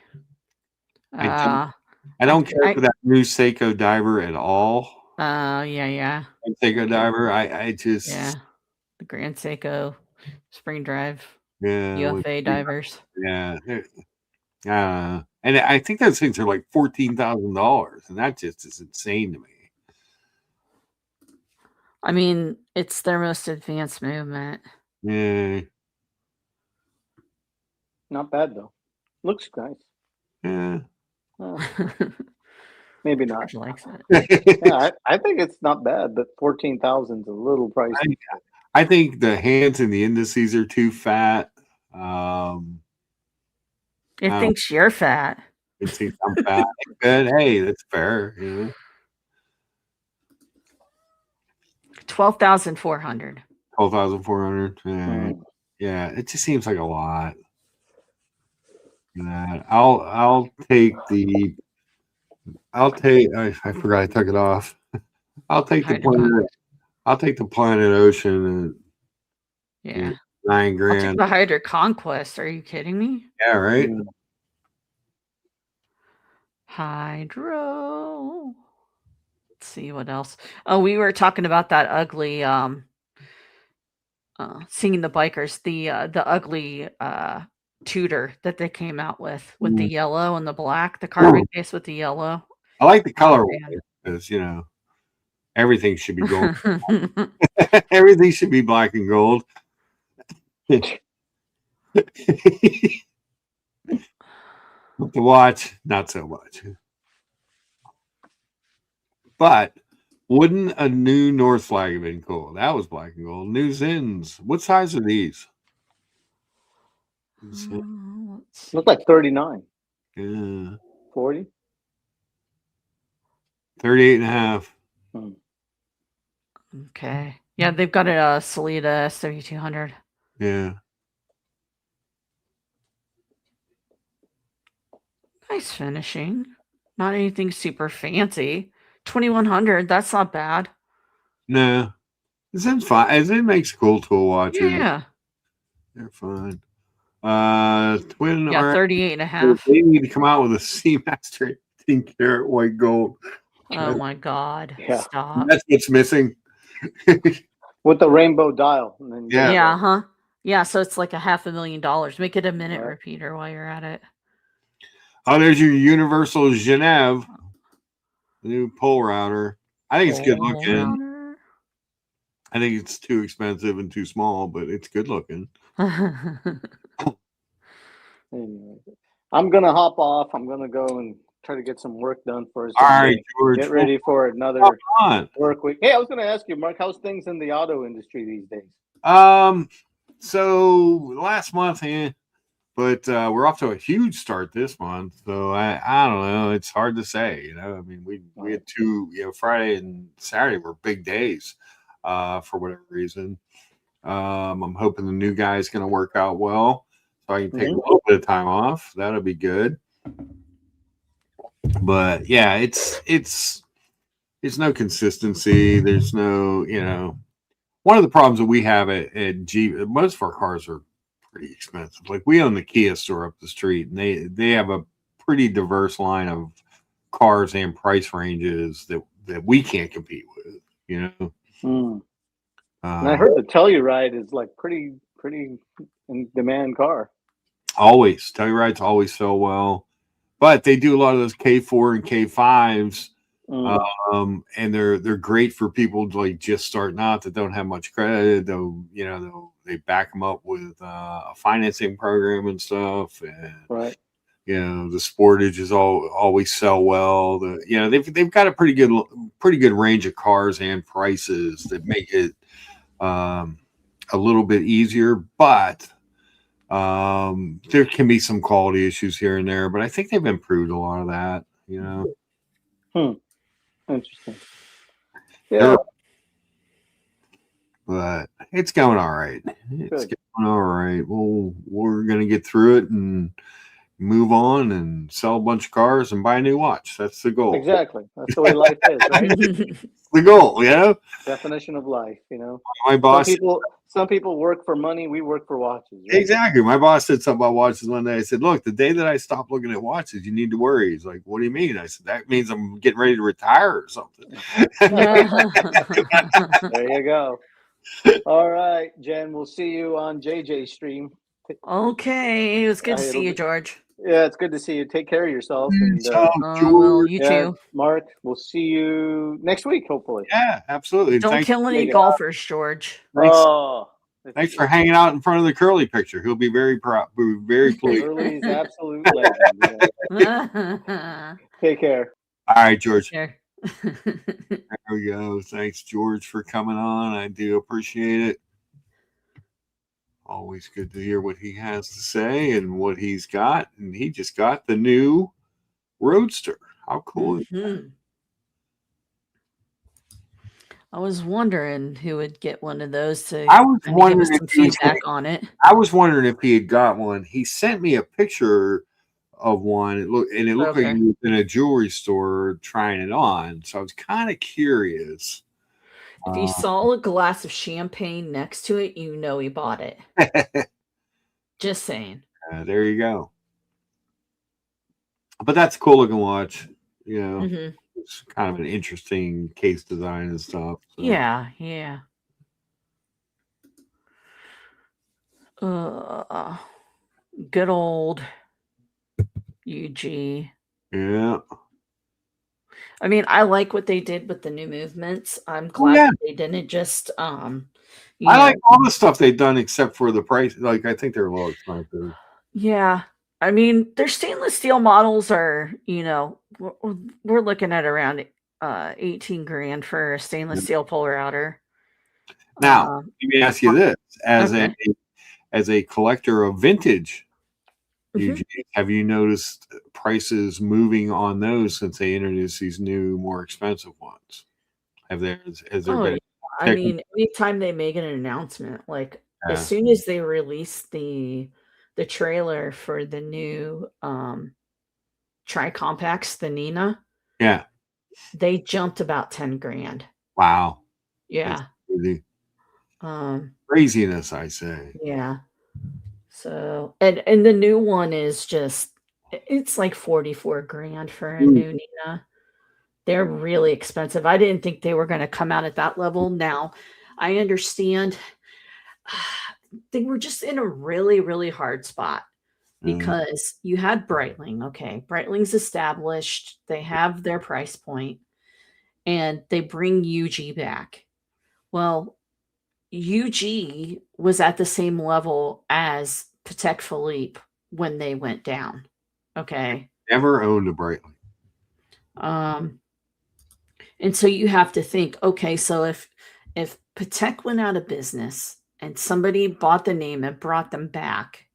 I don't care for that new Seiko diver at all. Yeah. Seiko diver. I just the Grand Seiko Spring Drive. Yeah. UFA divers. Yeah. And I think those things are like $14,000, and that just is insane to me. I mean, it's their most advanced movement. Yeah. Not bad though. Looks nice. Yeah. Maybe not. George likes it. Yeah, I think it's not bad, but 14,000 is a little pricey. I think the hands and the indices are too fat. It thinks you're fat. It thinks I'm fat. Good. Hey, that's fair. Yeah. 12,400. 12,400. Yeah. Yeah. It just seems like a lot. I'll take the. I forgot I took it off. I'll take the Planet. I'll take the Planet Ocean. Yeah. $9,000. I'll take the HydroConquest. Are you kidding me? Yeah. Right. Hydro. Let's see what else. Oh, we were talking about that ugly Singing the Bikers, the ugly Tudor that they came out with the yellow and the black, the carbon case with the yellow. I like the color because everything should be gold. Everything should be black and gold. The watch, not so much. But wouldn't a new North flag have been cool? That was black and gold. New Zins. What size are these? Look like 39. Yeah. 40? 38 and a half. Okay. Yeah, they've got a Salida 7200. Yeah. Nice finishing. Not anything super fancy. 2100. That's not bad. No. Zin's fine. Zin makes cool tool watches. Yeah. They're fine. Twin. Yeah, 38 and a half. They need to come out with a Seamaster 18 karat white gold. Oh my God. Yeah. Stop. That's what's missing. With the rainbow dial. Yeah. Yeah, so it's like $500,000. Make it a minute repeater while you're at it. Oh, there's your Universal Genève. The new pole router. I think it's good looking. I think it's too expensive and too small, but it's good looking. Anyway, I'm going to hop off. I'm going to go and try to get some work done for us. All right, George. Get ready for another work week. Hey, I was going to ask you, Mark, how's things in the auto industry these days? So last month, but we're off to a huge start this month. So I don't know. It's hard to say. I mean, we had two. Friday and Saturday were big days, for whatever reason. I'm hoping the new guy is going to work out well, so I can take a little bit of time off. That'll be good. But yeah, it's no consistency. There's no, one of the problems that we have at Jeep, most of our cars are pretty expensive. Like we own the Kia store up the street, and they have a pretty diverse line of cars and price ranges that we can't compete with. And I heard the Telluride is like pretty in demand car. Always Tellurides always sell well, but they do a lot of those K4 and K5s. And they're great for people like just starting out that don't have much credit. They back them up with a financing program and stuff. And the Sportage is always sell well. They've got a pretty good range of cars and prices that make it a little bit easier. But There can be some quality issues here and there, but I think they've improved a lot of that. Interesting. They're- Yeah. but it's going all right. It's Good. going all right. Well, we're gonna get through it and move on and sell a bunch of cars and buy a new watch. That's the goal. Exactly. That's the way life is, right? The goal, Definition of life, My boss. Some people work for money. We work for watches. Right? Exactly. My boss said something about watches one day. I said, "Look, the day that I stop looking at watches, you need to worry." He's like, "What do you mean?" I said, "That means I'm getting ready to retire or something." There you go. All right, Jen. We'll see you on JJ's stream. Okay, it was good to see you, George. Yeah, it's good to see you. Take care of yourself. And well, you too. Mark, we'll see you next week, hopefully. Yeah, absolutely. Don't kill any golfers, George. Thanks for hanging out in front of the Curly picture. He'll be very proud, very pleased. Curly's absolute legend. Take care. All right, George. There we go. Thanks, George, for coming on. I do appreciate it. Always good to hear what he has to say and what he's got. And he just got the new Roadster. How cool is that? I was wondering who would get one of those to I was wondering give us some feedback on it. I was wondering if he had got one. He sent me a picture of one. It looked like he was in a jewelry store trying it on. So I was kind of curious. If you saw a glass of champagne next to it, you know he bought it. Just saying. There you go. But that's a cool looking watch. It's kind of an interesting case design and stuff. So. Yeah. Good old UG. Yeah. I mean, I like what they did with the new movements. I'm glad they didn't just I like all the stuff they've done except for the price. Like, I think they're a little expensive. Yeah. I mean, their stainless steel models are, we're looking at around 18 grand for a stainless steel polar outer. Now, let me ask you this. As a collector of vintage UGs, have you noticed prices moving on those since they introduced these new, more expensive ones? Has there been? I mean, anytime they make an announcement, like as soon as they release the trailer for the new tri-compacts, the Nina, they jumped about 10 grand. Wow. Yeah. Craziness, I say. Yeah. So, and the new one is it's like 44 grand for a new Nina. They're really expensive. I didn't think they were going to come out at that level. Now, I understand they were just in a really, really hard spot because you had Breitling. Okay. Breitling's established. They have their price point and they bring UG back. Well, UG was at the same level as Patek Philippe when they went down. Okay. Never owned a Breitling. And so you have to think, okay, so if Patek went out of business and somebody bought the name and brought them back,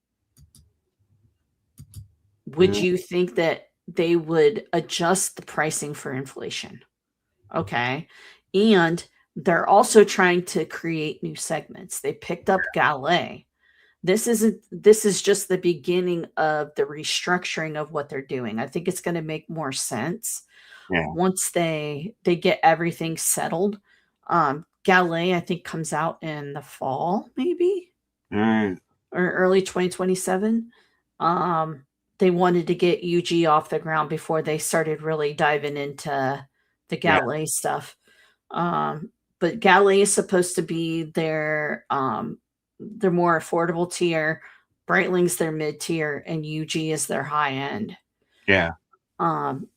would you think that they would adjust the pricing for inflation? Okay. And they're also trying to create new segments. They picked up Gallet. This is just the beginning of the restructuring of what they're doing. I think it's going to make more sense once they get everything settled. Gallet, I think, comes out in the fall, maybe, or early 2027. They wanted to get UG off the ground before they started really diving into the Gallet stuff. But Gallet is supposed to be their more affordable tier. Breitling's their mid tier, and UG is their high end. Yeah.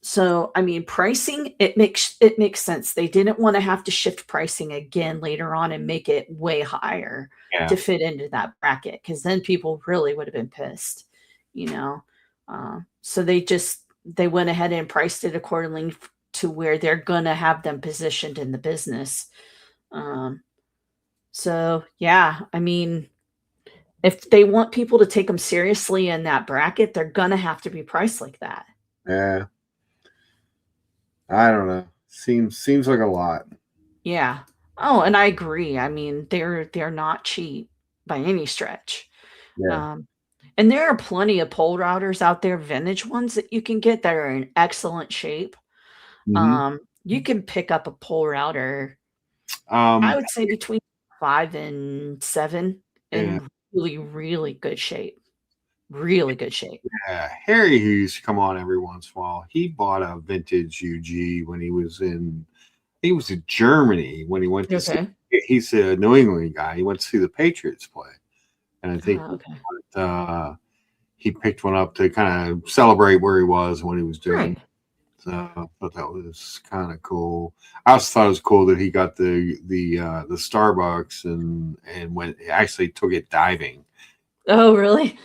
So I mean, pricing it makes sense. They didn't want to have to shift pricing again later on and make it way higher to fit into that bracket, because then people really would have been pissed, So they went ahead and priced it accordingly to where they're gonna have them positioned in the business. So yeah, I mean, if they want people to take them seriously in that bracket, they're gonna have to be priced like that. Yeah. I don't know. Seems like a lot. Yeah. Oh, and I agree. I mean, they're not cheap by any stretch. Yeah. And there are plenty of pole routers out there, vintage ones that you can get that are in excellent shape. Mm-hmm. You can pick up a pole router, I would say between 5 and 7 Yeah. in really, really good shape. Really good shape. Yeah, Harry, who used to come on every once in a while, he bought a vintage UG when he was in Germany when he went to see, Okay. he's a New England guy. He went to see the Patriots play. And I think Okay. he picked one up to kind of celebrate where he was when he was doing Right. it. So I thought that was kind of cool. I also thought it was cool that he got the Starbucks and went actually took it diving. Oh, really?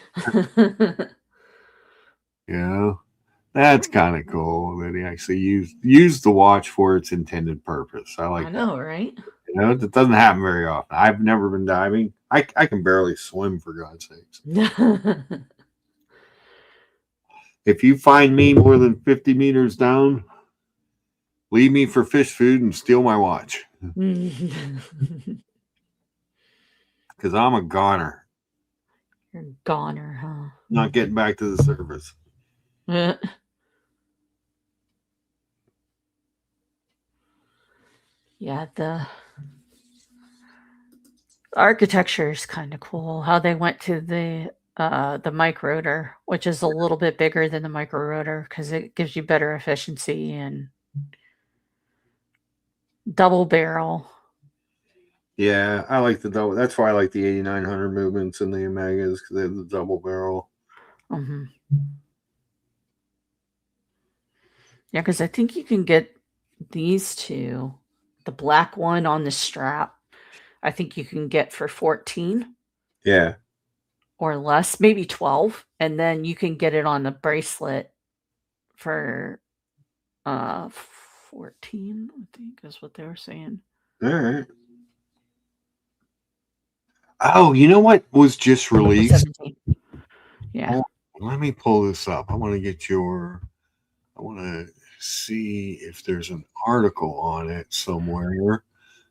You know, that's kind of cool that he actually used the watch for its intended purpose. I like I know, right? that. You know, that doesn't happen very often. I've never been diving. I can barely swim, for God's sakes. If you find me more than 50 meters down, leave me for fish food and steal my watch. Because I'm a goner. You're a goner, huh? Not getting back to the surface. Yeah, the architecture is kind of cool. How they went to the mic rotor, which is a little bit bigger than the micro rotor because it gives you better efficiency and double barrel. Yeah, I like the double. That's why I like the 8900 movements and the Omegas because they have the double barrel. Mm-hmm. Yeah, because I think you can get these two, the black one on the strap, I think you can get for 14. Yeah. Or less, maybe 12. And then you can get it on the bracelet for 14, I think is what they were saying. All right. Oh, you know what was just released? 17. Yeah. Let me pull this up. I want to see if there's an article on it somewhere.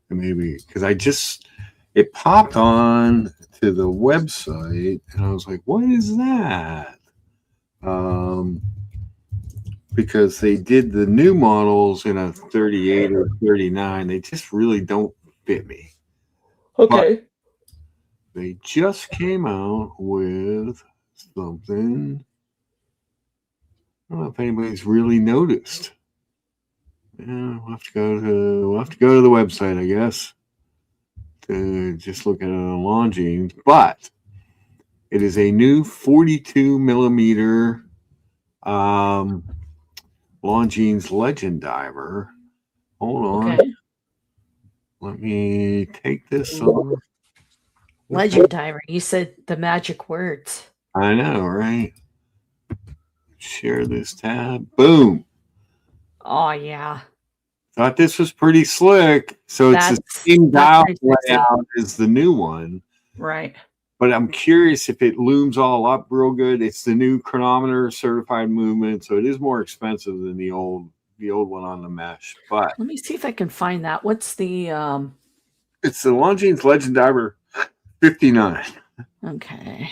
Maybe because it popped on to the website and I was like, what is that? Because they did the new models in a 38 or 39. They just really don't fit me. Okay. But they just came out with something. I don't know if anybody's really noticed. Yeah, we'll have to go to the website, I guess, to just look at it on Longines. But it is a new 42 millimeter Longines Legend Diver. Hold on. Okay. Let me take this over. Legend Diver. You said the magic words. I know, right? Share this tab. Boom. Oh, yeah. Thought this was pretty slick. So it's the same dial layout as the new one. Right. But I'm curious if it looms all up real good. It's the new chronometer certified movement, so it is more expensive than the old one on the mesh. But let me see if I can find that. What's the it's the Longines Legend Diver 59. Okay.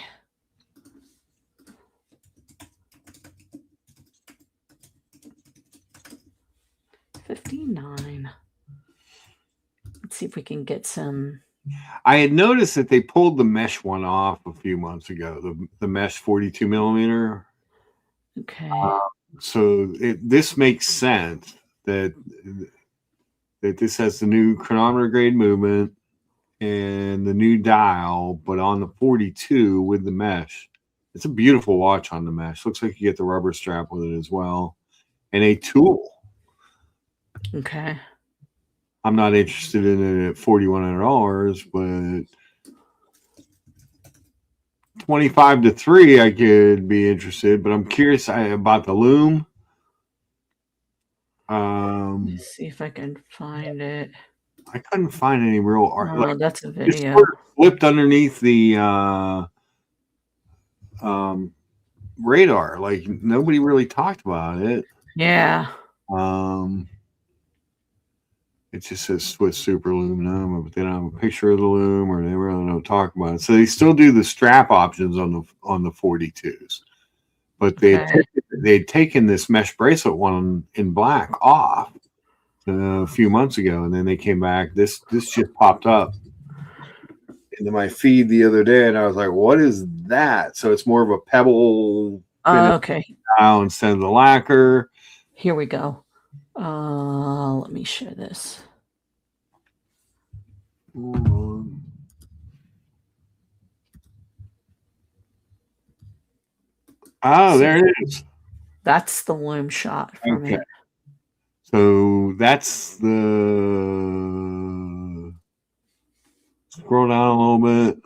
$59. Let's see if we can get some. I had noticed that they pulled the mesh one off a few months ago, the mesh 42 millimeter. Okay. So this makes sense that this has the new chronometer grade movement and the new dial, but on the 42 with the mesh. It's a beautiful watch on the mesh. Looks like you get the rubber strap with it as well. And a tool. Okay. I'm not interested in it at $4,100, but 25 to 3 I could be interested, but I'm curious about the loom. Let's see if I can find it. I couldn't find any real art. Oh, that's a video. Sort of flipped underneath the radar. Like nobody really talked about it. Yeah. It just says Swiss Super Aluminum, but they don't have a picture of the loom, or they really don't talk about it. So they still do the strap options on the 42s, but they'd taken this mesh bracelet one in black off a few months ago, and then they came back. This just popped up into my feed the other day, and I was like, "What is that?" So it's more of a pebble Okay. style instead of the lacquer. Here we go. Let me share this. Oh, there it is. That's the loom shot from it. So that's the. Scroll down a little bit.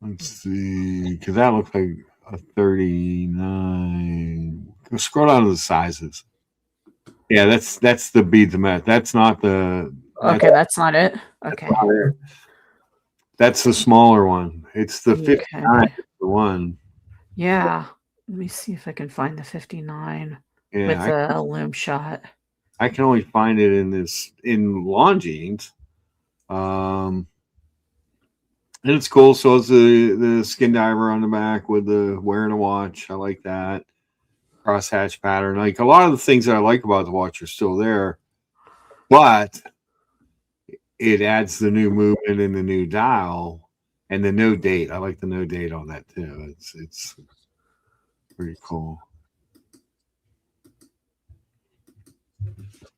Let's see, because that looks like a 39. Scroll down to the sizes. Yeah, that's the bead to match. That's not the. Okay, that's not it. Okay. That's the smaller one. It's the 59. The one. Yeah. Let me see if I can find the 59 with a loom shot. I can only find it in Longines. And it's cool. So it's the skin diver on the back with the wearing a watch. I like that crosshatch pattern. Like a lot of the things that I like about the watch are still there, but it adds the new movement and the new dial and the no date. I like the no date on that too. It's pretty cool.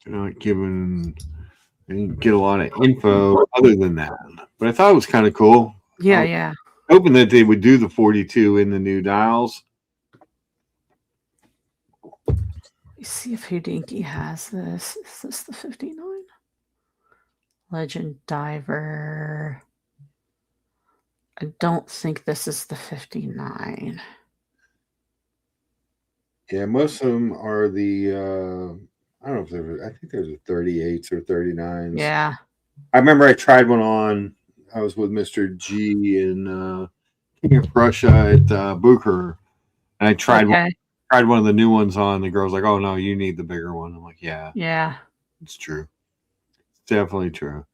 I didn't get a lot of info other than that, but I thought it was kind of cool. Yeah. Hoping that they would do the 42 in the new dials. Let's see if Houdinki has this. Is this the 59? Legend Diver. I don't think this is the 59. Yeah, most of them are the I don't know if I think there's a 38s or 39s. Yeah. I remember I tried one on. I was with Mr. G in King of Prussia at Bucher, and I tried one of the new ones on. The girl's like, "Oh no, you need the bigger one." I'm like, "Yeah, it's true. It's definitely true."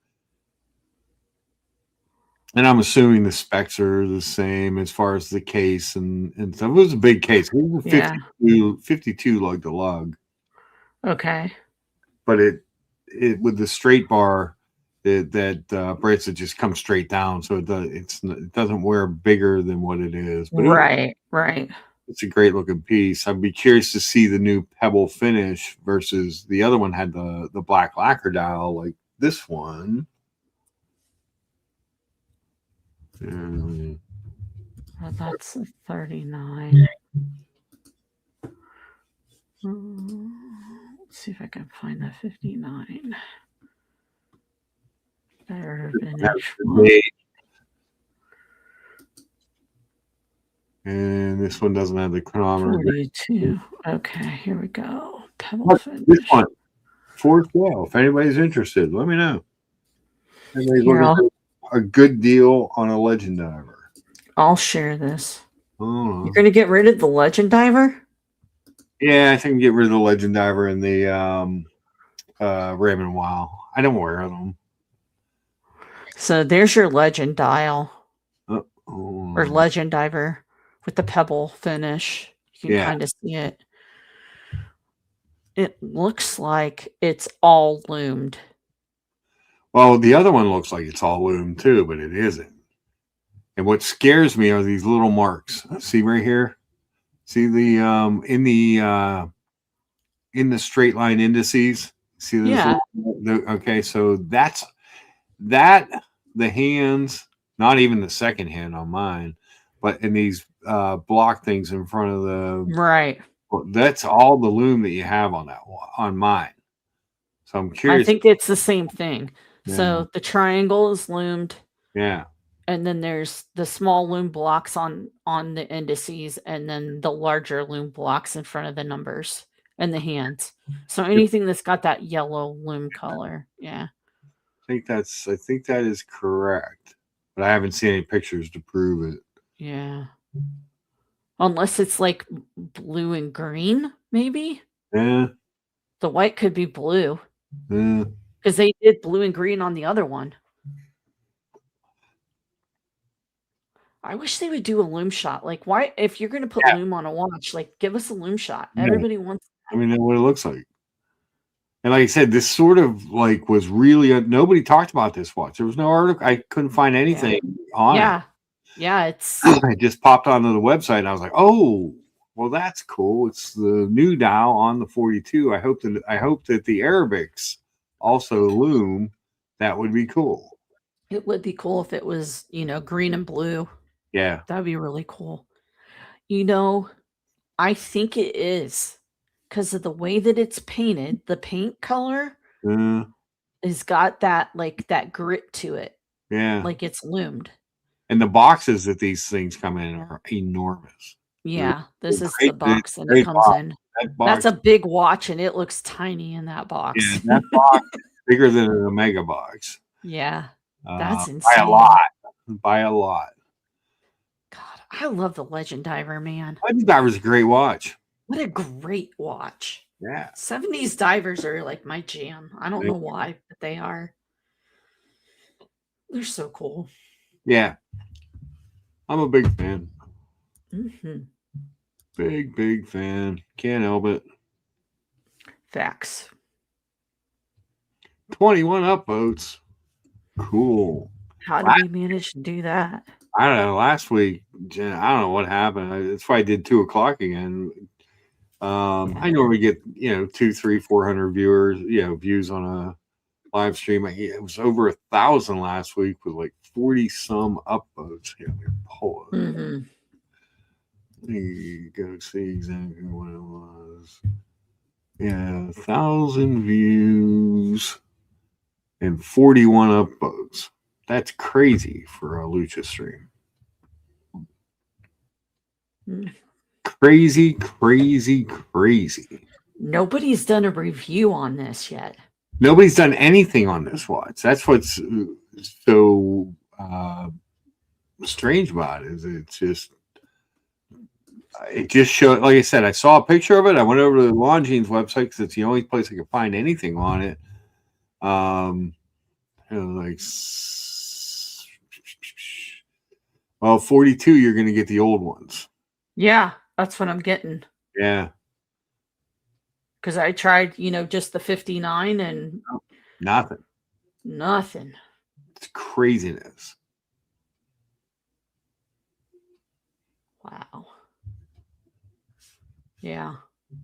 And I'm assuming the specs are the same as far as the case and stuff. It was a big case. It was a 52 lug to lug. Okay. But it with the straight bar, that bracelet just comes straight down, so it doesn't wear bigger than what it is. But right. It's a great looking piece. I'd be curious to see the new pebble finish versus the other one had the black lacquer dial like this one. Well, that's a 39. Let's see if I can find the 59. Better finish. And this one doesn't have the chronometer. 42. Okay, here we go. Pebble finish. This one, for sale. If anybody's interested, let me know. Anybody's looking for a good deal on a Legend Diver. I'll share this. Oh. You're going to get rid of the Legend Diver? Yeah, I think get rid of the Legend Diver and the Raymond Wow. I don't wear them. So there's your Legend dial. Or Legend Diver with the pebble finish. You can kind of see it. It looks like it's all loomed. Well, the other one looks like it's all loomed too, but it isn't. And what scares me are these little marks. See right here? See the in the straight line indices? See those okay, so that's the hands, not even the second hand on mine, but in these block things in front of the that's all the loom that you have on mine. So I'm curious. I think it's the same thing. Yeah. So the triangle is loomed. Yeah. And then there's the small loom blocks on the indices, and then the larger loom blocks in front of the numbers and the hands. So anything that's got that yellow loom color. Yeah. I think that is correct. But I haven't seen any pictures to prove it. Yeah. Unless it's like blue and green, maybe. Yeah. The white could be blue Yeah. because they did blue and green on the other one. I wish they would do a lume shot. Like, why, if you're going to put lume on a watch, like, give us a lume shot. Yeah. Everybody wants. I mean, that's what it looks like. And like I said, this sort of like was really nobody talked about this watch. There was no article. I couldn't find anything on it. Yeah, it's. It just popped onto the website, and I was like, "Oh, well, that's cool. It's the new dial on the 42. I hope that the Arabics also lume. That would be cool. It would be cool if it was, green and blue. Yeah, That'd be really cool. I think it is because of the way that it's painted. The paint color has got that grit to it. Yeah, like it's loomed. And the boxes that these things come in are enormous. Yeah, this is the box and it comes in. That's a big watch and it looks tiny in that box. Yeah, that box is bigger than an Omega box. Yeah, that's insane. By a lot. God, I love the Legend Diver, man. Legend Diver's a great watch. What a great watch. Yeah. 70s divers are like my jam. I don't know why, but they are. They're so cool. Yeah. I'm a big fan. Mm-hmm. Big fan. Can't help it. Facts. 21 upvotes. Cool. How did we manage to do that? I don't know. Last week, I don't know what happened. That's why I did 2 o'clock again. I normally get 200, 300, 400 viewers, views on a live stream. It was over 1,000 last week with like 40 some upvotes. Here, let me pull it. Mm-hmm. Let me go see exactly what it was. Yeah, 1,000 views and 41 upvotes. That's crazy for a lucha stream. Crazy. Nobody's done a review on this yet. Nobody's done anything on this watch. That's what's so strange about it. Is it just showed, like I said, I saw a picture of it. I went over to the Longines website because it's the only place I could find anything on it. Well, 42, you're going to get the old ones. Yeah, that's what I'm getting. Yeah. Because I tried, just the 59 and nothing. It's craziness. Wow. Yeah.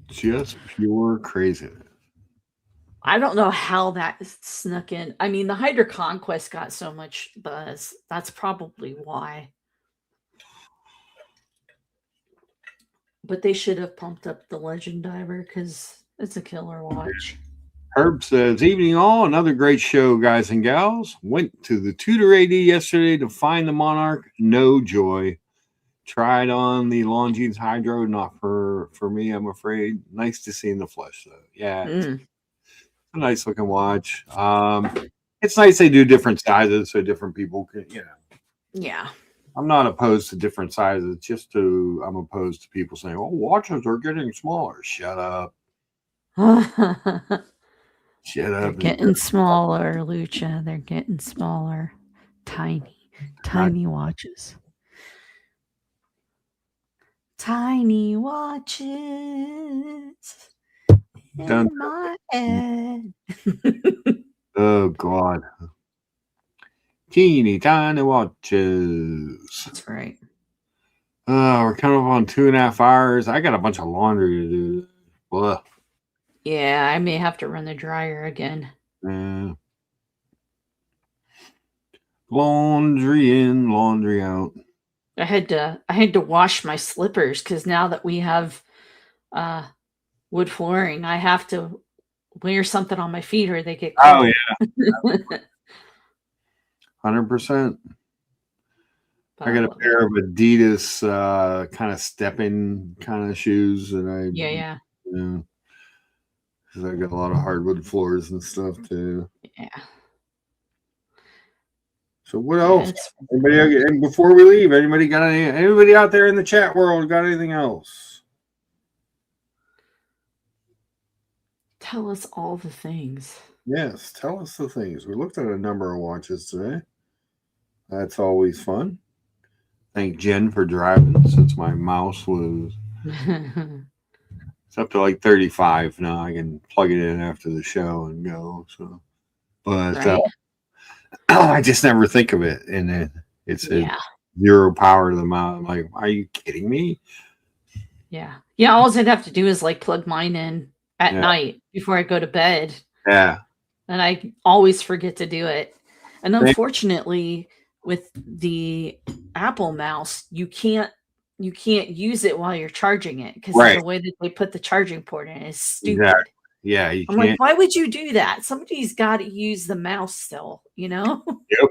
Just pure craziness. I don't know how that snuck in. I mean, the HydroConquest got so much buzz. That's probably why. But they should have pumped up the Legend Diver because it's a killer watch. Herb says, evening all, another great show, guys and gals. Went to the Tudor AD yesterday to find the Monarch. No joy. Tried on the Longines Hydro, not for me, I'm afraid. Nice to see in the flesh, though. Yeah, it's a nice looking watch. It's nice they do different sizes so different people can, Yeah. I'm not opposed to different sizes. I'm opposed to people saying, "Oh, watches are getting smaller." Shut up. Shut up. They're getting smaller, Lucha. They're getting smaller. Tiny watches. Tiny watches in my head. Oh, God. Teeny tiny watches. That's right. We're coming up on 2.5 hours. I got a bunch of laundry to do. Blah. Yeah, I may have to run the dryer again. Laundry in, laundry out. I had to wash my slippers because now that we have wood flooring, I have to wear something on my feet or they get cold. Oh yeah. 100%. I got a pair of Adidas kind of stepping kind of shoes that yeah. Because I got a lot of hardwood floors and stuff too. Yeah. So what else? It's And before we leave, anybody out there in the chat world got anything else? tell us all the things. Yes, tell us the things. We looked at a number of watches today. That's always fun. Thank Jen for driving since my mouse was it's up to like 35 now. I can plug it in after the show and go. So, but Right. I just never think of it, and it's Yeah. zero power to the mouse. I'm like, are you kidding me? Yeah. Yeah. All I'd have to do is like plug mine in at Yeah. night before I go to bed. Yeah. And I always forget to do it. And unfortunately, with the Apple mouse, you can't use it while you're charging it because Right. the way that they put the charging port in is stupid. Exactly. Yeah, you I'm can't. like, why would you do that? Somebody's got to use the mouse still, you know? Yep.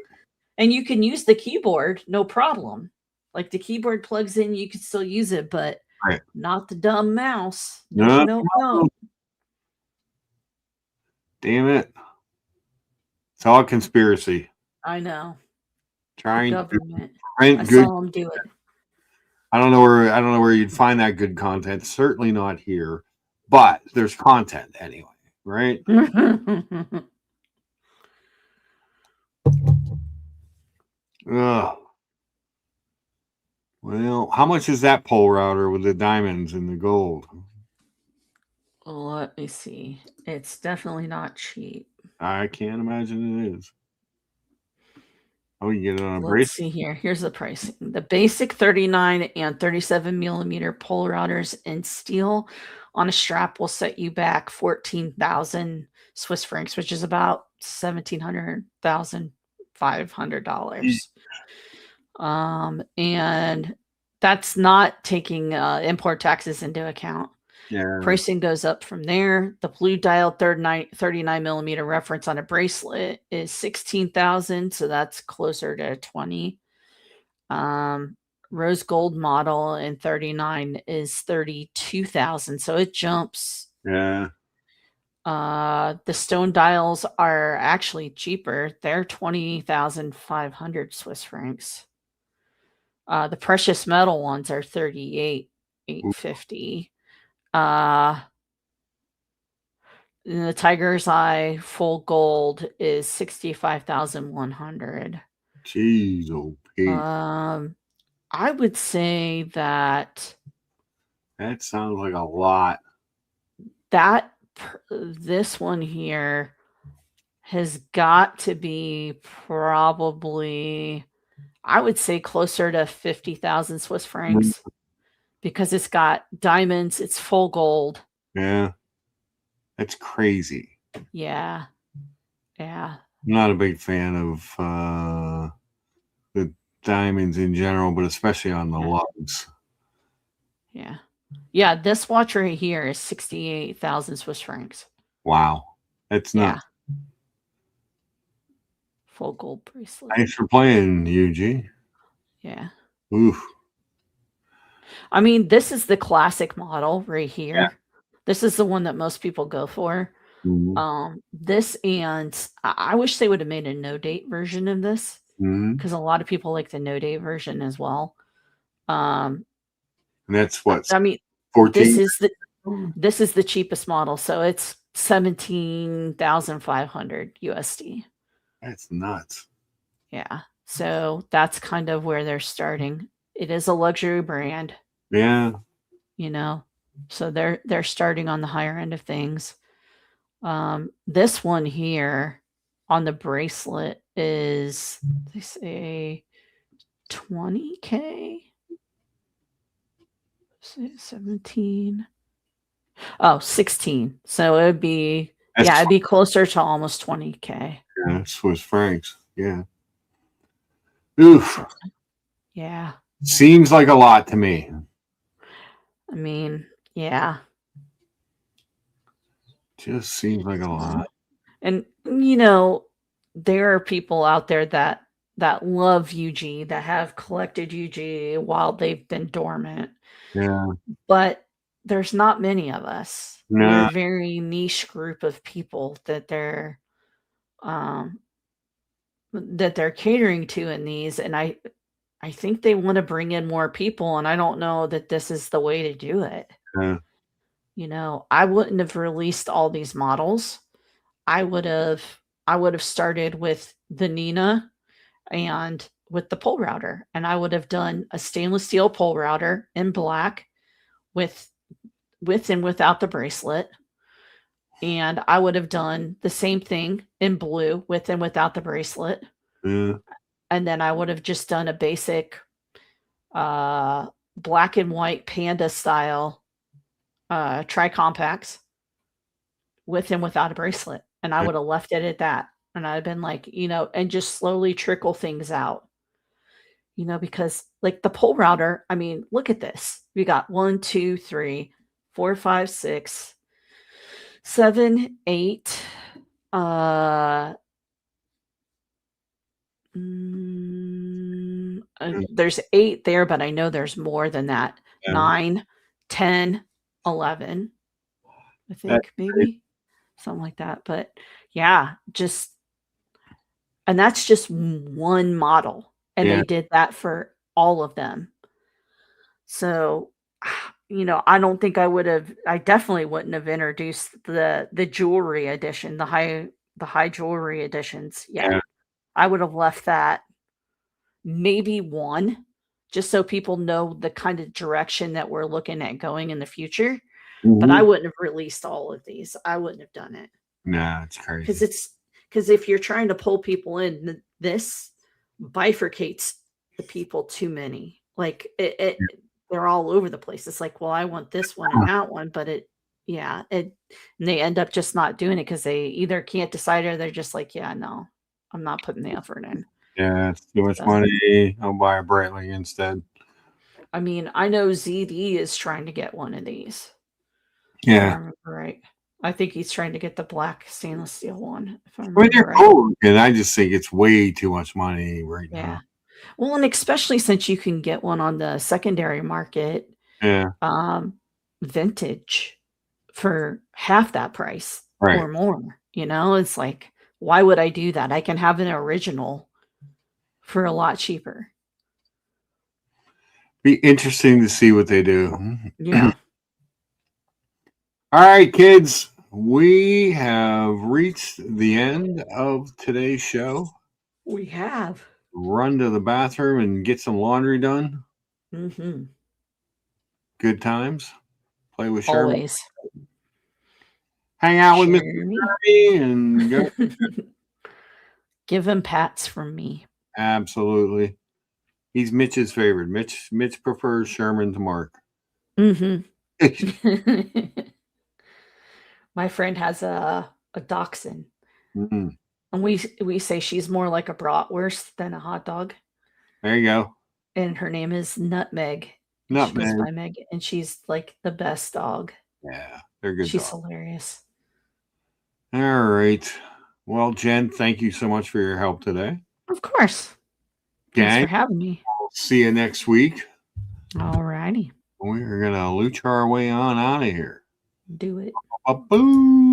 And you can use the keyboard, no problem. Like the keyboard plugs in, you can still use it, but Right. not the dumb mouse. No. No. Damn it. It's all conspiracy. I know. Trying to Government. prevent I good. saw them do it. I don't know where you'd find that good content. Certainly not here, but there's content anyway, right? Ugh. Well, how much is that pole router with the diamonds and the gold? Let me see. It's definitely not cheap. I can't imagine it is. Oh, you get it on a Let's bracelet? see here. Here's the pricing. The basic 39 and 37 millimeter pole routers in steel on a strap will set you back 14,000 Swiss francs, which is about $1,700,500. And that's not taking import taxes into account. Yeah. Pricing goes up from there. The blue dial 39 millimeter reference on a bracelet is 16,000, so that's closer to 20. Rose gold model in 39 is 32,000, so it jumps. Yeah. The stone dials are actually cheaper. They're 20,500 Swiss francs. The precious metal ones are 38,850. The Tiger's Eye full gold is 65,100. Jeez, oh Pete. I would say that Sounds like a lot. This one here has got to be probably, I would say, closer to 50,000 Swiss francs because it's got diamonds, it's full gold. Yeah. That's crazy. Yeah. Yeah. I'm not a big fan of the diamonds in general, but especially on the lugs. Yeah. Yeah, this watch right here is 68,000 Swiss francs. Wow. That's nuts. Yeah. Full gold bracelet. Thanks for playing, UG. Yeah. Oof. I mean, this is the classic model right here. Yeah. This is the one that most people go for. Mm-hmm. This, and I wish they would have made a no date version of this because a lot of people like the no date version as well. And that's what, I mean, 14? this is the cheapest model, so it's 17,500 USD. That's nuts. Yeah, so that's kind of where they're starting. It is a luxury brand. Yeah. You know, so they're starting on the higher end of things. This one here on the bracelet is, they say, 20K. 17. Oh, 16. So it would be, it'd be closer to almost 20K. Yeah, Swiss francs. Yeah. Oof. Yeah. Seems like a lot to me. I mean, yeah. Just seems like a lot. And, you know, there are people out there that love UG, that have collected UG while they've been dormant. Yeah. But there's not many of us. No. We're a very niche group of people that that they're catering to in these, and I think they want to bring in more people, and I don't know that this is the way to do it. Yeah. You know, I wouldn't have released all these models. I would have started with the Nina and with the pole router, and I would have done a stainless steel pole router in black with and without the bracelet. And I would have done the same thing in blue with and without the bracelet. Yeah. And then I would have just done a basic black and white panda style tri-compacts with and without a bracelet. And I would have left it at that. And I'd been like, you know, and just slowly trickle things out. You know, because like the pole router, I mean, look at this. We got 1, 2, 3, 4, 5, 6, 7, 8. There's 8 there, but I know there's more than that. Yeah. 9, 10, 11. I think maybe something like that. But yeah, just, and that's just one model. And Yeah. they did that for all of them. So, you know, I don't think I definitely wouldn't have introduced the jewelry edition, the high jewelry editions. Yeah. I would have left that maybe one, just so people know the kind of direction that we're looking at going in the future. But I wouldn't have released all of these. I wouldn't have done it. Nah, it's crazy. Because if you're trying to pull people in, this bifurcates the people too many. Like they're all over the place. It's like, well, I want this one and that one, but and they end up just not doing it because they either can't decide or they're just like, yeah, no, I'm not putting the effort in. Yeah, it's too much money. I'll buy a Breitling instead. I mean, I know ZD is trying to get one of these. Yeah. If I remember right. I think he's trying to get the black stainless steel one. If I remember Well, they're right. cool, and I just think it's way too much money right now. Well, and especially since you can get one on the secondary market, Yeah. Vintage for half that price Right. or more. You know, it's like, why would I do that? I can have an original for a lot cheaper. Be interesting to see what they do. Yeah. All right, kids, we have reached the end of today's show. We have. Run to the bathroom and get some laundry done. Mm-hmm. Good times. Play with Sherman. Always. Hang out with Mr. Kirby and go. Give him pats from me. Absolutely. He's Mitch's favorite. Mitch prefers Sherman to Mark. Mm-hmm. My friend has a dachshund. Mm-hmm. And we say she's more like a bratwurst than a hot dog. There you go. And her name is Nutmeg. Nutmeg. She goes by Meg, and she's like the best dog. Yeah, they're good. She's hilarious. All right. Well, Jen, thank you so much for your help today. Of course. Thanks for having me. We'll see you next week. All righty. We're going to looch our way on out of here. Do it. Ba-boom.